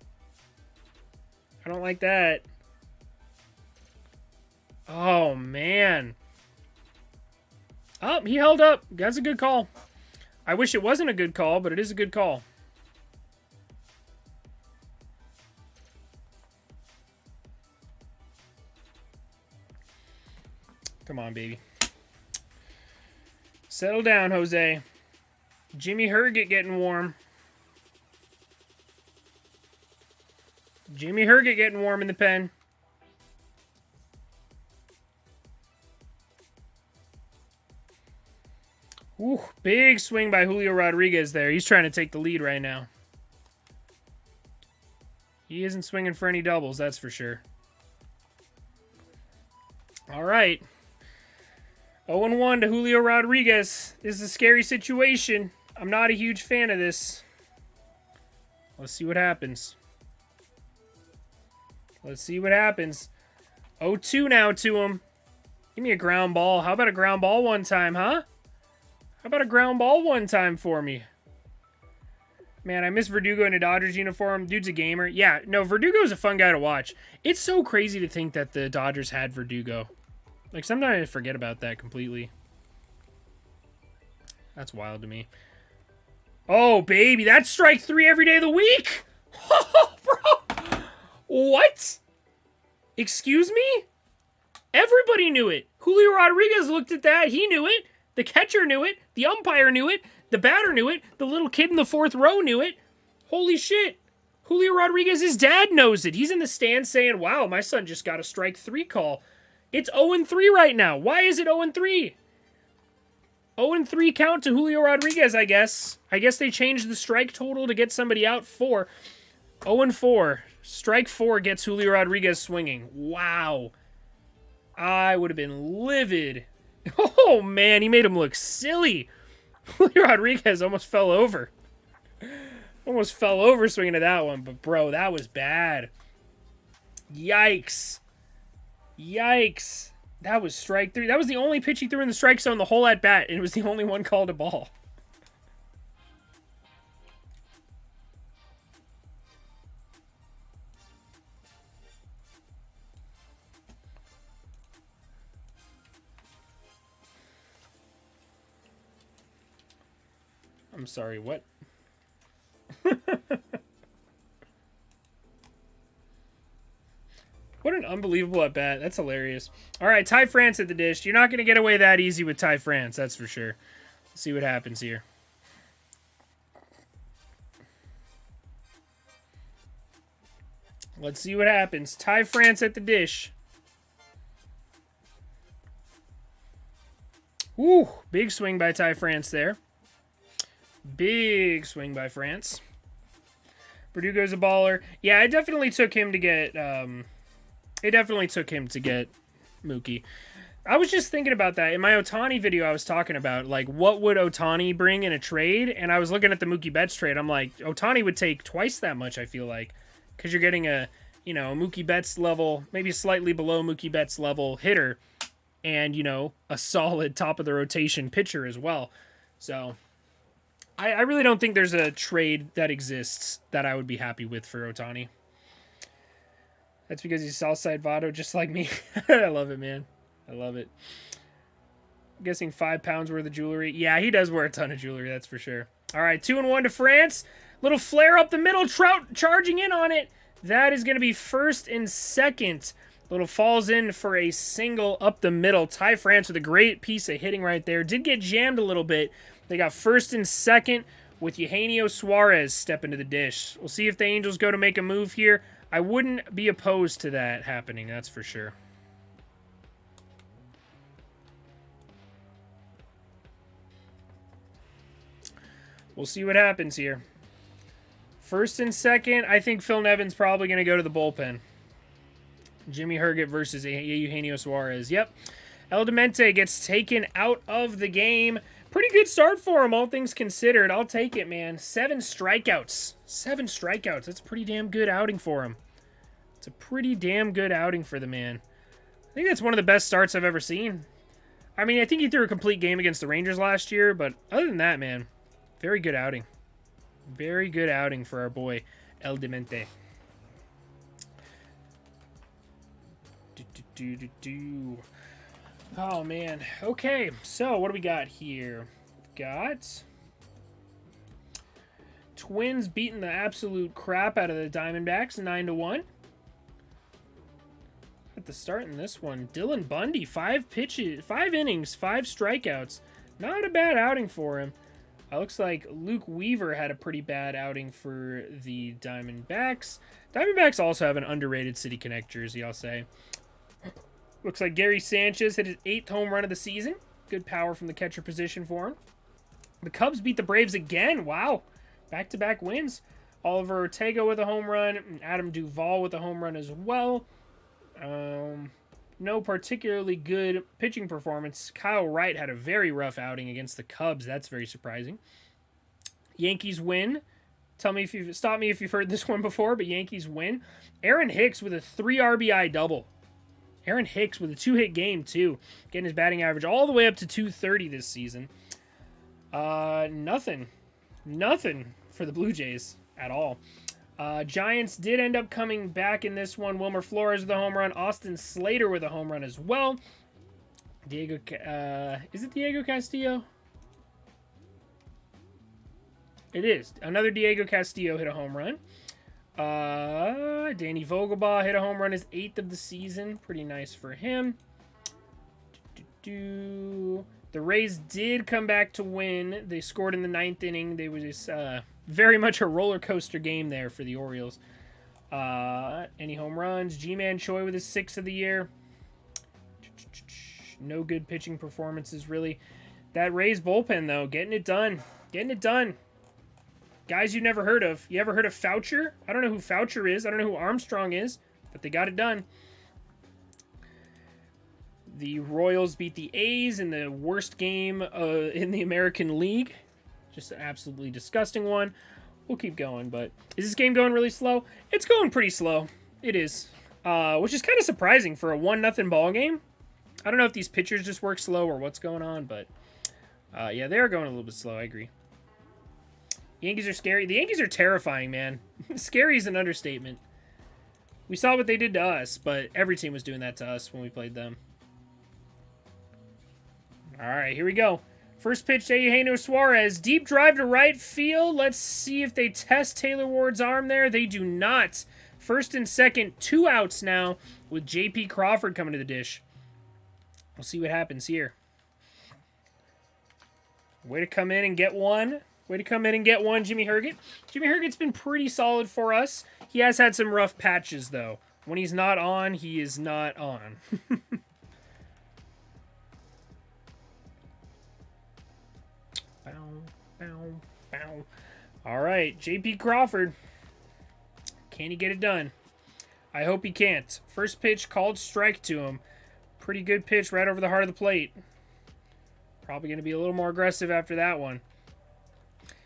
I don't like that. Oh, man. Oh, he held up. That's a good call. I wish it wasn't a good call, but it is a good call. Come on, baby. Settle down, Jose. Jimmy Herget getting warm. Jimmy Herget getting warm in the pen. Ooh, big swing by Julio Rodriguez there. He's trying to take the lead right now. He isn't swinging for any doubles, that's for sure. All right. 0-1 to Julio Rodriguez. This is a scary situation. I'm not a huge fan of this. Let's see what happens. Let's see what happens. 0-2 now to him. Give me a ground ball. How about a ground ball one time, huh? How about a ground ball one time for me? Man, I miss Verdugo in a Dodgers uniform. Dude's a gamer. Yeah, no, Verdugo's a fun guy to watch. It's so crazy to think that the Dodgers had Verdugo. Like, sometimes I forget about that completely. That's wild to me. Oh, baby, that's strike 3 every day of the week? Oh, bro. What? Excuse me? Everybody knew it. Julio Rodriguez looked at that. He knew it. The catcher knew it. The umpire knew it. The batter knew it. The little kid in the 4th row knew it. Holy shit. Julio Rodriguez's dad knows it. He's in the stands saying, wow, my son just got a strike 3 call. It's 0-3 right now. Why is it 0-3? 0-3 count to Julio Rodriguez, I guess. I guess they changed the strike total to get somebody out 4. 0-4. Strike 4 gets Julio Rodriguez swinging. Wow. I would have been livid. Oh, man, he made him look silly. Julio Rodriguez almost fell over. Almost fell over swinging at that one. But, bro, that was bad. Yikes. Yikes. That was strike 3. That was the only pitch he threw in the strike zone the whole at-bat, and it was the only one called a ball. I'm sorry, what? What an unbelievable at-bat. That's hilarious. All right, Ty France at the dish. You're not going to get away that easy with Ty France, that's for sure. Let's see what happens here. Let's see what happens. Ty France at the dish. Woo, big swing by Ty France there. Big swing by France. Verdugo's a baller. Yeah, it definitely took him to get... Mookie. I was just thinking about that. In my Ohtani video, I was talking about, like, what would Ohtani bring in a trade? And I was looking at the Mookie Betts trade. I'm like, Ohtani would take twice that much, I feel like. Because you're getting a Mookie Betts level, maybe slightly below Mookie Betts level hitter. And, a solid top-of-the-rotation pitcher as well. So... I really don't think there's a trade that exists that I would be happy with for Ohtani. That's because he's Southside Votto just like me. I love it, man. I love it. I'm guessing 5 pounds worth of jewelry. Yeah, he does wear a ton of jewelry, that's for sure. All right, 2-1 to France. Little flare up the middle. Trout charging in on it. That is going to be first and second. Little falls in for a single up the middle. Ty France with a great piece of hitting right there. Did get jammed a little bit. They got first and second with Eugenio Suarez stepping to the dish. We'll see if the Angels go to make a move here. I wouldn't be opposed to that happening, that's for sure. We'll see what happens here. First and second, I think Phil Nevin's probably going to go to the bullpen. Jimmy Herget versus Eugenio Suarez. Yep. El Demente gets taken out of the game. Pretty good start for him, all things considered. I'll take it, man. 7 strikeouts. 7 strikeouts. That's a pretty damn good outing for him. It's a pretty damn good outing for the man. I think that's one of the best starts I've ever seen. I mean, I think he threw a complete game against the Rangers last year, but other than that, man, very good outing. Very good outing for our boy, El Demente. Oh, man. Okay, so what do we got here? We've got Twins beating the absolute crap out of the Diamondbacks 9-1. the start in this one. Dylan Bundy, 5 pitches, 5 innings, 5 strikeouts. Not a bad outing for him. Looks like Luke Weaver had a pretty bad outing for the Diamondbacks. Diamondbacks also have an underrated City Connect jersey, I'll say. Looks like Gary Sanchez hit his 8th home run of the season. Good power from the catcher position for him. The Cubs beat the Braves again. Wow. Back-to-back wins. Oliver Ortega with a home run. And Adam Duvall with a home run as well. No particularly good pitching performance. Kyle Wright had a very rough outing against the Cubs. That's very surprising. Yankees win. Stop me if you've heard this one before, but Yankees win. Aaron Hicks with a 3 RBI double. Aaron Hicks with a 2-hit game, too. Getting his batting average all the way up to 230 this season. Nothing for the Blue Jays at all. Giants did end up coming back in this one. Wilmer Flores with a home run. Austin Slater with a home run as well. Is it Diego Castillo? It is. Another Diego Castillo hit a home run. Danny Vogelbaugh hit a home run, his 8th of the season. Pretty nice for him. The Rays did come back to win. They scored in the 9th inning. They were just very much a roller coaster game there for the Orioles. Any home runs? G-Man Choi with his 6th of the year. No good pitching performances, really. That Rays bullpen, though, getting it done. Getting it done. Guys you never heard of. You ever heard of Foucher? I don't know who Foucher is. I don't know who Armstrong is, but they got it done. The Royals beat the A's in the worst game in the American League. Just an absolutely disgusting one. We'll keep going, but is this game going really slow? It's going pretty slow. It is, which is kind of surprising for a 1-0 ball game. I don't know if these pitchers just work slow or what's going on, but yeah, they are going a little bit slow. I agree. Yankees are scary. The Yankees are terrifying, man. Scary is an understatement. We saw what they did to us, but every team was doing that to us when we played them. All right, here we go. First pitch to Eugenio Suarez. Deep drive to right field. Let's see if they test Taylor Ward's arm there. They do not. First and second, 2 outs now with J.P. Crawford coming to the dish. We'll see what happens here. Way to come in and get one. Way to come in and get one, Jimmy Herget. Jimmy Herget's been pretty solid for us. He has had some rough patches, though. When he's not on, he is not on. All right, J.P. Crawford. Can he get it done? I hope he can't. First pitch, called strike to him. Pretty good pitch right over the heart of the plate. Probably going to be a little more aggressive after that one.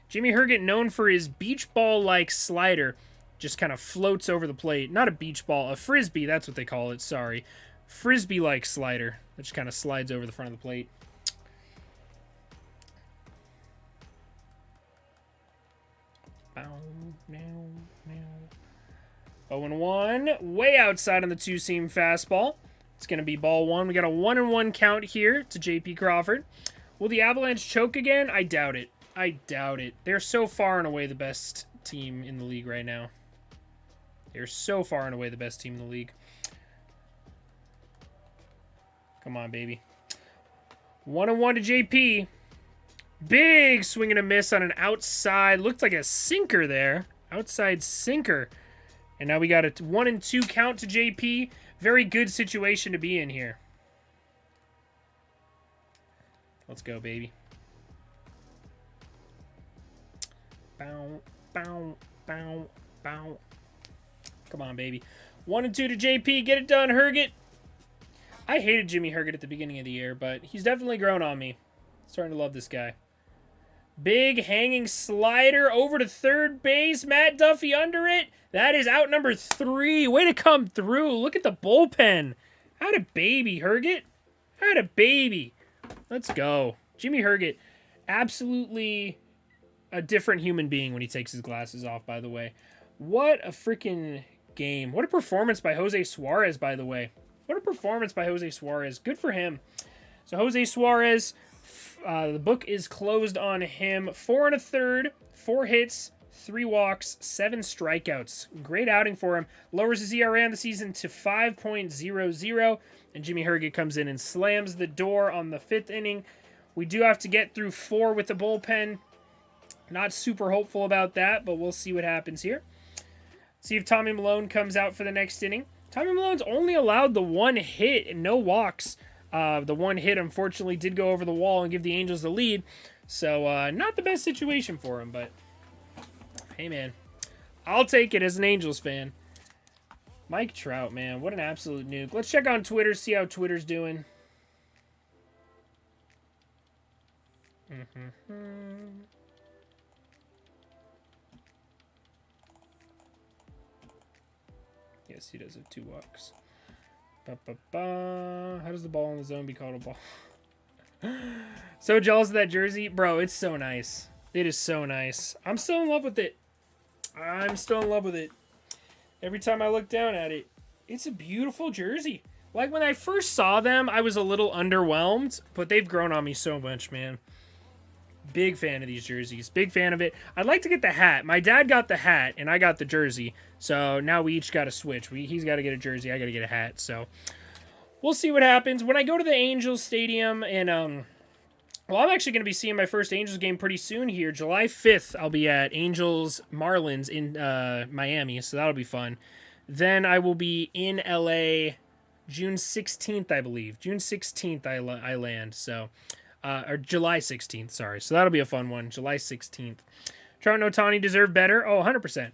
Jimmy Herget, known for his beach ball-like slider, just kind of floats over the plate. Not a beach ball, a frisbee, that's what they call it, sorry. Frisbee-like slider that just kind of slides over the front of the plate. Meow, meow. 0-1, way outside on the two-seam fastball. It's going to be ball 1. We got a 1-1 count here to J.P. Crawford. Will the Avalanche choke again? I doubt it. I doubt it. They're so far and away the best team in the league right now. They're so far and away the best team in the league. Come on, baby. 1-1 to JP. Big swing and a miss on an outside. Looked like a sinker there. Outside sinker. And now we got a 1-2 count to JP. Very good situation to be in here. Let's go, baby. Bow, bow, bow, bow. Come on, baby. 1-2 to JP. Get it done, Herget. I hated Jimmy Herget at the beginning of the year, but he's definitely grown on me. Starting to love this guy. Big hanging slider over to third base. Matt Duffy under it. That is out number 3. Way to come through. Look at the bullpen. Had a baby, Herget. Had a baby. Let's go. Jimmy Herget, absolutely a different human being when he takes his glasses off, by the way. What a freaking game. What a performance by Jose Suarez, by the way. What a performance by Jose Suarez. Good for him. So Jose Suarez, the book is closed on him. 4 1/3, 4 hits, 3 walks, 7 strikeouts. Great outing for him. Lowers his ERA on the season to 5.00. And Jimmy Herget comes in and slams the door on the 5th inning. We do have to get through 4 with the bullpen. Not super hopeful about that, but we'll see what happens here. See if Tommy Milone comes out for the next inning. Tommy Malone's only allowed the 1 hit and no walks. The 1 hit, unfortunately, did go over the wall and give the Angels the lead. So, not the best situation for him, but hey, man. I'll take it as an Angels fan. Mike Trout, man. What an absolute nuke. Let's check on Twitter, see how Twitter's doing. Yes, he does have 2 walks. How does the ball in the zone be called a ball? So jealous of that jersey. Bro, it's so nice. It is so nice. I'm still in love with it. I'm still in love with it. Every time I look down at it, it's a beautiful jersey. Like, when I first saw them, I was a little underwhelmed, but they've grown on me so much, man. Big fan of these jerseys. Big fan of it. I'd like to get the hat. My dad got the hat, and I got the jersey. So now we each got to switch. He's got to get a jersey. I got to get a hat. So we'll see what happens. When I go to the Angels Stadium, and, well, I'm actually going to be seeing my first Angels game pretty soon here. July 5th, I'll be at Angels Marlins in Miami, so that'll be fun. Then I will be in LA June 16th, I believe. June 16th, I land, so... or July 16th, sorry. So that'll be a fun one. July 16th. Trout and Ohtani deserve better. Oh, 100%.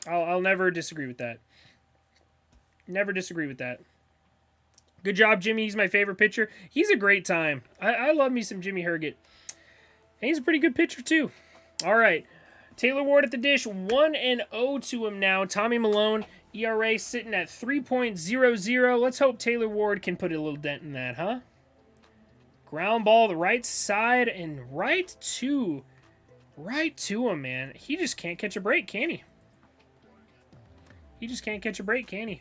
I'll never disagree with that. Never disagree with that. Good job, Jimmy. He's my favorite pitcher. He's a great time. I love me some Jimmy Herget. And he's a pretty good pitcher, too. All right. Taylor Ward at the dish. 1-0 to him now. Tommy Milone, ERA sitting at 3.00. Let's hope Taylor Ward can put a little dent in that, huh? Ground ball the right side and right to him, man. He just can't catch a break, can he? He just can't catch a break, can he?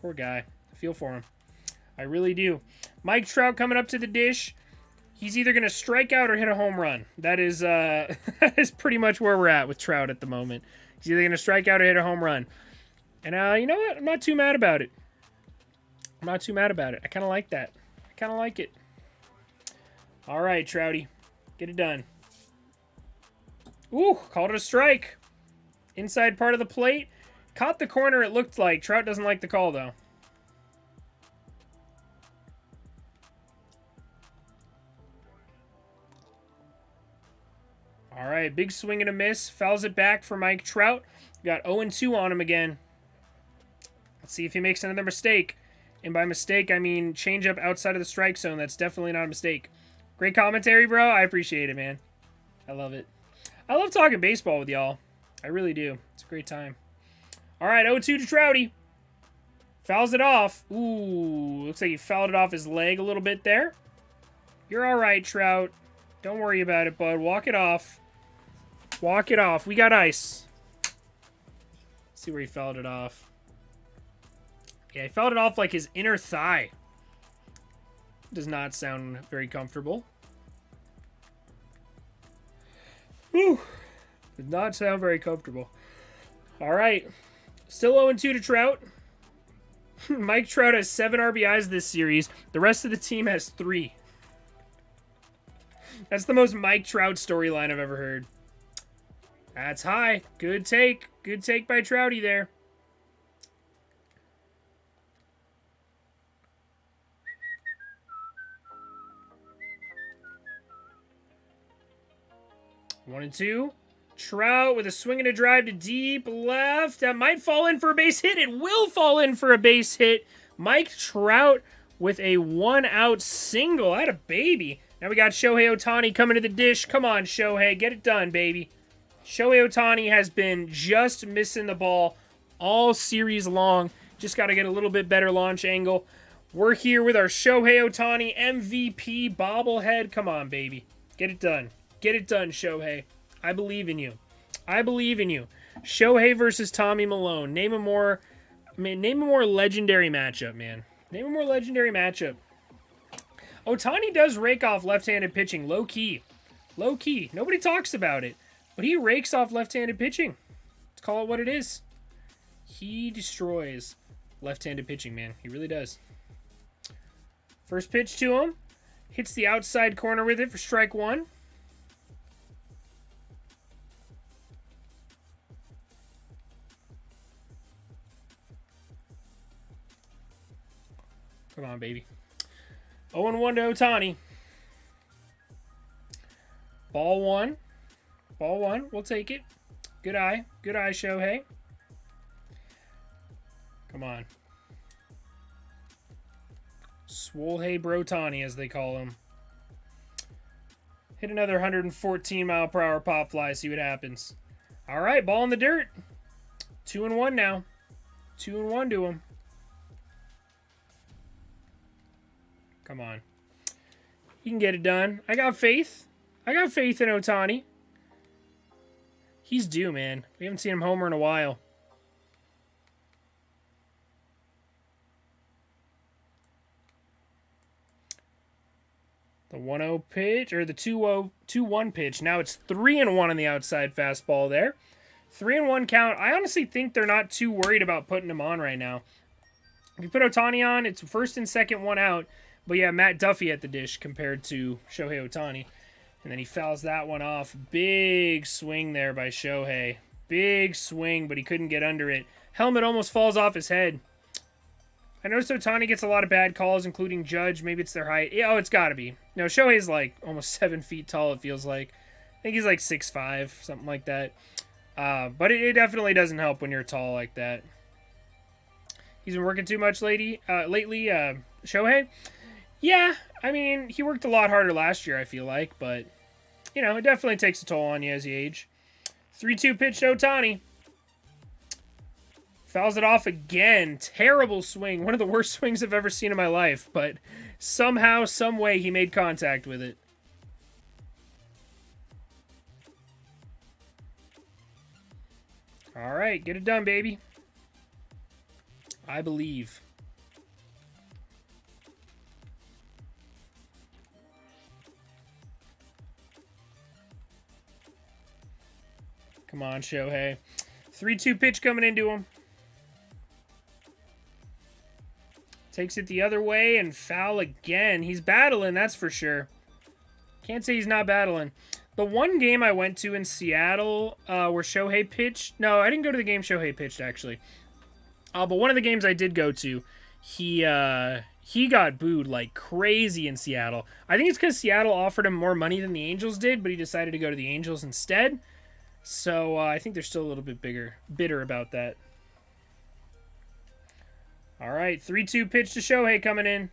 Poor guy. I feel for him. I really do. Mike Trout coming up to the dish. He's either going to strike out or hit a home run. That is that is pretty much where we're at with Trout at the moment. He's either going to strike out or hit a home run. And you know what? I'm not too mad about it. I'm not too mad about it. I kind of like that. I kind of like it. All right, Trouty. Get it done. Ooh, called it a strike. Inside part of the plate. Caught the corner, it looked like. Trout doesn't like the call, though. All right, big swing and a miss. Fouls it back for Mike Trout. Got 0-2 on him again. Let's see if he makes another mistake. And by mistake, I mean change up outside of the strike zone. That's definitely not a mistake. Great commentary, bro. I appreciate it, man. I love it. I love talking baseball with y'all. I really do. It's a great time. All right, 0-2 to Trouty. Fouls it off. Ooh, looks like he fouled it off his leg a little bit there. You're all right, Trout. Don't worry about it, bud. Walk it off. Walk it off. We got ice. Let's see where he fouled it off. Yeah, he fouled it off like his inner thigh. Does not sound very comfortable. Whew. Does not sound very comfortable. All right. Still 0-2 to Trout. Mike Trout has 7 RBIs this series. The rest of the team has 3. That's the most Mike Trout storyline I've ever heard. That's high. Good take. Good take by Trouty there. One and two. Trout with a swing and a drive to deep left. That might fall in for a base hit. It will fall in for a base hit. Mike Trout with a 1-out single. That a baby. Now we got Shohei Ohtani coming to the dish. Come on, Shohei. Get it done, baby. Shohei Ohtani has been just missing the ball all series long. Just got to get a little bit better launch angle. We're here with our Shohei Ohtani MVP bobblehead. Come on, baby. Get it done. Get it done, Shohei. I believe in you. I believe in you. Shohei versus Tommy Milone. Name a more legendary matchup, man. Name a more legendary matchup. Ohtani does rake off left-handed pitching, low-key. Low key. Nobody talks about it. But he rakes off left-handed pitching. Let's call it what it is. He destroys left-handed pitching, man. He really does. First pitch to him. Hits the outside corner with it for strike one. Come on, baby. 0-1 to Ohtani. Ball one. Ball one. We'll take it. Good eye. Good eye, Shohei. Come on. Shohei Ohtani, as they call him. Hit another 114-mile-per-hour pop fly. See what happens. All right, ball in the dirt. 2-1 now. 2-1 to him. Come on. He can get it done. I got faith. I got faith in Ohtani. He's due, man. We haven't seen him homer in a while. The 1-0 pitch, or the 2-1 pitch. Now it's 3-1 on the outside fastball there. 3-1 count. I honestly think they're not too worried about putting him on right now. If you put Ohtani on, it's first and second, one out. But yeah, Matt Duffy at the dish compared to Shohei Ohtani. And then he fouls that one off. Big swing there by Shohei. Big swing, but he couldn't get under it. Helmet almost falls off his head. I noticed Ohtani gets a lot of bad calls, including Judge. Maybe it's their height. Oh, it's got to be. No, Shohei's like almost 7 feet tall, it feels like. I think he's like 6'5", something like that. But it definitely doesn't help when you're tall like that. He's been working too much lately, Shohei? Yeah, I mean, he worked a lot harder last year, I feel like. But, you know, it definitely takes a toll on you as you age. 3-2 pitch to Ohtani. Fouls it off again. Terrible swing. One of the worst swings I've ever seen in my life. But somehow, some way, he made contact with it. All right, get it done, baby. I believe. Come on, Shohei. 3-2 pitch coming into him. Takes it the other way and foul again. He's battling, that's for sure. Can't say he's not battling. The one game I went to in Seattle where Shohei pitched... No, I didn't go to the game Shohei pitched, actually. But one of the games I did go to, he got booed like crazy in Seattle. I think it's because Seattle offered him more money than the Angels did, but he decided to go to the Angels instead. So I think they're still a little bit bitter about that. All right, 3-2 pitch to Shohei coming in.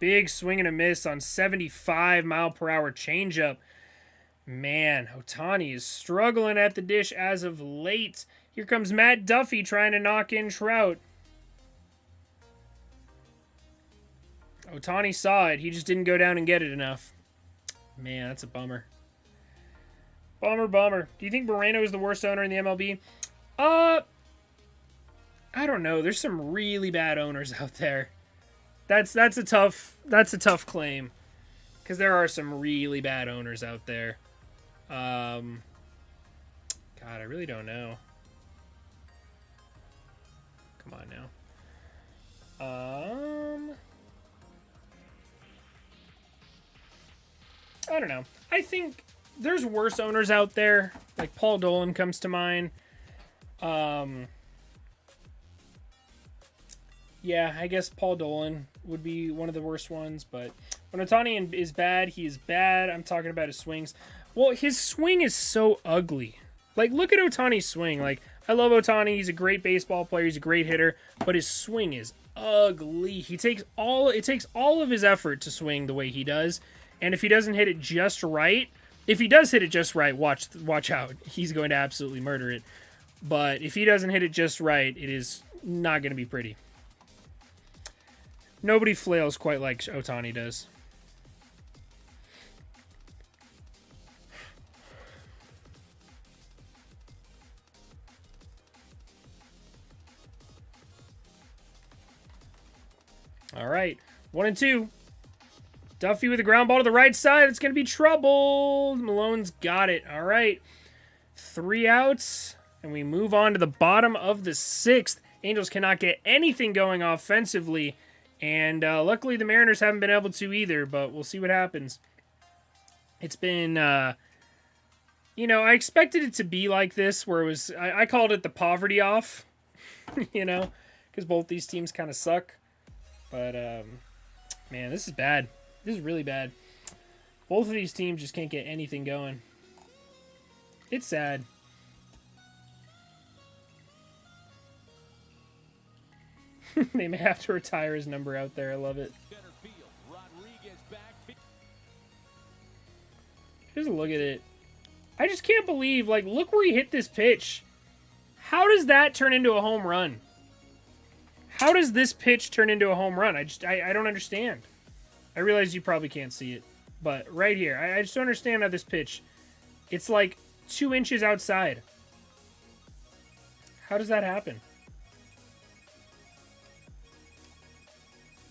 Big swing and a miss on 75-mile-per-hour changeup. Man, Ohtani is struggling at the dish as of late. Here comes Matt Duffy trying to knock in Trout. Ohtani saw it. He just didn't go down and get it enough. Man, that's a bummer. Bummer. Do you think Moreno is the worst owner in the MLB? I don't know. There's some really bad owners out there. That's a tough claim, because there are some really bad owners out there. God, I really don't know. Come on now. I don't know. I think there's worse owners out there. Like Paul Dolan comes to mind. Yeah, I guess Paul Dolan would be one of the worst ones. But when Ohtani is bad, he is bad. I'm talking about his swings. Well, his swing is so ugly. Like, look at Ohtani's swing. Like, I love Ohtani. He's a great baseball player. He's a great hitter. But his swing is ugly. It takes all of his effort to swing the way he does. And if he doesn't hit it just right, if he does hit it just right, watch out. He's going to absolutely murder it. But if he doesn't hit it just right, it is not going to be pretty. Nobody flails quite like Ohtani does. All right, 1-2. Duffy with a ground ball to the right side. It's going to be trouble. Malone's got it. All right. 3 outs. And we move on to the bottom of the 6th. Angels cannot get anything going offensively. And luckily the Mariners haven't been able to either. But we'll see what happens. It's been, you know, I expected it to be like this. Where it was, I called it the poverty off. You know. Because both these teams kind of suck. But, man, this is bad. This is really bad. Both of these teams just can't get anything going. It's sad. They may have to retire his number out there. I love it. Just look at it. I just can't believe, like, look where he hit this pitch. How does that turn into a home run? How does this pitch turn into a home run? I don't understand. I realize you probably can't see it, but right here, I just don't understand how this pitch, it's like 2 inches outside. How does that happen?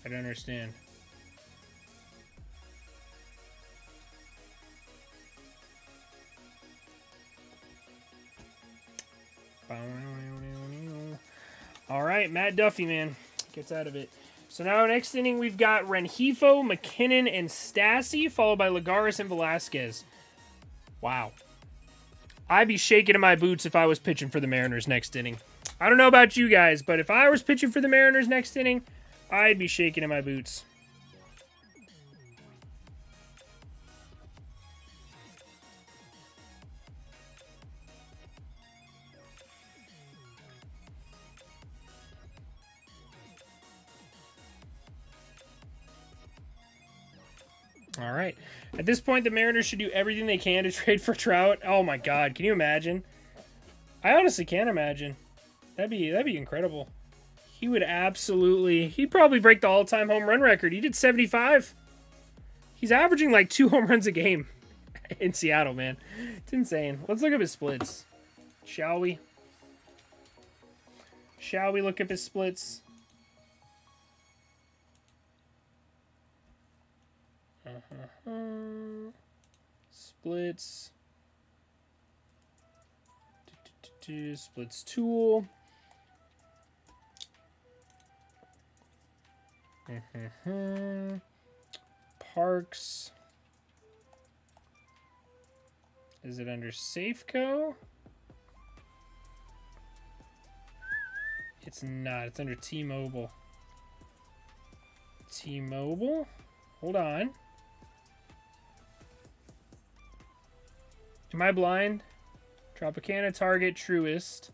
I don't understand. All right, Matt Duffy, man, gets out of it. So now next inning, we've got Rengifo, McKinnon, and Stassi, followed by Lagares and Velasquez. Wow. I'd be shaking in my boots if I was pitching for the Mariners next inning. I don't know about you guys, but if I was pitching for the Mariners next inning, I'd be shaking in my boots. All right. At this point, the Mariners should do everything they can to trade for Trout. Oh my God, can you imagine? I honestly can't imagine. That'd be incredible. He would absolutely. He'd probably break the all-time home run record. He did 75. He's averaging like 2 home runs a game in Seattle, man. It's insane. Let's look up his splits, shall we? Shall we look up his splits? Splits. Splits tool. Parks. Is it under Safeco? It's not. It's under T-Mobile. T-Mobile? Hold on. Am I blind? Tropicana, Target, Truist,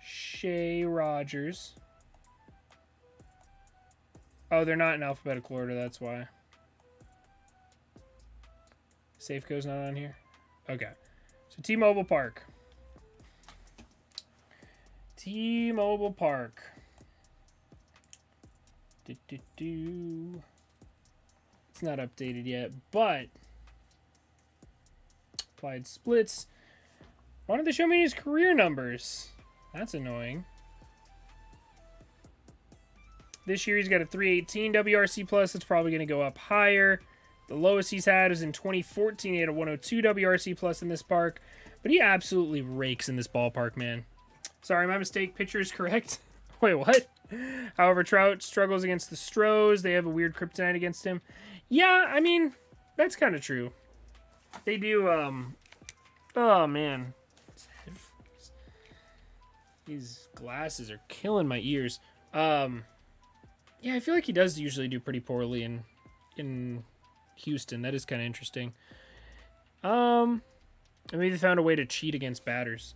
Shea, Rogers. Oh, they're not in alphabetical order, that's why. Safeco's not on here? Okay. So T-Mobile Park. T-Mobile Park. It's not updated yet, but applied splits. Why don't they show me his career numbers? That's annoying. This year he's got a 318 WRC plus. It's probably going to go up higher. The lowest he's had is in 2014. He had a 102 WRC plus in this park. But he absolutely rakes in this ballpark, man. Sorry, my mistake. Pitcher is correct. Wait, what? However, Trout struggles against the Stros. They have a weird kryptonite against him. Yeah, I mean, that's kind of true. They do, oh, man. These glasses are killing my ears. Yeah, I feel like he does usually do pretty poorly in Houston. That is kind of interesting. I mean, they found a way to cheat against batters.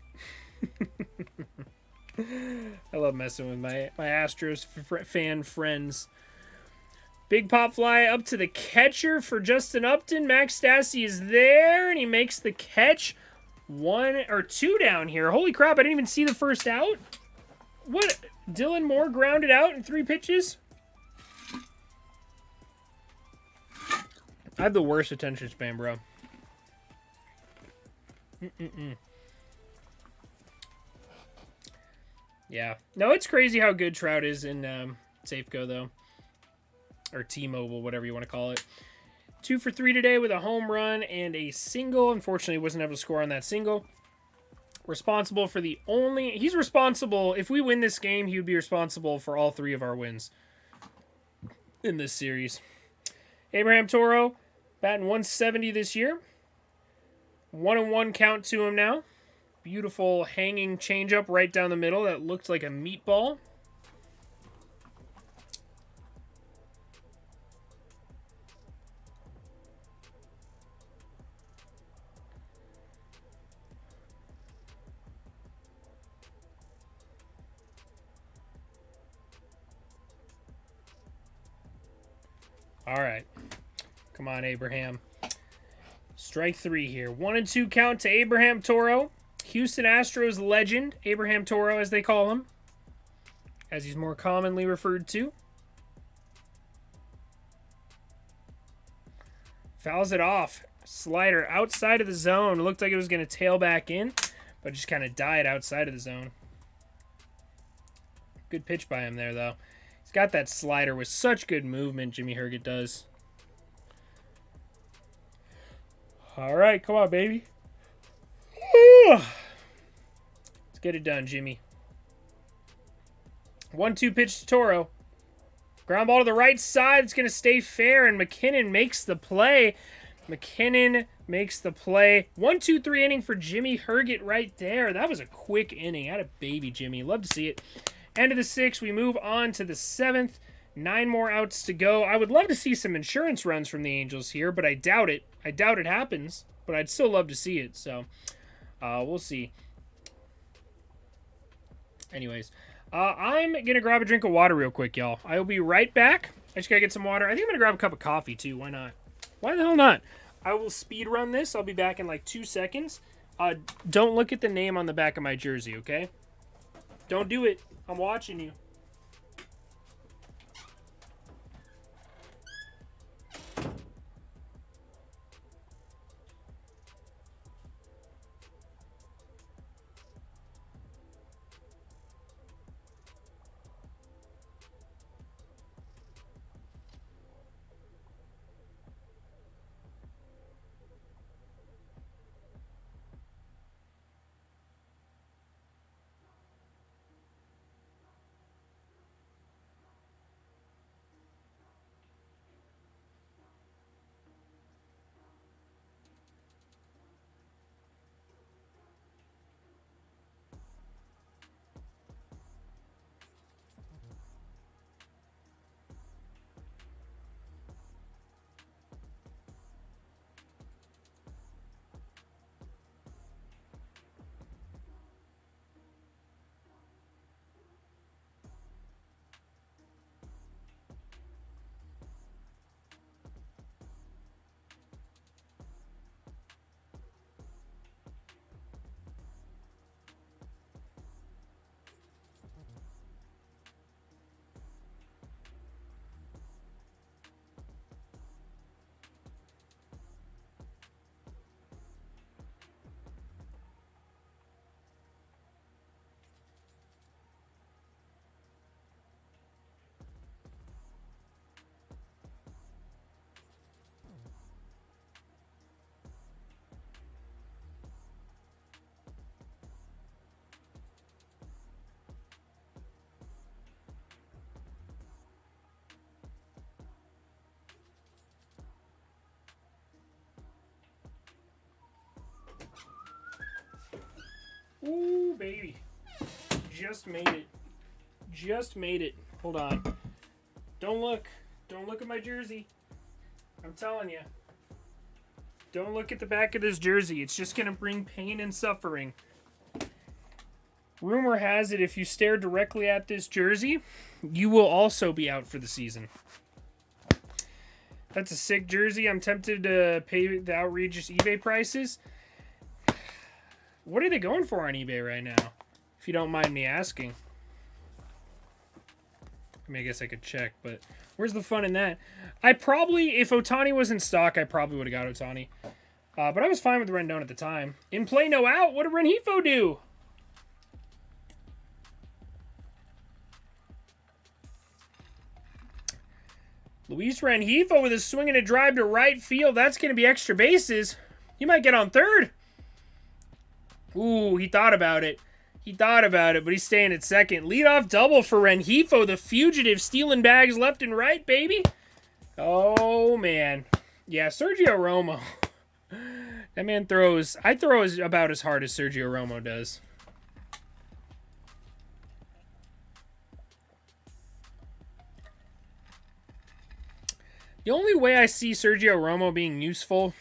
I love messing with my Astros fan friends. Big pop fly up to the catcher for Justin Upton. Max Stassi is there, and he makes the catch. 1 or 2 down here. Holy crap, I didn't even see the first out. What? Dylan Moore grounded out in 3 pitches? I have the worst attention span, bro. Yeah. No, it's crazy how good Trout is in Safeco, though. Or T-Mobile, whatever you want to call it. 2 for 3 today with a home run and a single. Unfortunately, wasn't able to score on that single. Responsible for the only... He's responsible... If we win this game, he would be responsible for all 3 of our wins in this series. Abraham Toro, batting 170 this year. 1-1 count to him now. Beautiful hanging changeup right down the middle that looked like a meatball. All right. Come on, Abraham. Strike 3 here. 1-2 count to Abraham Toro. Houston Astros legend, Abraham Toro, as they call him, as he's more commonly referred to. Fouls it off. Slider outside of the zone. Looked like it was going to tail back in, but just kind of died outside of the zone. Good pitch by him there, though. He's got that slider with such good movement, Jimmy Herget does. All right, come on, baby. Let's get it done, Jimmy. 1-2 pitch to Toro. Ground ball to the right side. It's going to stay fair, and McKinnon makes the play. McKinnon makes the play. 1-2-3 inning for Jimmy Herget right there. That was a quick inning. Had a baby, Jimmy. Love to see it. End of the 6th. We move on to the 7th. 9 more outs to go. I would love to see some insurance runs from the Angels here, but I doubt it. I doubt it happens, but I'd still love to see it. So we'll see. Anyways, I'm going to grab a drink of water real quick, y'all. I will be right back. I just got to get some water. I think I'm going to grab a cup of coffee, too. Why not? Why the hell not? I will speed run this. I'll be back in like 2 seconds. Don't look at the name on the back of my jersey, okay? Don't do it. I'm watching you. Ooh, baby. Just made it. Just made it. Hold on. Don't look. Don't look at my jersey. I'm telling you. Don't look at the back of this jersey. It's just going to bring pain and suffering. Rumor has it if you stare directly at this jersey, you will also be out for the season. That's a sick jersey. I'm tempted to pay the outrageous eBay prices. What are they going for on eBay right now? If you don't mind me asking. I mean, I guess I could check, but where's the fun in that? I probably, if Ohtani was in stock, I probably would have got Ohtani. But I was fine with Rendon at the time. In play, no out. What did Rengifo do? Luis Rengifo with a swing and a drive to right field. That's going to be extra bases. He might get on third. Ooh, he thought about it. He thought about it, but he's staying at second. Leadoff double for Rengifo, the fugitive, stealing bags left and right, baby. Oh, man. Yeah, Sergio Romo. That man throws... I throw about as hard as Sergio Romo does. The only way I see Sergio Romo being useful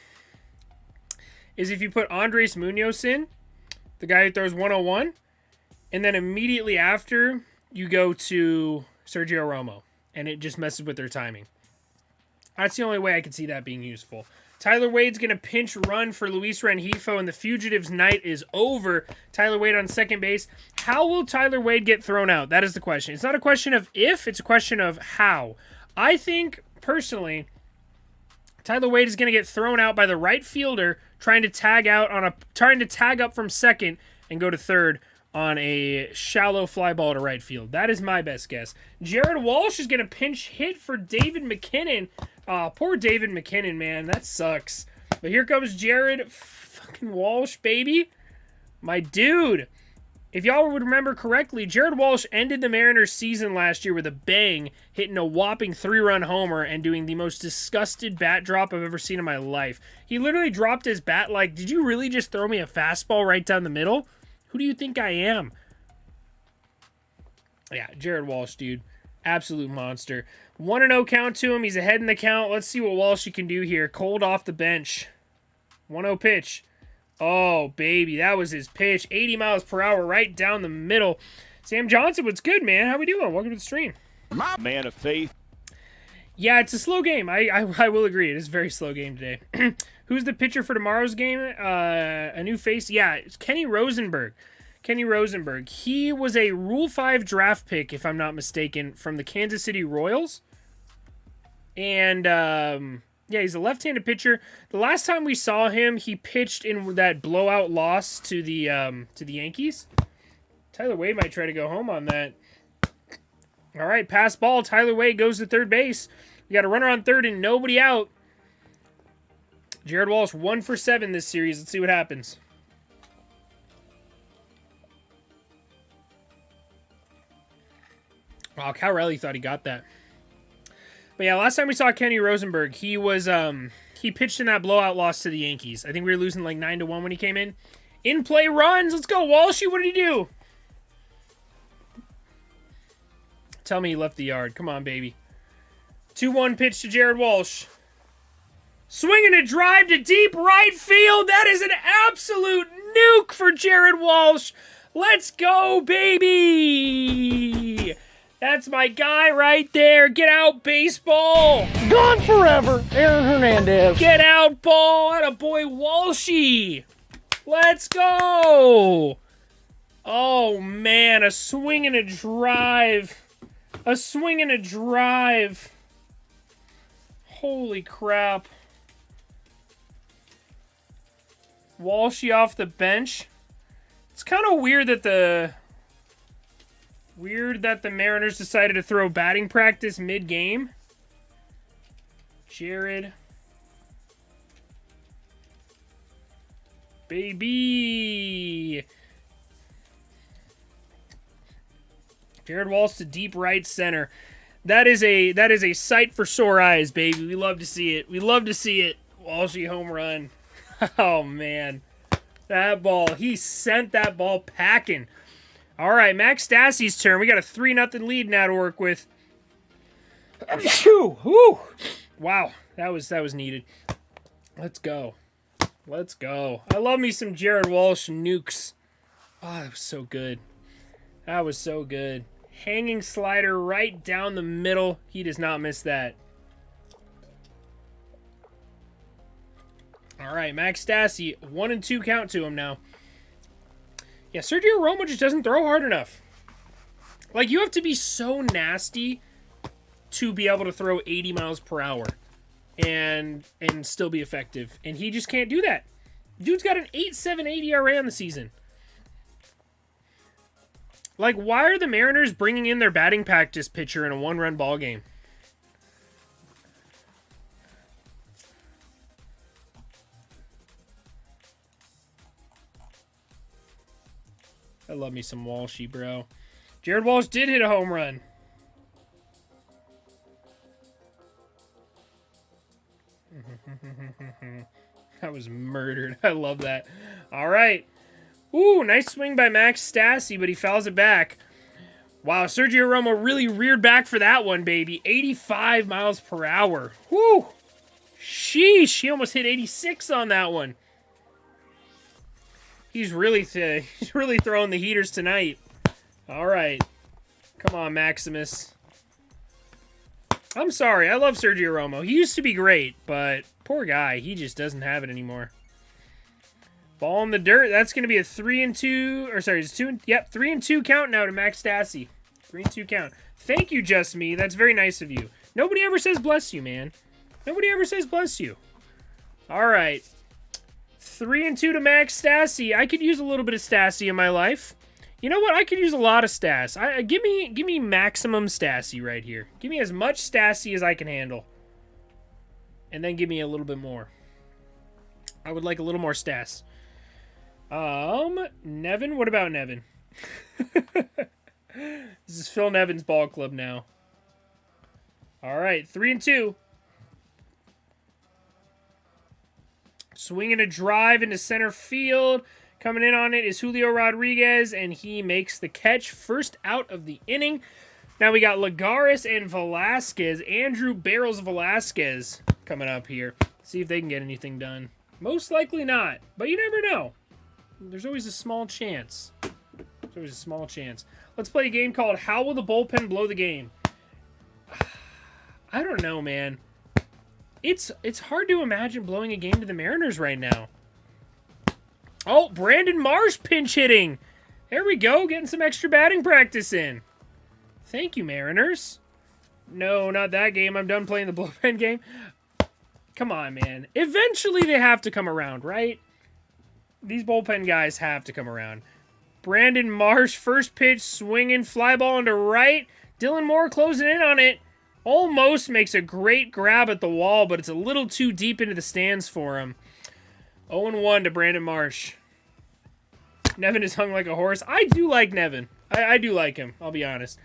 is if you put Andres Munoz in, the guy who throws 101, and then immediately after you go to Sergio Romo, and it just messes with their timing. That's the only way I can see that being useful. Tyler Wade's going to pinch run for Luis Rengifo, and the Fugitives' night is over. Tyler Wade on second base. How will Tyler Wade get thrown out? That is the question. It's not a question of if, it's a question of how. I think, personally, Tyler Wade is going to get thrown out by the right fielder trying to tag up from second and go to third on a shallow fly ball to right field. That is my best guess. Jared Walsh is going to pinch hit for David McKinnon. Poor David McKinnon, man. That sucks. But here comes Jared fucking Walsh, baby. My dude. If y'all would remember correctly, Jared Walsh ended the Mariners season last year with a bang, hitting a whopping 3-run homer and doing the most disgusted bat drop I've ever seen in my life. He literally dropped his bat like, did you really just throw me a fastball right down the middle? Who do you think I am? Yeah, Jared Walsh, dude. Absolute monster. 1-0 count to him. He's ahead in the count. Let's see what Walsh can do here. Cold off the bench. 1-0 pitch. Oh, baby, that was his pitch. 80 miles per hour right down the middle. Sam Johnson, what's good, man? How we doing? Welcome to the stream. My man of faith. Yeah, it's a slow game. I will agree. It is a very slow game today. Who's the pitcher for tomorrow's game? A new face? Yeah, it's Kenny Rosenberg. Kenny Rosenberg. He was a Rule 5 draft pick, if I'm not mistaken, from the Kansas City Royals. And, yeah, he's a left-handed pitcher. The last time we saw him, he pitched in that blowout loss to the Yankees. Tyler Wade might try to go home on that. All right, pass ball. Tyler Wade goes to third base. We got a runner on third and nobody out. Jared Walsh 1 for 7 this series. Let's see what happens. Wow, Cal Raleigh thought he got that. But yeah, last time we saw Kenny Rosenberg, he was he pitched in that blowout loss to the Yankees. I think we were losing like 9-1 when he came in. In play runs. Let's go, Walshy. What did he do? Tell me he left the yard. Come on, baby. 2-1 pitch to Jared Walsh. Swinging a drive to deep right field. That is an absolute nuke for Jared Walsh. Let's go, baby. That's my guy right there. Get out, baseball. Gone forever, Aaron Hernandez. Get out, ball. Attaboy, Walshy. Let's go. Oh, man. A swing and a drive. A swing and a drive. Holy crap. Walshy off the bench. It's kind of weird that the Mariners decided to throw batting practice mid-game. Jared. Baby. Jared Walsh to deep right center. That is a sight for sore eyes, baby. We love to see it. We love to see it. Walshy home run. Oh, man. That ball. He sent that ball packing. All right, Max Stassi's turn. We got a 3-0 lead now to work with. Whew. Wow, that was needed. Let's go. Let's go. I love me some Jared Walsh nukes. Oh, that was so good. That was so good. Hanging slider right down the middle. He does not miss that. All right, Max Stassi, 1-2 count to him now. Yeah, Sergio Romo just doesn't throw hard enough. Like, you have to be so nasty to be able to throw 80 miles per hour and still be effective. And he just can't do that. Dude's got an 8.78 ERA on the season. Like, why are the Mariners bringing in their batting practice pitcher in a one-run ball game? love me some Walshy, bro. Jared Walsh did hit a home run. That was murdered. I love that. All right. Ooh, nice swing by Max Stassi, but he fouls it back. Wow, Sergio Romo really reared back for that one, baby. 85 miles per hour. Whoo! Sheesh, he almost hit 86 on that one. He's really throwing the heaters tonight. All right. Come on, Maximus. I'm sorry. I love Sergio Romo. He used to be great, but poor guy. He just doesn't have it anymore. Ball in the dirt. That's going to be a 3-2. Or sorry, it's 2. Yep, 3-2 count now to Max Stassi. 3-2 count. Thank you, Just Me. That's very nice of you. Nobody ever says bless you, man. Nobody ever says bless you. All right. 3-2 to Max Stassi. I could use a little bit of Stassi in my life. You know what? I could use a lot of Stas. Give me maximum Stassi right here. Give me as much Stassi as I can handle. And then give me a little bit more. I would like a little more Stas. Nevin? What about Nevin? This is Phil Nevin's ball club now. All right, 3-2. Swinging a drive into center field. Coming in on it is Julio Rodriguez, and he makes the catch. First out of the inning. Now we got Lagares and Velasquez. Andrew Barrels Velasquez coming up here. See if they can get anything done. Most likely not, but you never know. There's always a small chance. There's always a small chance. Let's play a game called How Will the Bullpen Blow the Game? I don't know, man. It's hard to imagine blowing a game to the Mariners right now. Oh, Brandon Marsh pinch hitting. There we go, getting some extra batting practice in. Thank you, Mariners. No, not that game. I'm done playing the bullpen game. Come on, man. Eventually they have to come around, right? These bullpen guys have to come around. Brandon Marsh, first pitch, swinging, fly ball into right. Dylan Moore closing in on it. Almost makes a great grab at the wall, but it's a little too deep into the stands for him. 0-1 to Brandon Marsh. Nevin is hung like a horse. I do like Nevin. I do like him, I'll be honest.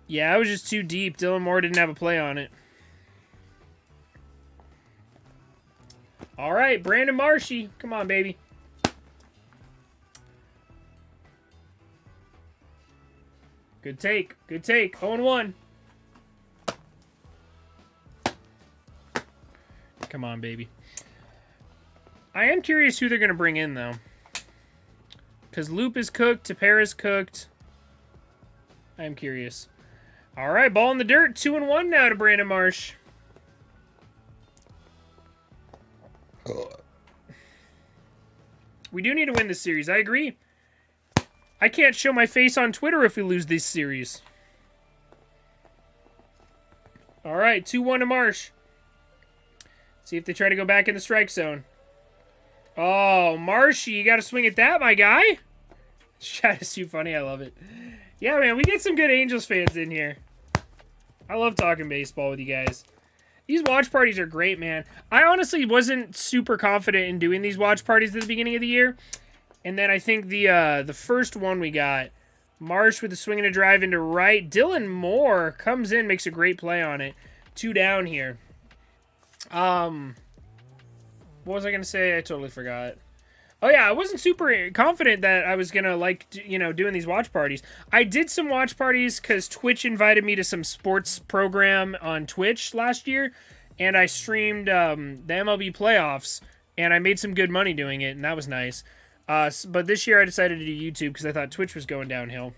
Yeah, I was just too deep. Dylan Moore didn't have a play on it. All right, Brandon Marshy. Come on, baby. Good take. Good take. 0-1. Come on, baby. I am curious who they're going to bring in, though. Because Loop is cooked. Tepera is cooked. I am curious. All right, ball in the dirt. 2-1 now to Brandon Marsh. We do need to win this series. I agree. I can't show my face on Twitter if we lose this series. All right, 2-1 to Marsh. See if they try to go back in the strike zone. Oh, Marshy, you got to swing at that, my guy. Chat is too funny. I love it. Yeah, man, we get some good Angels fans in here. I love talking baseball with you guys. These watch parties are great, man. I honestly wasn't super confident in doing these watch parties at the beginning of the year. And then I think the first one we got, Marsh with a swing and a drive into right. Dylan Moore comes in, makes a great play on it. 2 down here. What was I going to say? I totally forgot. Oh, yeah, I wasn't super confident that I was going to like, doing these watch parties. I did some watch parties because Twitch invited me to some sports program on Twitch last year, and I streamed the MLB playoffs, and I made some good money doing it, and that was nice. But this year I decided to do YouTube because I thought Twitch was going downhill.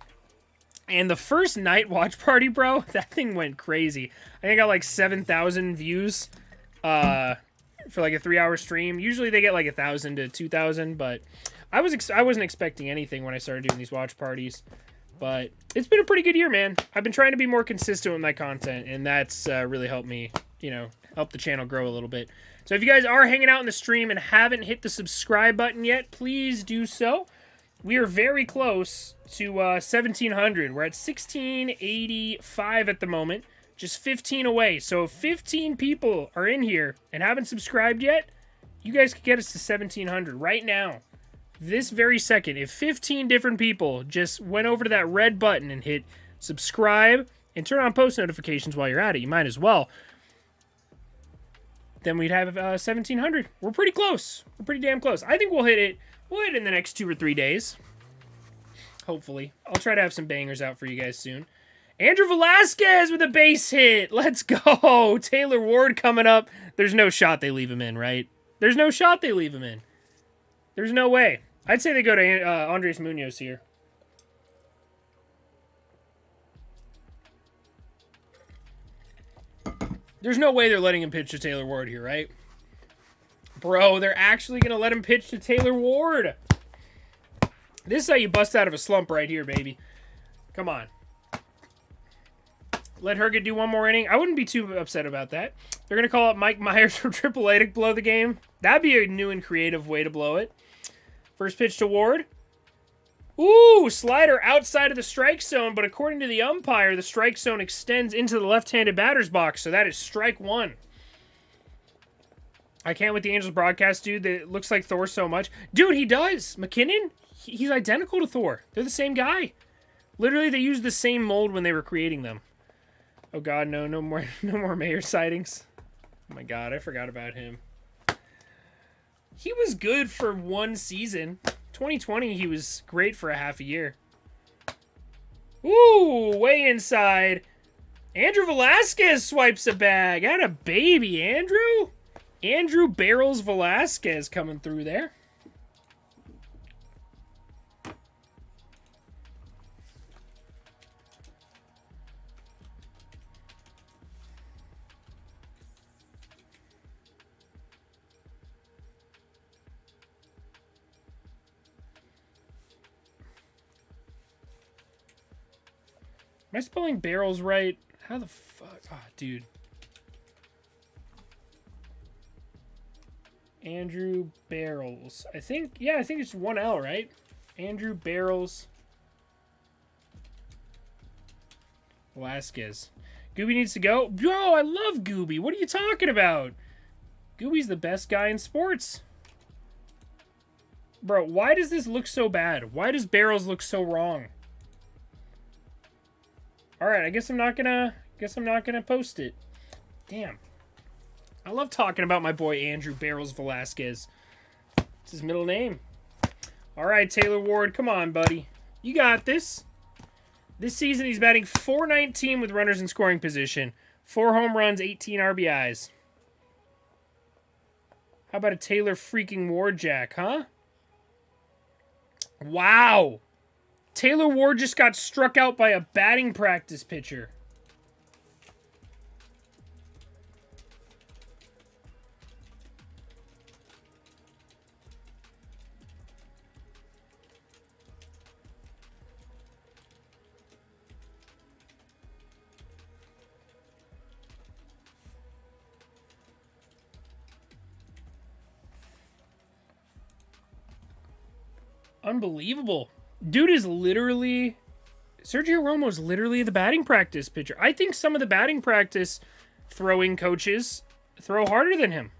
And the first night watch party, bro, that thing went crazy. I think I got like 7,000 views for like a 3-hour stream. Usually they get like 1,000 to 2,000, but I wasn't expecting anything when I started doing these watch parties. But it's been a pretty good year, man. I've been trying to be more consistent with my content, and that's really helped me, help the channel grow a little bit. So if you guys are hanging out in the stream and haven't hit the subscribe button yet, please do so. We are very close to 1,700. We're at 1,685 at the moment. Just 15 away. So if 15 people are in here and haven't subscribed yet, you guys could get us to 1,700 right now. this very second, if 15 different people just went over to that red button and hit subscribe and turn on post notifications while you're at it, you might as well, then we'd have 1,700. We're pretty close. We're pretty damn close. I think we'll hit it. We'll hit it in the next 2 or 3 days. Hopefully. I'll try to have some bangers out for you guys soon. Andrew Velasquez with a base hit. Let's go. Taylor Ward coming up. There's no shot they leave him in, right? There's no shot they leave him in. There's no way. I'd say they go to Andres Munoz here. There's no way they're letting him pitch to Taylor Ward here, right? Bro, they're actually going to let him pitch to Taylor Ward. This is how you bust out of a slump right here, baby. Come on. Let Herget do one more inning. I wouldn't be too upset about that. They're going to call up Mike Myers from AAA to blow the game. That'd be a new and creative way to blow it. First pitch to Ward. Ooh, slider outside of the strike zone, but according to the umpire, the strike zone extends into the left-handed batter's box, so that is strike one. I can't with the Angels broadcast, dude. That looks like Thor so much. Dude, he does. McKinnon, he's identical to Thor. They're the same guy. Literally, they used the same mold when they were creating them. Oh God, no more Mayer sightings. Oh my God, I forgot about him. He was good for one season. 2020, he was great for a half a year. Ooh, way inside. Andrew Velasquez swipes a bag. Atta baby, Andrew. Andrew Barrels Velasquez coming through there. Am I spelling barrels right? How the fuck? Oh, dude. Andrew Barrels. I think it's one L, right? Andrew Barrels Velasquez. Gooby needs to go. Bro, I love Gooby. What are you talking about? Gooby's the best guy in sports. Bro, why does this look so bad? Why does Barrels look so wrong? All right, I guess I'm not gonna post it. Damn. I love talking about my boy Andrew Barrels Velasquez. It's his middle name. All right, Taylor Ward, come on, buddy. You got this. This season, he's batting .419 with runners in scoring position. 4 home runs, 18 RBIs. How about a Taylor freaking Ward jack, huh? Wow. Taylor Ward just got struck out by a batting practice pitcher. Unbelievable. Dude is literally... Sergio Romo's literally the batting practice pitcher. I think some of the batting practice throwing coaches throw harder than him.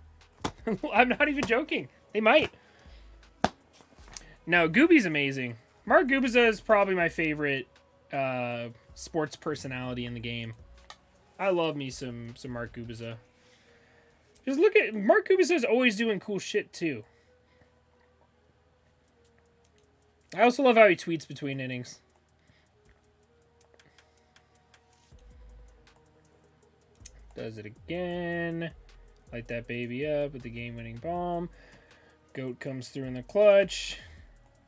I'm not even joking. They might. No, Gooby's amazing. Mark Gubicza is probably my favorite sports personality in the game. I love me some Mark Gubicza. Just look at... Mark Gubicza's always doing cool shit, too. I also love how he tweets between innings. Does it again. Light that baby up with the game-winning bomb. Goat comes through in the clutch.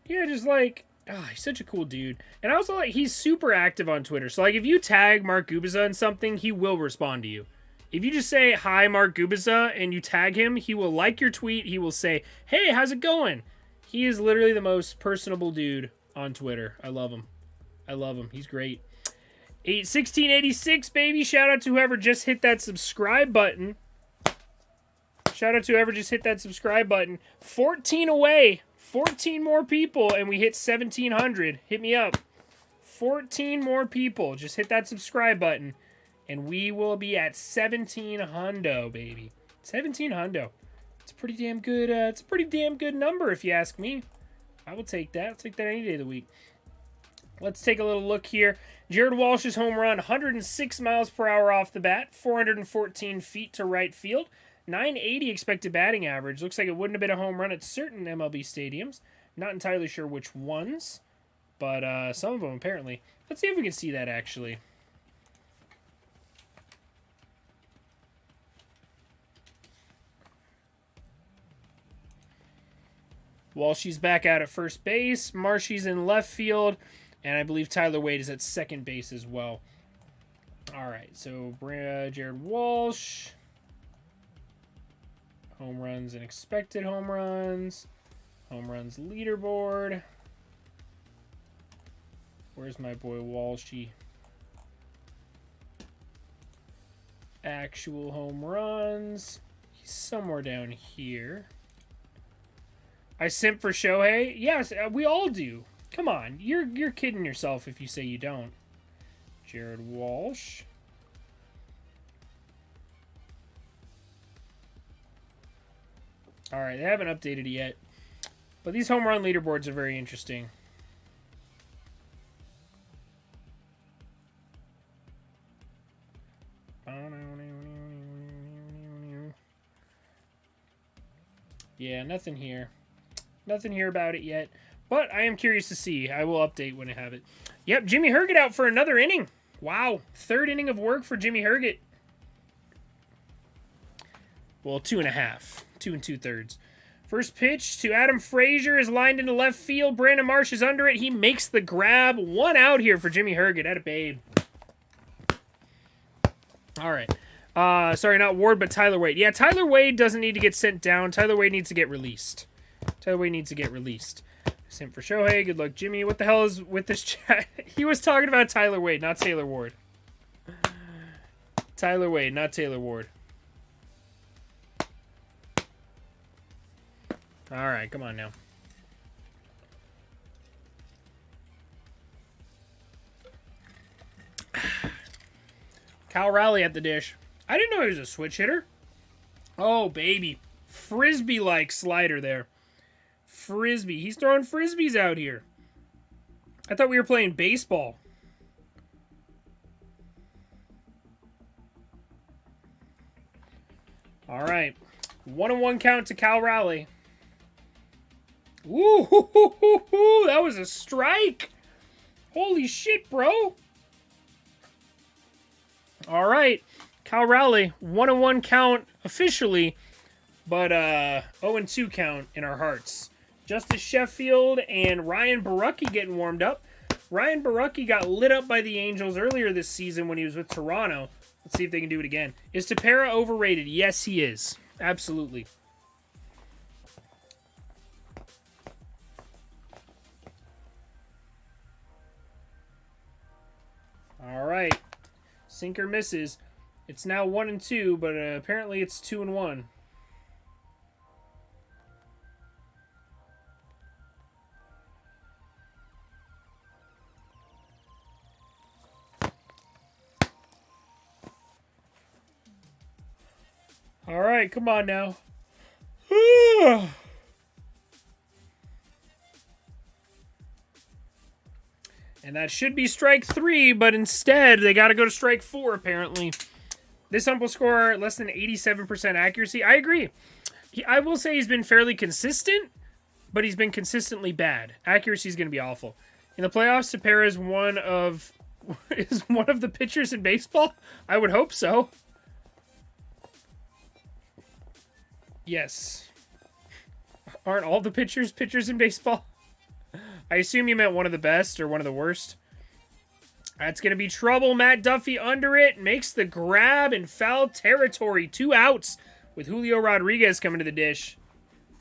Yeah, just like... he's such a cool dude. And I also like... He's super active on Twitter. So, like, if you tag Mark Gubicza in something, he will respond to you. If you just say, hi, Mark Gubicza, and you tag him, he will like your tweet. He will say, hey, how's it going? He is literally the most personable dude on Twitter. I love him. I love him. He's great. 1686, baby. Shout out to whoever just hit that subscribe button. Shout out to whoever just hit that subscribe button. 14 away. 14 more people, and we hit 1,700. Hit me up. 14 more people. Just hit that subscribe button, and we will be at 1,700, baby. 1,700. It's a pretty damn good. It's a pretty damn good number, if you ask me. I will take that. I'll take that any day of the week. Let's take a little look here. Jared Walsh's home run, 106 miles per hour off the bat, 414 feet to right field, 980 expected batting average. Looks like it wouldn't have been a home run at certain MLB stadiums. Not entirely sure which ones, but some of them apparently. Let's see if we can see that actually. Walshy's back out at first base. Marshy's in left field. And I believe Tyler Wade is at second base as well. All right, so Jared Walsh. Home runs and expected home runs. Home runs leaderboard. Where's my boy Walshy? Actual home runs. He's somewhere down here. I simp for Shohei? Yes, we all do. Come on, you're kidding yourself if you say you don't. Jared Walsh. All right, they haven't updated it yet. But these home run leaderboards are very interesting. Yeah, nothing here. Nothing here about it yet. But I am curious to see. I will update when I have it. Yep, Jimmy Herget out for another inning. Wow, third inning of work for Jimmy Herget. Well, 2.5. 2 2/3. First pitch to Adam Frazier is lined into left field. Brandon Marsh is under it. He makes the grab. 1 out here for Jimmy Herget. Atta babe. All right. Sorry, not Ward, but Tyler Wade. Yeah, Tyler Wade doesn't need to get sent down. Tyler Wade needs to get released. Tyler Wade needs to get released. Same for Shohei. Good luck, Jimmy. What the hell is with this chat? He was talking about Tyler Wade, not Taylor Ward. Tyler Wade, not Taylor Ward. All right, come on now. Cal Raleigh at the dish. I didn't know he was a switch hitter. Oh, baby. Frisbee-like slider there. Frisbee. He's throwing frisbees out here. I thought we were playing baseball. All right. 1-1 count to Cal Raleigh. Ooh, that was a strike. Holy shit, bro. All right. Cal Raleigh, 1-1 count officially, but 0-2 count in our hearts. Justice Sheffield and Ryan Borucki getting warmed up. Ryan Borucki got lit up by the Angels earlier this season when he was with Toronto. Let's see if they can do it again. Is Tepera overrated? Yes, he is. Absolutely. All right. Sinker misses. It's now 1-2, but apparently it's 2-1. All right, come on now. And that should be strike 3, but instead they got to go to strike 4, apparently. This ump will score less than 87% accuracy. I agree. I will say he's been fairly consistent, but he's been consistently bad. Accuracy is going to be awful. In the playoffs, Tepera is one of the pitchers in baseball. I would hope so. Yes. Aren't all the pitchers in baseball? I assume you meant one of the best or one of the worst. That's going to be trouble. Matt Duffy under it. Makes the grab in foul territory. 2 outs with Julio Rodriguez coming to the dish.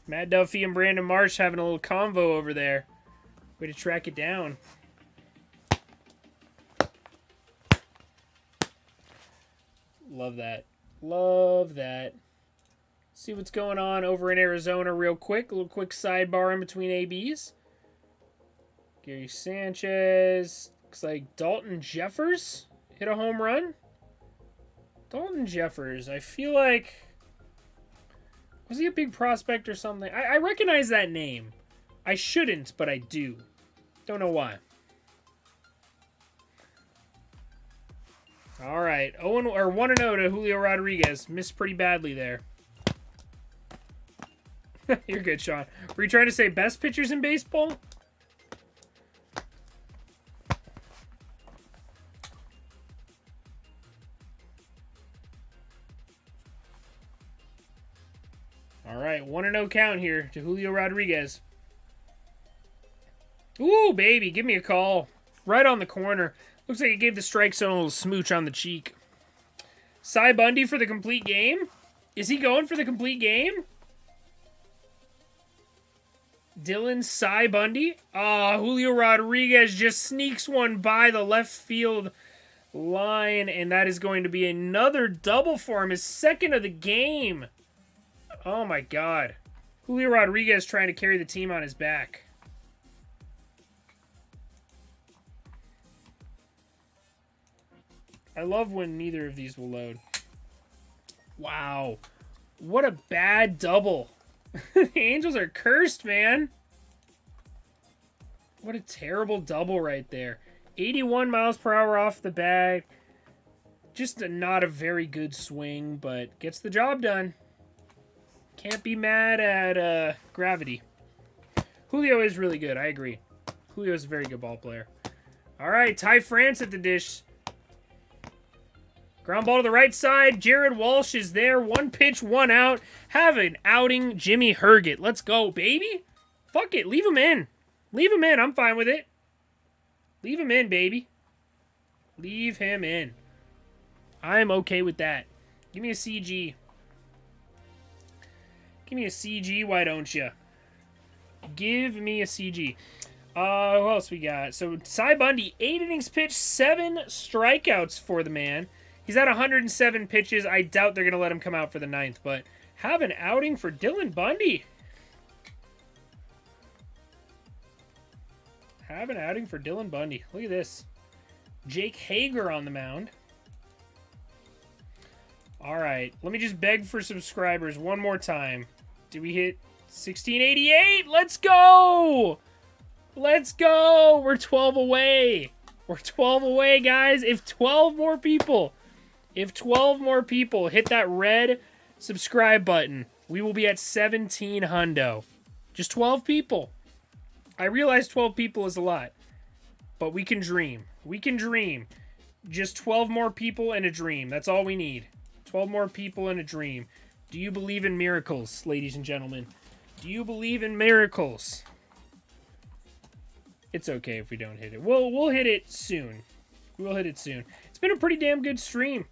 Matt Duffy and Brandon Marsh having a little convo over there. Way to track it down. Love that. Love that. See what's going on over in Arizona real quick. A little quick sidebar in between ABs. Gary Sanchez. Looks like Dalton Jeffers hit a home run. Dalton Jeffers. I feel like... Was he a big prospect or something? I recognize that name. I shouldn't, but I do. Don't know why. All right, 1-0 to Julio Rodriguez. Missed pretty badly there. You're good, Sean. Were you trying to say best pitchers in baseball? All right, 1-0 count here to Julio Rodriguez. Ooh, baby, give me a call. Right on the corner. Looks like he gave the strike zone a little smooch on the cheek. Cy Bundy for the complete game? Is he going for the complete game? Dylan Cy Bundy? Julio Rodriguez just sneaks one by the left field line, and that is going to be another double for him, his second of the game. Oh my God. Julio Rodriguez trying to carry the team on his back. I love when neither of these will load. Wow. What a bad double. The Angels are cursed, man. What a terrible double right there. 81 miles per hour off the bag. Just not a very good swing, but gets the job done. Can't be mad at gravity. Julio is really good. I agree. Julio is a very good ball player. All right, Ty France at the dish. Ground ball to the right side. Jared Walsh is there. 1 pitch, 1 out. Have an outing, Jimmy Herget. Let's go, baby. Fuck it. Leave him in. Leave him in. I'm fine with it. Leave him in, baby. Leave him in. I'm okay with that. Give me a CG. Give me a CG, why don't you? Give me a CG. Who else we got? So, Cy Bundy, 8 innings pitched, 7 strikeouts for the man. He's at 107 pitches. I doubt they're going to let him come out for the 9th, but have an outing for Dylan Bundy. Have an outing for Dylan Bundy. Look at this. Jake Hager on the mound. All right, let me just beg for subscribers one more time. Did we hit 1688? Let's go! Let's go! We're 12 away. We're 12 away, guys. If 12 more people hit that red subscribe button, we will be at 17 hundo. Just 12 people. I realize 12 people is a lot, but we can dream. We can dream. Just 12 more people and a dream. That's all we need. 12 more people and a dream. Do you believe in miracles, ladies and gentlemen? Do you believe in miracles? It's okay if we don't hit it. We'll hit it soon. We'll hit it soon. It's been a pretty damn good stream.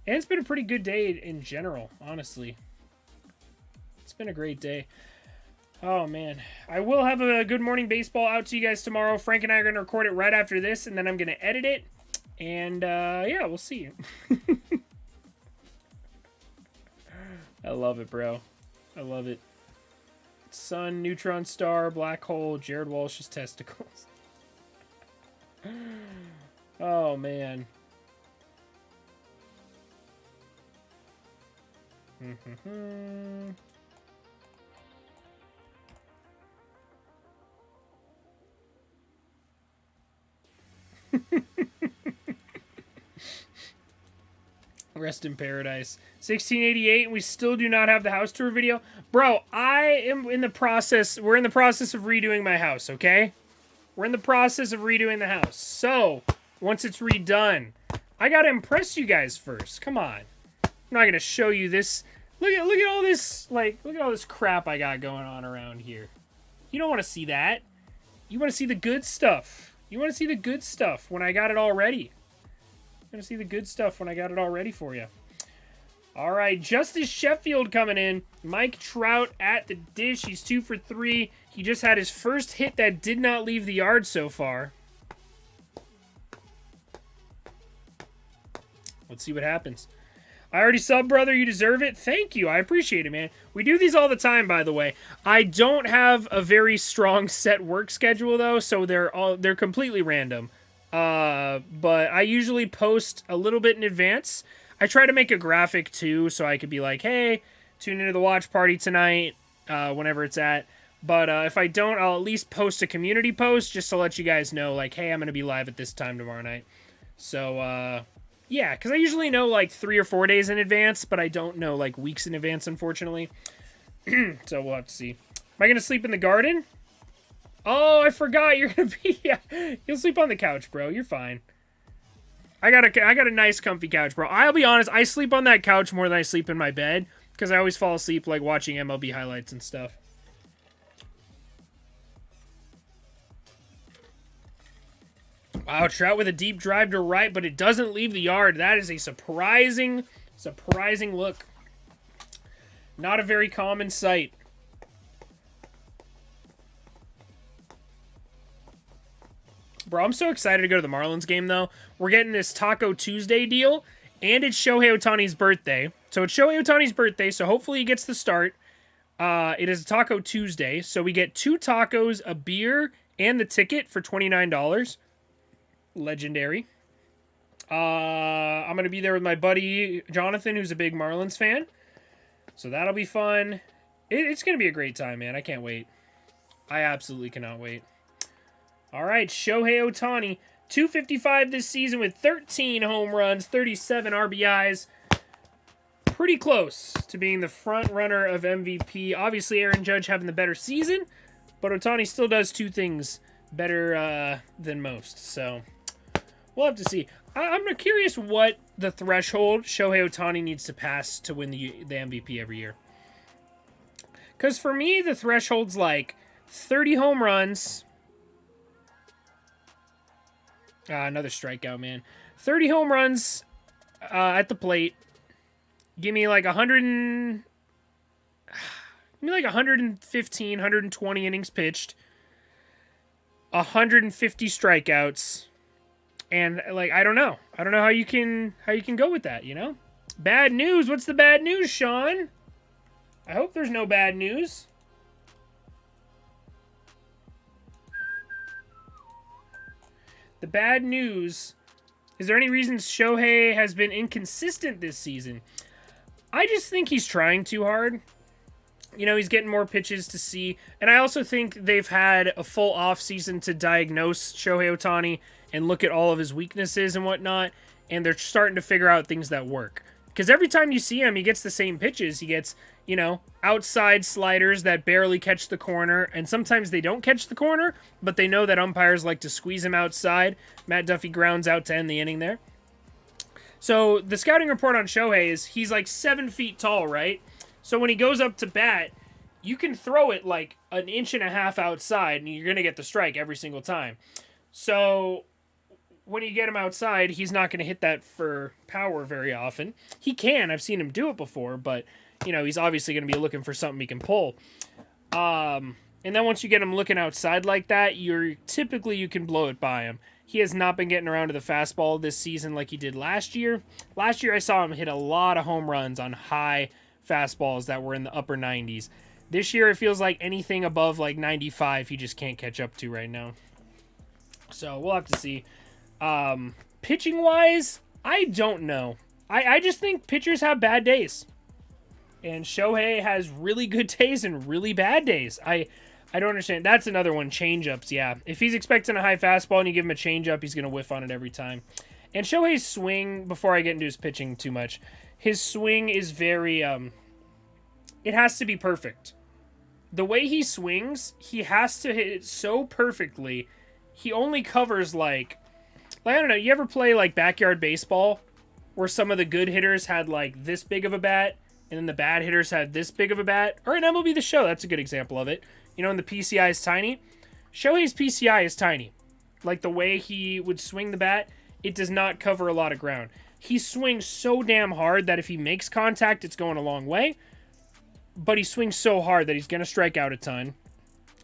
And it's been a pretty good day in general, honestly. It's been a great day. Oh, man. I will have a Good Morning Baseball out to you guys tomorrow. Frank and I are going to record it right after this, and then I'm going to edit it. And, yeah, we'll see you. I love it, bro. I love it. Sun, neutron star, black hole, Jared Walsh's testicles. Oh, man. Rest in paradise. 1688, and we still do not have the house tour video. Bro, we're in the process of redoing my house, okay? We're in the process of redoing the house. So, once it's redone, I gotta impress you guys first. Come on. I'm not gonna show you this. Look at all this, look at all this crap I got going on around here. You don't want to see that. You want to see the good stuff. You want to see the good stuff when I got it all ready. You want to see the good stuff when I got it all ready for you. All right, Justice Sheffield coming in. Mike Trout at the dish. He's 2 for 3. He just had his first hit that did not leave the yard so far. Let's see what happens. I already subbed, brother. You deserve it. Thank you. I appreciate it, man. We do these all the time, by the way. I don't have a very strong set work schedule, though, so they're completely random. But I usually post a little bit in advance. I try to make a graphic, too, so I could be like, hey, tune into the watch party tonight, whenever it's at. But if I don't, I'll at least post a community post just to let you guys know, like, hey, I'm going to be live at this time tomorrow night. So, yeah, because I usually know, like, 3 or 4 days in advance, but I don't know, like, weeks in advance, unfortunately. So we'll have to see. Am I going to sleep in the garden? Oh, I forgot. You're going to be... Yeah, you'll sleep on the couch, bro. You're fine. I got a nice, comfy couch, bro. I'll be honest, I sleep on that couch more than I sleep in my bed, because I always fall asleep, like, watching MLB highlights and stuff. Wow, Trout with a deep drive to right, but it doesn't leave the yard. That is a surprising look. Not a very common sight. Bro, I'm so excited to go to the Marlins game, though. We're getting this Taco Tuesday deal, and it's Shohei Ohtani's birthday. So it's Shohei Ohtani's birthday, so hopefully he gets the start. It is Taco Tuesday, so we get 2 tacos, a beer, and the ticket for $29. Legendary. I'm going to be there with my buddy Jonathan, who's a big Marlins fan. So that'll be fun. It's going to be a great time, man. I can't wait. I absolutely cannot wait. All right, Shohei Ohtani, 255 this season with 13 home runs, 37 RBIs. Pretty close to being the front runner of MVP. Obviously, Aaron Judge having the better season, but Ohtani still does 2 things better than most. So we'll have to see. I'm curious what the threshold Shohei Ohtani needs to pass to win the MVP every year. Because for me, the threshold's like 30 home runs. Another strikeout, man. 30 home runs at the plate. Give me like 115, 120 innings pitched. 150 strikeouts. And like I don't know how you can go with that, you know? Bad news. What's the bad news, Sean? I hope there's no bad news. The bad news, is there any reasons Shohei has been inconsistent this season? I just think he's trying too hard. You know, he's getting more pitches to see. And I also think they've had a full offseason to diagnose Shohei Ohtani and look at all of his weaknesses and whatnot. And they're starting to figure out things that work. Because every time you see him, he gets the same pitches. He gets, you know, outside sliders that barely catch the corner. And sometimes they don't catch the corner, but they know that umpires like to squeeze him outside. Matt Duffy grounds out to end the inning there. So the scouting report on Shohei is he's like 7 feet tall, right? So when he goes up to bat, you can throw it like 1.5 inches outside and you're going to get the strike every single time. So when you get him outside, he's not going to hit that for power very often. He can. I've seen him do it before, but, you know, he's obviously going to be looking for something he can pull. And then once you get him looking outside like that, you can blow it by him. He has not been getting around to the fastball this season like he did last year. Last year, I saw him hit a lot of home runs on high fastballs that were in the upper 90s. This year, it feels like anything above like 95, he just can't catch up to right now. So we'll have to see. Pitching-wise, I don't know. I just think pitchers have bad days. And Shohei has really good days and really bad days. I don't understand. That's another one, change-ups, yeah. If he's expecting a high fastball and you give him a change-up, he's going to whiff on it every time. And Shohei's swing, before I get into his pitching too much, his swing is very, it has to be perfect. The way he swings, he has to hit it so perfectly, he only covers like I don't know, you ever play like backyard baseball where some of the good hitters had like this big of a bat and then the bad hitters had this big of a bat? Or in MLB The Show, that's a good example of it. You know, and the PCI is tiny. Shohei's PCI is tiny. Like the way he would swing the bat, it does not cover a lot of ground. He swings so damn hard that if he makes contact, it's going a long way. But he swings so hard that he's going to strike out a ton.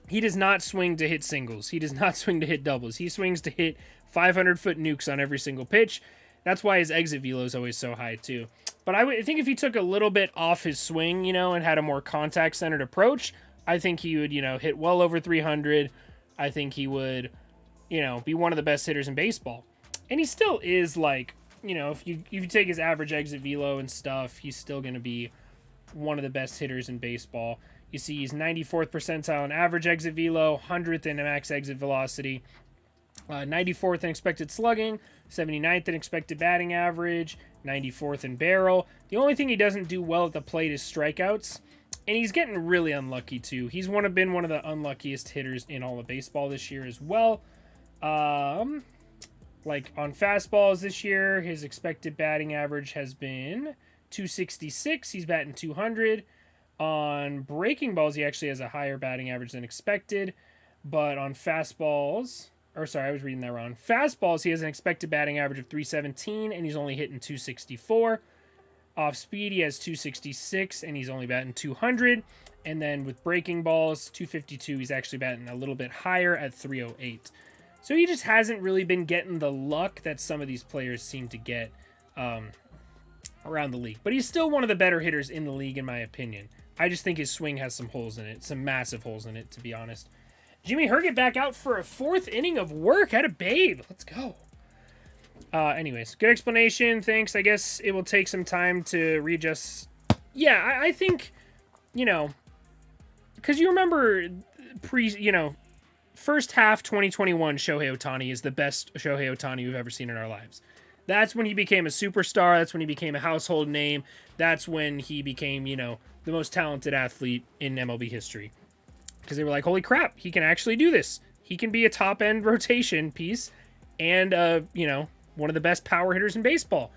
He does not swing to hit singles. He does not swing to hit doubles. He swings to hit 500-foot nukes on every single pitch. That's why his exit velo is always so high, too. But I think if he took a little bit off his swing, you know, and had a more contact-centered approach, I think he would, you know, hit well over 300. I think he would, you know, be one of the best hitters in baseball. And he still is, like, you know, if you take his average exit velo and stuff, he's still going to be one of the best hitters in baseball. You see he's 94th percentile in average exit velo, 100th in max exit velocity, 94th in expected slugging, 79th in expected batting average, 94th in barrel. The only thing he doesn't do well at the plate is strikeouts, and he's getting really unlucky too. He's been one of the unluckiest hitters in all of baseball this year as well. Like on fastballs this year, his expected batting average has been 266. He's batting 200. On breaking balls, he actually has a higher batting average than expected. But on fastballs, or sorry, I was reading that wrong. Fastballs, he has an expected batting average of 317, and he's only hitting 264. Off speed, he has 266, and he's only batting 200. And then with breaking balls, 252, he's actually batting a little bit higher at 308. So he just hasn't really been getting the luck that some of these players seem to get around the league. But he's still one of the better hitters in the league, in my opinion. I just think his swing has some holes in it, some massive holes in it, to be honest. Jimmy Herget back out for a 4th inning of work. At a babe. Let's go. Anyways, good explanation. Thanks. I guess it will take some time to readjust. Yeah, I think, because you remember first half 2021 Shohei Ohtani is the best Shohei Ohtani we've ever seen in our lives. That's when he became a superstar. That's when he became a household name. That's when he became, the most talented athlete in MLB history. Because they were like, holy crap, he can actually do this. He can be a top-end rotation piece and, one of the best power hitters in baseball.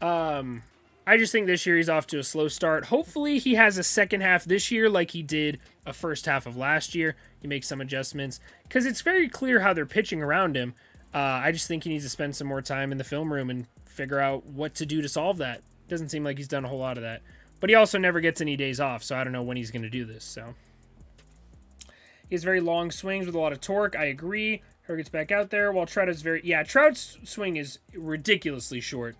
I just think this year he's off to a slow start. Hopefully he has a second half this year like he did a first half of last year. He makes some adjustments because it's very clear how they're pitching around him. I just think he needs to spend some more time in the film room and figure out what to do to solve that. Doesn't seem like he's done a whole lot of that. But he also never gets any days off, so I don't know when he's going to do this. So he has very long swings with a lot of torque. I agree. Her gets back out there while Trout is Trout's swing is ridiculously short.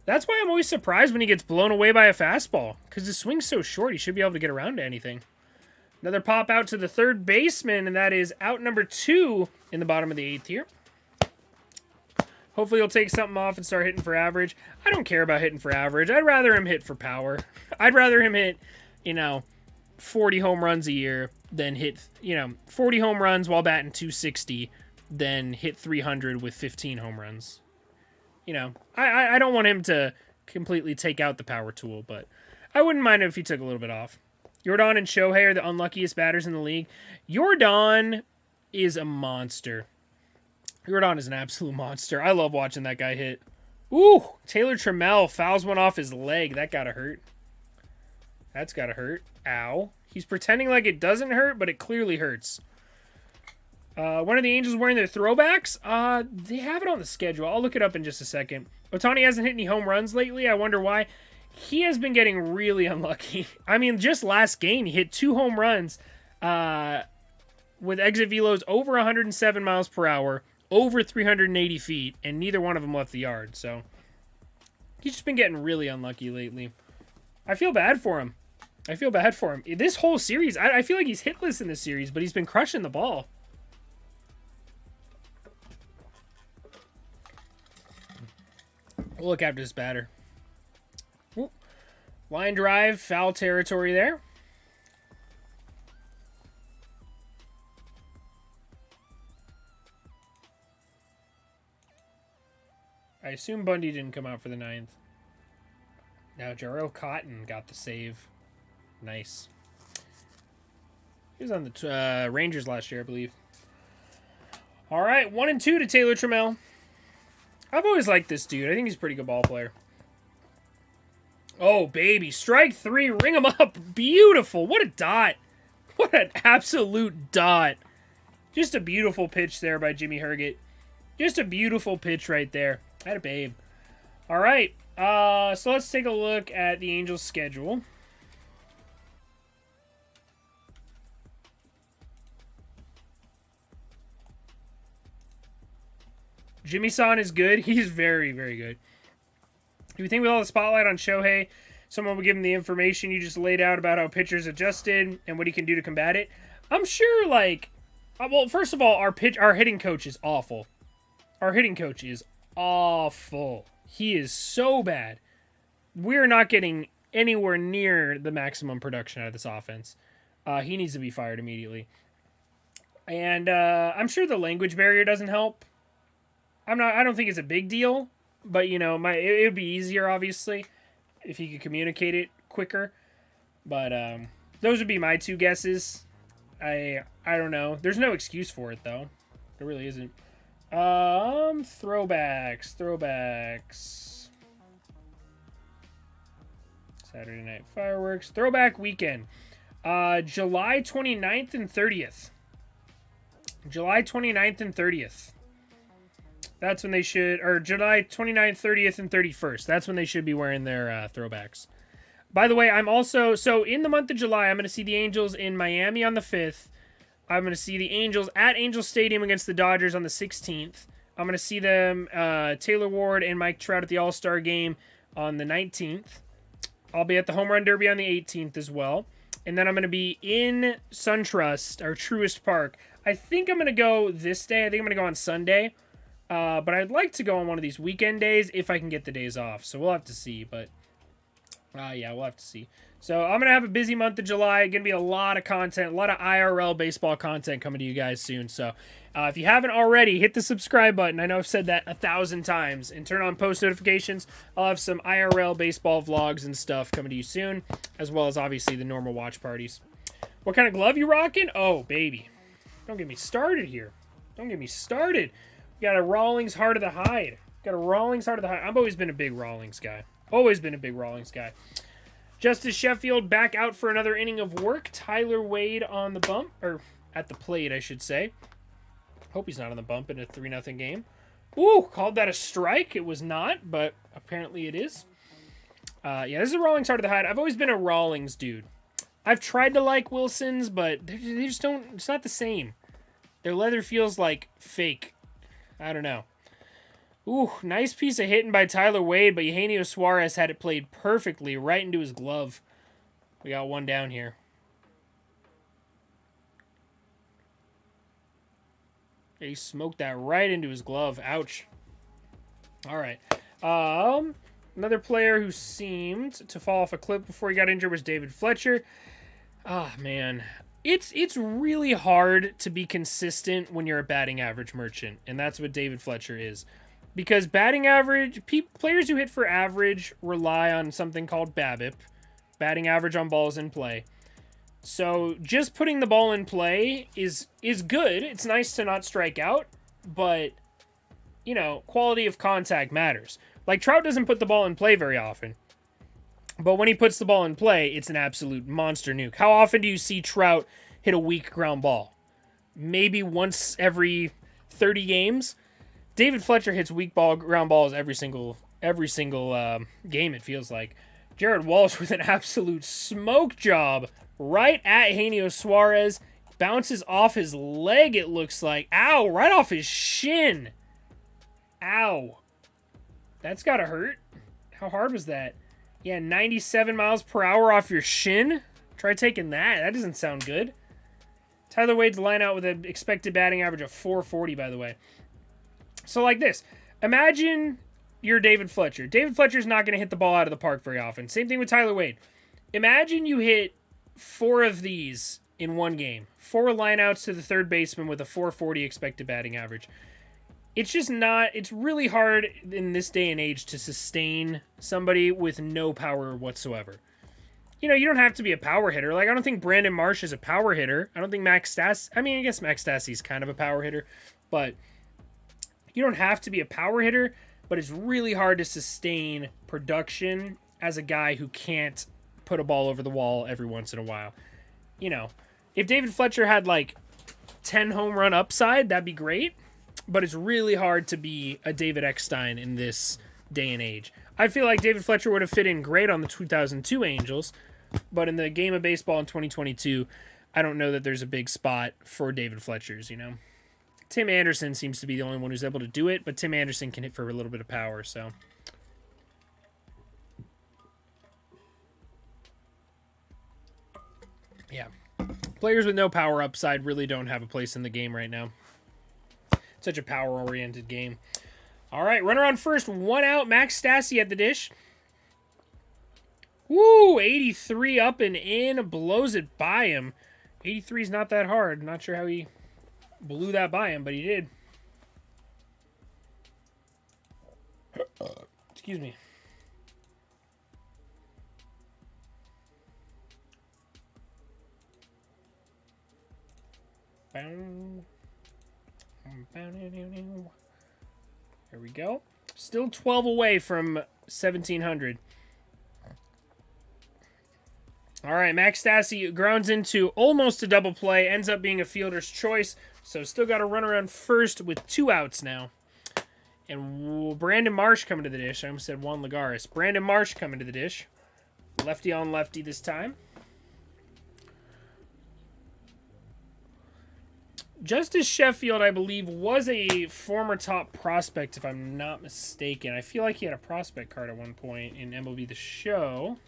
That's why I'm always surprised when he gets blown away by a fastball, because his swing's so short, he should be able to get around to anything. Another pop out to the third baseman, and that is out number 2 in the bottom of the 8th here. Hopefully he'll take something off and start hitting for average. I don't care about hitting for average. I'd rather him hit for power. I'd rather him hit, 40 home runs a year than hit, 40 home runs while batting 260 than hit 300 with 15 home runs. I don't want him to completely take out the power tool, but I wouldn't mind if he took a little bit off. Jordan and Shohei are the unluckiest batters in the league. Jordan is a monster. Jordan is an absolute monster. I love watching that guy hit. Ooh, Taylor Trammell fouls one off his leg. That gotta hurt. That's gotta hurt. Ow. He's pretending like it doesn't hurt, but it clearly hurts. When are the Angels wearing their throwbacks? They have it on the schedule. I'll look it up in just a second. Ohtani hasn't hit any home runs lately. I wonder why. He has been getting really unlucky. I mean, just last game, he hit 2 home runs with exit velos over 107 miles per hour, over 380 feet, and neither one of them left the yard. So he's just been getting really unlucky lately. I feel bad for him. This whole series, I feel like he's hitless in this series, but he's been crushing the ball. We'll look after this batter. Ooh. Line drive, foul territory there. I assume Bundy didn't come out for the 9th. Now Jarrell Cotton got the save. Nice. He was on the Rangers last year, I believe. All right, 1-2 to Taylor Trammell. I've always liked this dude. I think he's a pretty good ball player. Oh, baby. Strike 3. Ring him up. Beautiful. What a dot. What an absolute dot. Just a beautiful pitch there by Jimmy Herget. Just a beautiful pitch right there. Had a babe. All right. So let's take a look at the Angels' schedule. Jimmy-san is good. He's very, very good. Do you think with all the spotlight on Shohei, someone would give him the information you just laid out about how pitchers adjusted and what he can do to combat it? I'm sure, well, first of all, our hitting coach is awful. Our hitting coach is awful. He is so bad. We're not getting anywhere near the maximum production out of this offense. He needs to be fired immediately. And I'm sure the language barrier doesn't help. I don't think it's a big deal, but you know, it would be easier obviously if he could communicate it quicker. But those would be my two guesses. I don't know. There's no excuse for it though. There really isn't. Throwbacks. Saturday Night Fireworks. Throwback weekend. July 29th and 30th. July 29th and 30th. That's when they should, or July 29th, 30th, and 31st. That's when they should be wearing their throwbacks. By the way, I'm also, so in the month of July, I'm going to see the Angels in Miami on the 5th. I'm going to see the Angels at Angel Stadium against the Dodgers on the 16th. I'm going to see them, Taylor Ward and Mike Trout at the All-Star Game on the 19th. I'll be at the Home Run Derby on the 18th as well. And then I'm going to be in SunTrust, or Truist Park. I think I'm going to go this day. I think I'm going to go on Sunday. But I'd like to go on one of these weekend days if I can get the days off. So we'll have to see. But, yeah, we'll have to see. So I'm going to have a busy month of July. Going to be a lot of content, a lot of IRL baseball content coming to you guys soon. So if you haven't already, hit the subscribe button. I know I've said that 1,000 times. And turn on post notifications. I'll have some IRL baseball vlogs and stuff coming to you soon. As well as, obviously, the normal watch parties. What kind of glove you rocking? Oh, baby. Don't get me started here. Don't get me started. Got a Rawlings Heart of the Hide. I've always been a big Rawlings guy. Justice Sheffield back out for another inning of work. Tyler Wade on the bump. Or at the plate, I should say. Hope he's not on the bump in a 3-0 game. Ooh, called that a strike. It was not, but apparently it is. Yeah, this is a Rawlings Heart of the Hide. I've always been a Rawlings dude. I've tried to like Wilson's, but they just don't... It's not the same. Their leather feels like fake. I don't know. Ooh, nice piece of hitting by Tyler Wade, but Eugenio Suarez had it played perfectly right into his glove. We got one down here. He smoked that right into his glove. Ouch. All right. Another player who seemed to fall off a cliff before he got injured was David Fletcher. Ah, man. It's really hard to be consistent when you're a batting average merchant, and that's what David Fletcher is. Because batting average, players who hit for average rely on something called BABIP, batting average on balls in play. So just putting the ball in play is good. It's nice to not strike out, but, you know, quality of contact matters. Like, Trout doesn't put the ball in play very often. But when he puts the ball in play, it's an absolute monster nuke. How often do you see Trout hit a weak ground ball? Maybe once every 30 games. David Fletcher hits weak ground balls every single game, it feels like. Jared Walsh with an absolute smoke job right at Eugenio Suarez. Bounces off his leg, it looks like. Ow, right off his shin. Ow. That's gotta hurt. How hard was that? Yeah, 97 miles per hour off your shin. Try taking that. That doesn't sound good. Tyler Wade's line out with an expected batting average of 440, by the way. So like this. Imagine you're David Fletcher. David Fletcher's not going to hit the ball out of the park very often. Same thing with Tyler Wade. Imagine you hit 4 of these in one game. 4 lineouts to the third baseman with a 440 expected batting average. It's just not, it's really hard in this day and age to sustain somebody with no power whatsoever. You know, you don't have to be a power hitter. Like, I don't think Brandon Marsh is a power hitter. I don't think Max Stassi, I mean, I guess Max Stassi's kind of a power hitter, but you don't have to be a power hitter, but it's really hard to sustain production as a guy who can't put a ball over the wall every once in a while. You know, if David Fletcher had like 10 home run upside, that'd be great. But it's really hard to be a David Eckstein in this day and age. I feel like David Fletcher would have fit in great on the 2002 Angels, but in the game of baseball in 2022, I don't know that there's a big spot for David Fletcher's, you know. Tim Anderson seems to be the only one who's able to do it, but Tim Anderson can hit for a little bit of power, so. Yeah. Players with no power upside really don't have a place in the game right now. Such a power-oriented game. All right, runner on first, 1 out. Max Stassi at the dish. Woo, 83 up and in, blows it by him. 83 is not that hard. Not sure how he blew that by him, but he did. Excuse me. There we go. Still 12 away from 1,700. All right, Max Stassi grounds into almost a double play, ends up being a fielder's choice, so still got to run around first with 2 outs now. And Brandon Marsh coming to the dish. I almost said Juan Lagares. Brandon Marsh coming to the dish. Lefty on lefty this time. Justice Sheffield, I believe, was a former top prospect, if I'm not mistaken. I feel like he had a prospect card at one point in MLB The Show.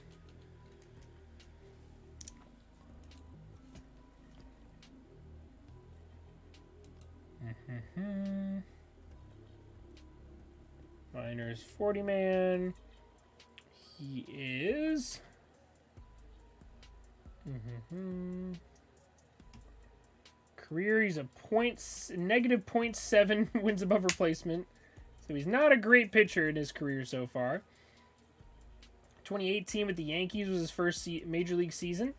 Miners 40 man. He is. Career, he's a negative 0.7 wins above replacement. So he's not a great pitcher in his career so far. 2018 with the Yankees was his first major league season.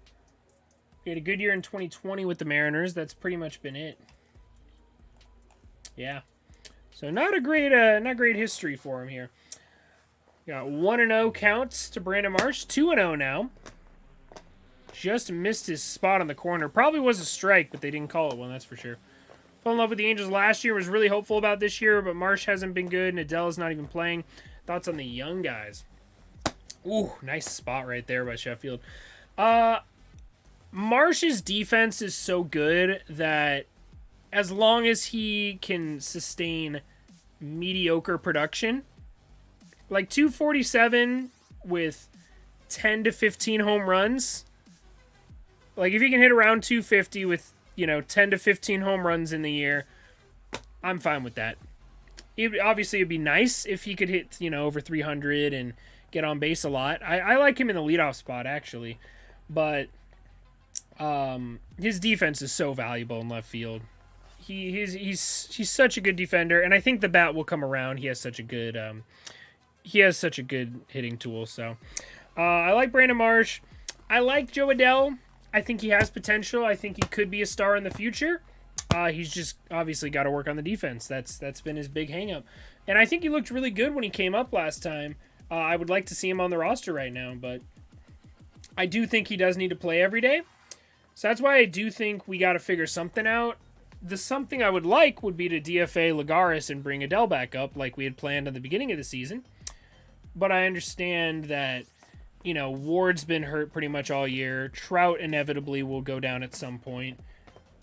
He had a good year in 2020 with the Mariners. That's pretty much been it. Yeah. So not great history for him here. Got 1-0 counts to Brandon Marsh. 2-0 now. Just missed his spot on the corner. Probably was a strike, but they didn't call it one, that's for sure. Fell in love with the Angels last year. Was really hopeful about this year, but Marsh hasn't been good. Nadella's not even playing. Thoughts on the young guys? Ooh, nice spot right there by Sheffield. Marsh's defense is so good that as long as he can sustain mediocre production, like 247 with 10 to 15 home runs, like if he can hit around 250 with, 10 to 15 home runs in the year, I'm fine with that. Obviously, it'd be nice if he could hit, over 300 and get on base a lot. I like him in the leadoff spot, actually. But his defense is so valuable in left field. He's such a good defender, and I think the bat will come around. He has such a good hitting tool. So I like Brandon Marsh. I like Joe Adell. I think he has potential. I think he could be a star in the future. He's just obviously got to work on the defense. That's been his big hang-up. And I think he looked really good when he came up last time. I would like to see him on the roster right now, but I do think he does need to play every day. So that's why I do think we got to figure something out. The something I would like would be to DFA Lagares and bring Adell back up like we had planned at the beginning of the season. But I understand that, Ward's been hurt pretty much all year. Trout inevitably will go down at some point.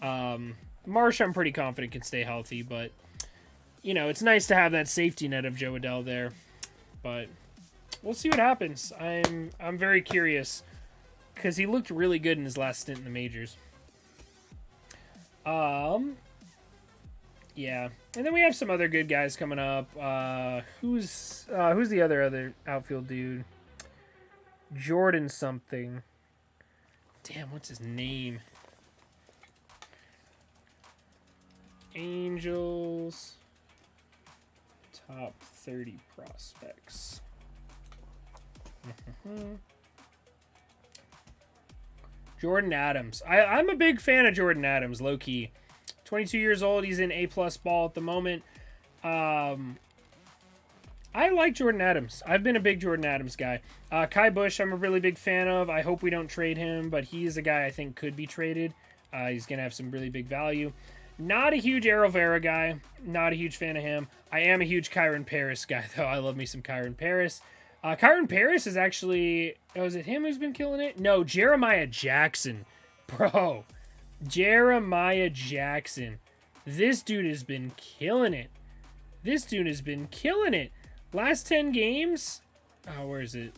Marsh, I'm pretty confident can stay healthy, but, it's nice to have that safety net of Joe Adell there. But we'll see what happens. I'm very curious because he looked really good in his last stint in the majors. Yeah, and then we have some other good guys coming up. Who's the other outfield dude? Jordan something. Damn, what's his name? Angels top 30 prospects. Jordan Adams. I'm a big fan of Jordan Adams, low-key. 22 years old. He's in A-plus ball at the moment. I like Jordan Adams. I've been a big Jordan Adams guy. Kai Bush, I'm a really big fan of. I hope we don't trade him, but he is a guy I think could be traded. He's going to have some really big value. Not a huge Errol Vera guy. Not a huge fan of him. I am a huge Kyron Paris guy, though. I love me some Kyron Paris. Kyron Paris is actually... Oh, is it him who's been killing it? No, Jeremiah Jackson. Bro. Jeremiah Jackson. This dude has been killing it. Last 10 games... Oh, where is it?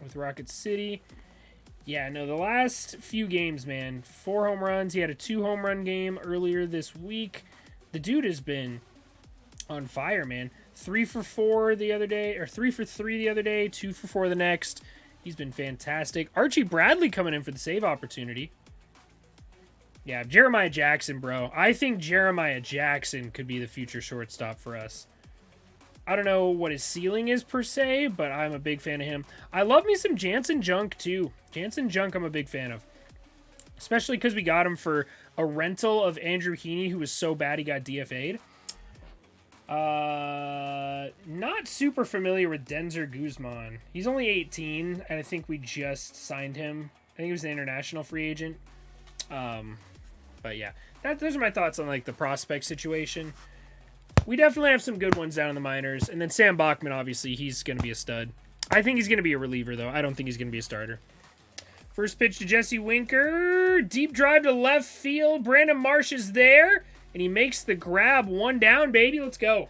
With Rocket City. Yeah, no, the last few games, man. 4 home runs. He had a 2 home run game earlier this week. The dude has been on fire, man. 3 for 4 the other day, or 3 for 3 the other day, 2 for 4 the next. He's been fantastic. Archie Bradley coming in for the save opportunity. Yeah, Jeremiah Jackson, bro. I think Jeremiah Jackson could be the future shortstop for us. I don't know what his ceiling is per se, but I'm a big fan of him. I love me some Jansen Junk too. Jansen Junk I'm a big fan of. Especially because we got him for a rental of Andrew Heaney, who was so bad he got DFA'd. Not super familiar with Denzer Guzman. He's only 18, and I think we just signed him. I think he was an international free agent. But yeah, those are my thoughts on like the prospect situation. We definitely have some good ones down in the minors. And then Sam Bachman, obviously, he's going to be a stud. I think he's going to be a reliever, though. I don't think he's going to be a starter. First pitch to Jesse Winker. Deep drive to left field. Brandon Marsh is there. And he makes the grab. 1 down, baby. Let's go.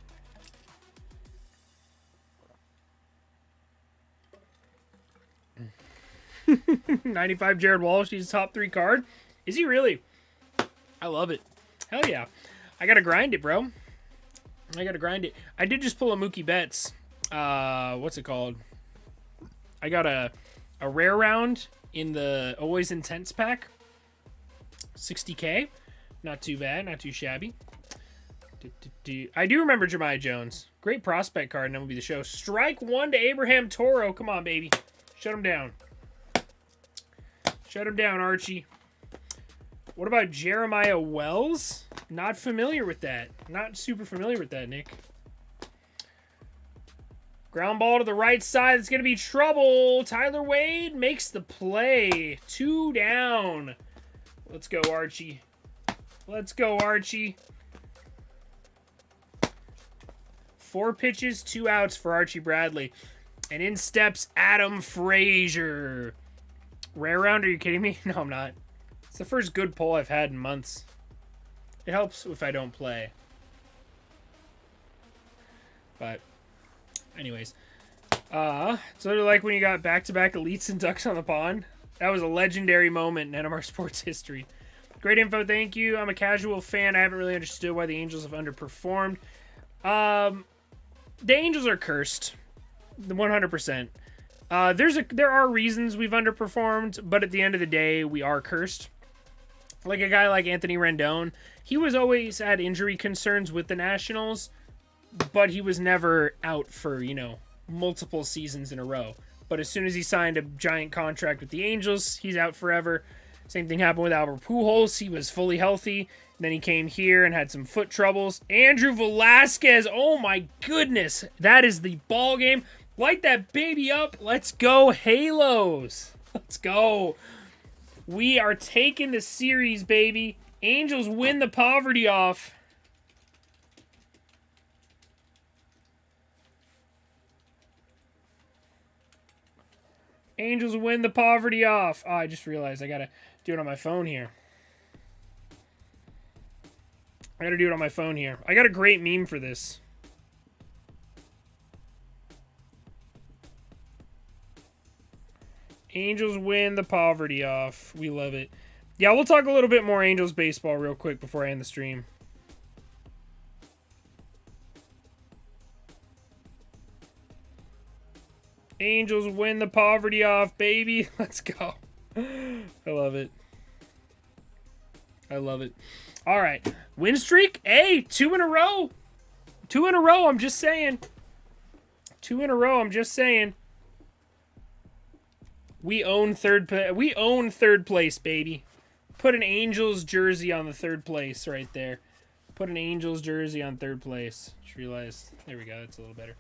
$95 Jared Walsh. He's a top 3 card. Is he really? I love it. Hell yeah. I got to grind it, bro. I got to grind it. I did just pull a Mookie Betts. What's it called? I got a rare round in the Always Intense pack. 60K. Not too bad. Not too shabby. I do remember Jemiah Jones. Great prospect card, and that will be the show. Strike 1 to Abraham Toro. Come on, baby. Shut him down. Shut him down, Archie. What about Jeremiah Wells? Not familiar with that. Not super familiar with that, Nick. Ground ball to the right side. It's going to be trouble. Tyler Wade makes the play. 2 down. Let's go, Archie. Let's go, Archie. 4 pitches, 2 outs for Archie Bradley. And in steps Adam Frazier. Rare round? Are you kidding me? No, I'm not. It's the first good pull I've had in months. It helps if I don't play. But, anyways. It's literally like when you got back-to-back elites and ducks on the pond. That was a legendary moment in NMR sports history. Great info, thank you. I'm a casual fan. I haven't really understood why the Angels have underperformed. The Angels are cursed. 100%. There are reasons we've underperformed, but at the end of the day, we are cursed. Like a guy like Anthony Rendon, he was always had injury concerns with the Nationals, but he was never out for, multiple seasons in a row. But as soon as he signed a giant contract with the Angels, he's out forever. Same thing happened with Albert Pujols. He was fully healthy. Then he came here and had some foot troubles. Andrew Velasquez, oh my goodness. That is the ball game. Light that baby up. Let's go, Halos. Let's go. We are taking the series, baby. Angels win the poverty off. Angels win the poverty off. Oh, I just realized I got to do it on my phone here. I got to do it on my phone here. I got a great meme for this. Angels win the poverty off. We love it. Yeah, we'll talk a little bit more Angels baseball real quick before I end the stream. Angels win the poverty off, baby. Let's go. I love it. I love it. All right. Win streak. Hey, 2 in a row. 2 in a row. I'm just saying. 2 in a row. I'm just saying. We own third place, baby. Put an Angels jersey on the third place right there. Put an Angels jersey on third place. Just realized. There we go. That's a little better.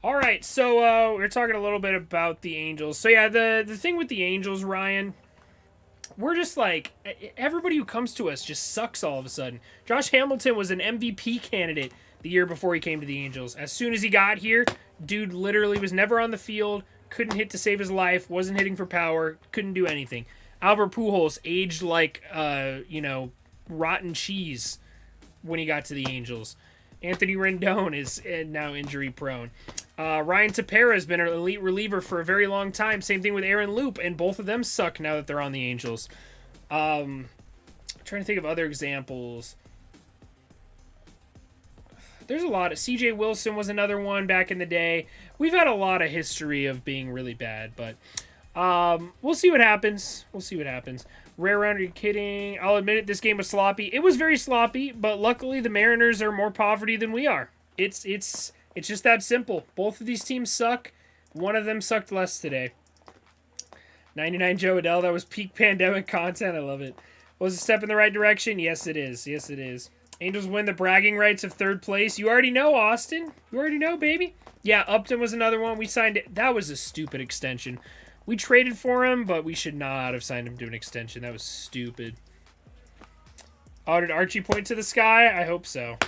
All right, so we're talking a little bit about the Angels. So yeah, the thing with the Angels, Ryan, we're just like, everybody who comes to us just sucks all of a sudden. Josh Hamilton was an MVP candidate the year before he came to the Angels. As soon as he got here, dude literally was never on the field, couldn't hit to save his life, wasn't hitting for power, couldn't do anything. Albert Pujols aged like, rotten cheese when he got to the Angels. Anthony Rendon is now injury prone. Ryan Tepera has been an elite reliever for a very long time. Same thing with Aaron Loop, and both of them suck now that they're on the Angels. I'm trying to think of other examples. There's a lot. CJ Wilson was another one back in the day. We've had a lot of history of being really bad, but we'll see what happens. We'll see what happens. Rare round, are you kidding? I'll admit it, this game was sloppy. It was very sloppy, but luckily the Mariners are more poverty than we are. It's just that simple. Both of these teams suck. One of them sucked less today. 99 Joe Adele, that was peak pandemic content. I love it. Was it a step in the right direction? Yes, it is. Yes, it is. Angels win the bragging rights of third place. You already know, Austin. You already know, baby. Yeah, Upton was another one. We signed it. That was a stupid extension. We traded for him, but we should not have signed him to an extension. That was stupid. Oh, did Archie point to the sky? I hope so.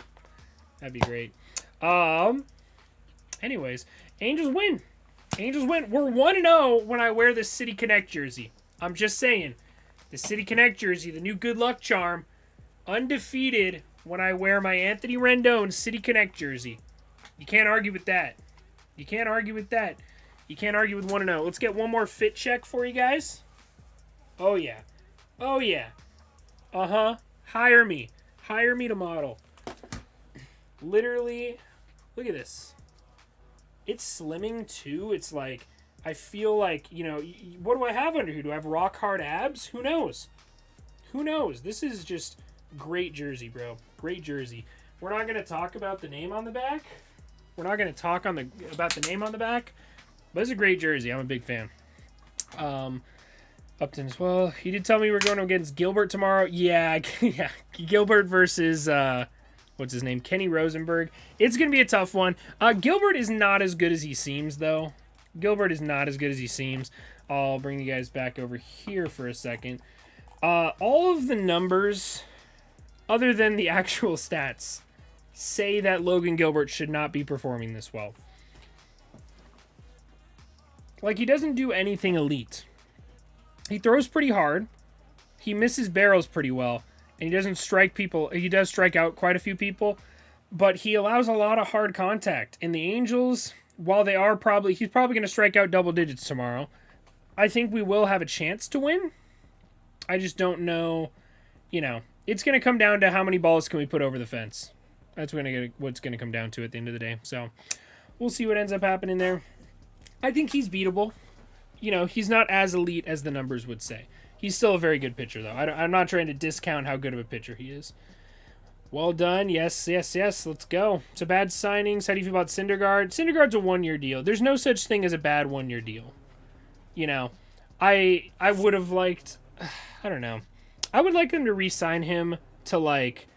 That'd be great. Anyways, Angels win. Angels win. We're 1-0 when I wear the City Connect jersey. I'm just saying. The City Connect jersey, the new good luck charm. Undefeated when I wear my Anthony Rendon City Connect jersey. You can't argue with that. You can't argue with that. You can't argue with 1-0. Let's get one more fit check for you guys. Oh, yeah. Oh, yeah. Uh-huh. Hire me. Hire me to model. Literally, look at this. It's slimming, too. It's like, I feel like, you know, what do I have under here? Do I have rock hard abs? Who knows? Who knows? This is just great jersey, bro. Great jersey. We're not going to talk about the name on the back. We're not going to talk about the name on the back. But it's a great jersey. I'm a big fan. Upton as well. He did tell me we're going against Gilbert tomorrow. Yeah, yeah. Gilbert versus, what's his name? Kenny Rosenberg. It's going to be a tough one. Gilbert is not as good as he seems, though. Gilbert is not as good as he seems. I'll bring you guys back over here for a second. All of the numbers, other than the actual stats, say that Logan Gilbert should not be performing this well. Like, he doesn't do anything elite. He throws pretty hard. He misses barrels pretty well. And he doesn't strike people. He does strike out quite a few people. But he allows a lot of hard contact. And the Angels, while they are he's probably going to strike out double digits tomorrow. I think we will have a chance to win. I just don't know. You know, it's going to come down to how many balls can we put over the fence. That's what's going to come down to at the end of the day. So, we'll see what ends up happening there. I think he's beatable. You know, he's not as elite as the numbers would say. He's still a very good pitcher, though. I'm not trying to discount how good of a pitcher he is. Well done. Yes, yes, yes. Let's go. So bad signings. How do you feel about Syndergaard? Syndergaard's a one-year deal. There's no such thing as a bad one-year deal. You know, I would have liked... I don't know. I would like them to re-sign him to, like,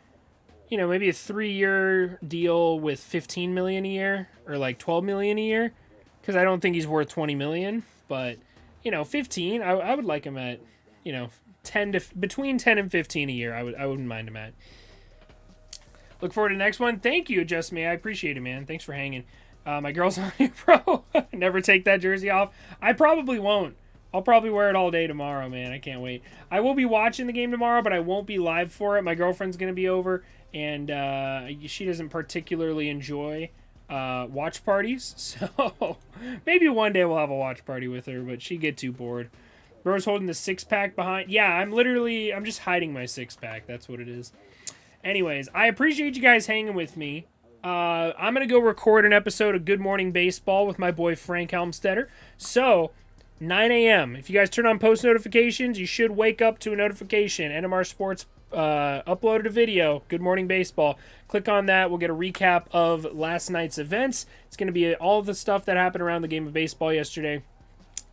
you know, maybe a 3-year deal with $15 million a year or, like, $12 million a year. Because I don't think he's worth $20 million, but, you know, 15, I would like him at, you know, between 10 and 15 a year. I wouldn't mind him at. Look forward to the next one. Thank you, Adjust Me. I appreciate it, man. Thanks for hanging. My girl's on here, bro. Never take that jersey off. I probably won't. I'll probably wear it all day tomorrow, man. I can't wait. I will be watching the game tomorrow, but I won't be live for it. My girlfriend's going to be over, and she doesn't particularly enjoy watch parties, so maybe one day we'll have a watch party with her, but she'd get too bored. Bro's holding the 6-pack behind. Yeah, I'm just hiding my 6-pack. That's what it is. Anyways, I appreciate you guys hanging with me. I'm going to go record an episode of Good Morning Baseball with my boy Frank Helmstetter. So, 9 a.m. If you guys turn on post notifications, you should wake up to a notification. NMR Sports uploaded a video, Good Morning Baseball. Click on that. We'll get a recap of last night's events. It's going to be all the stuff that happened around the game of baseball yesterday.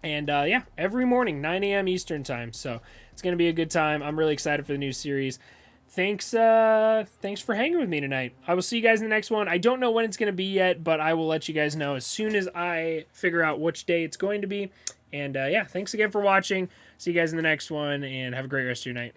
And yeah, every morning, 9 a.m. Eastern time. So it's going to be a good time. I'm really excited for the new series. Thanks for hanging with me tonight. I will see you guys in the next one. I don't know when it's going to be yet, but I will let you guys know as soon as I figure out which day it's going to be. And yeah, thanks again for watching. See you guys in the next one, and have a great rest of your night.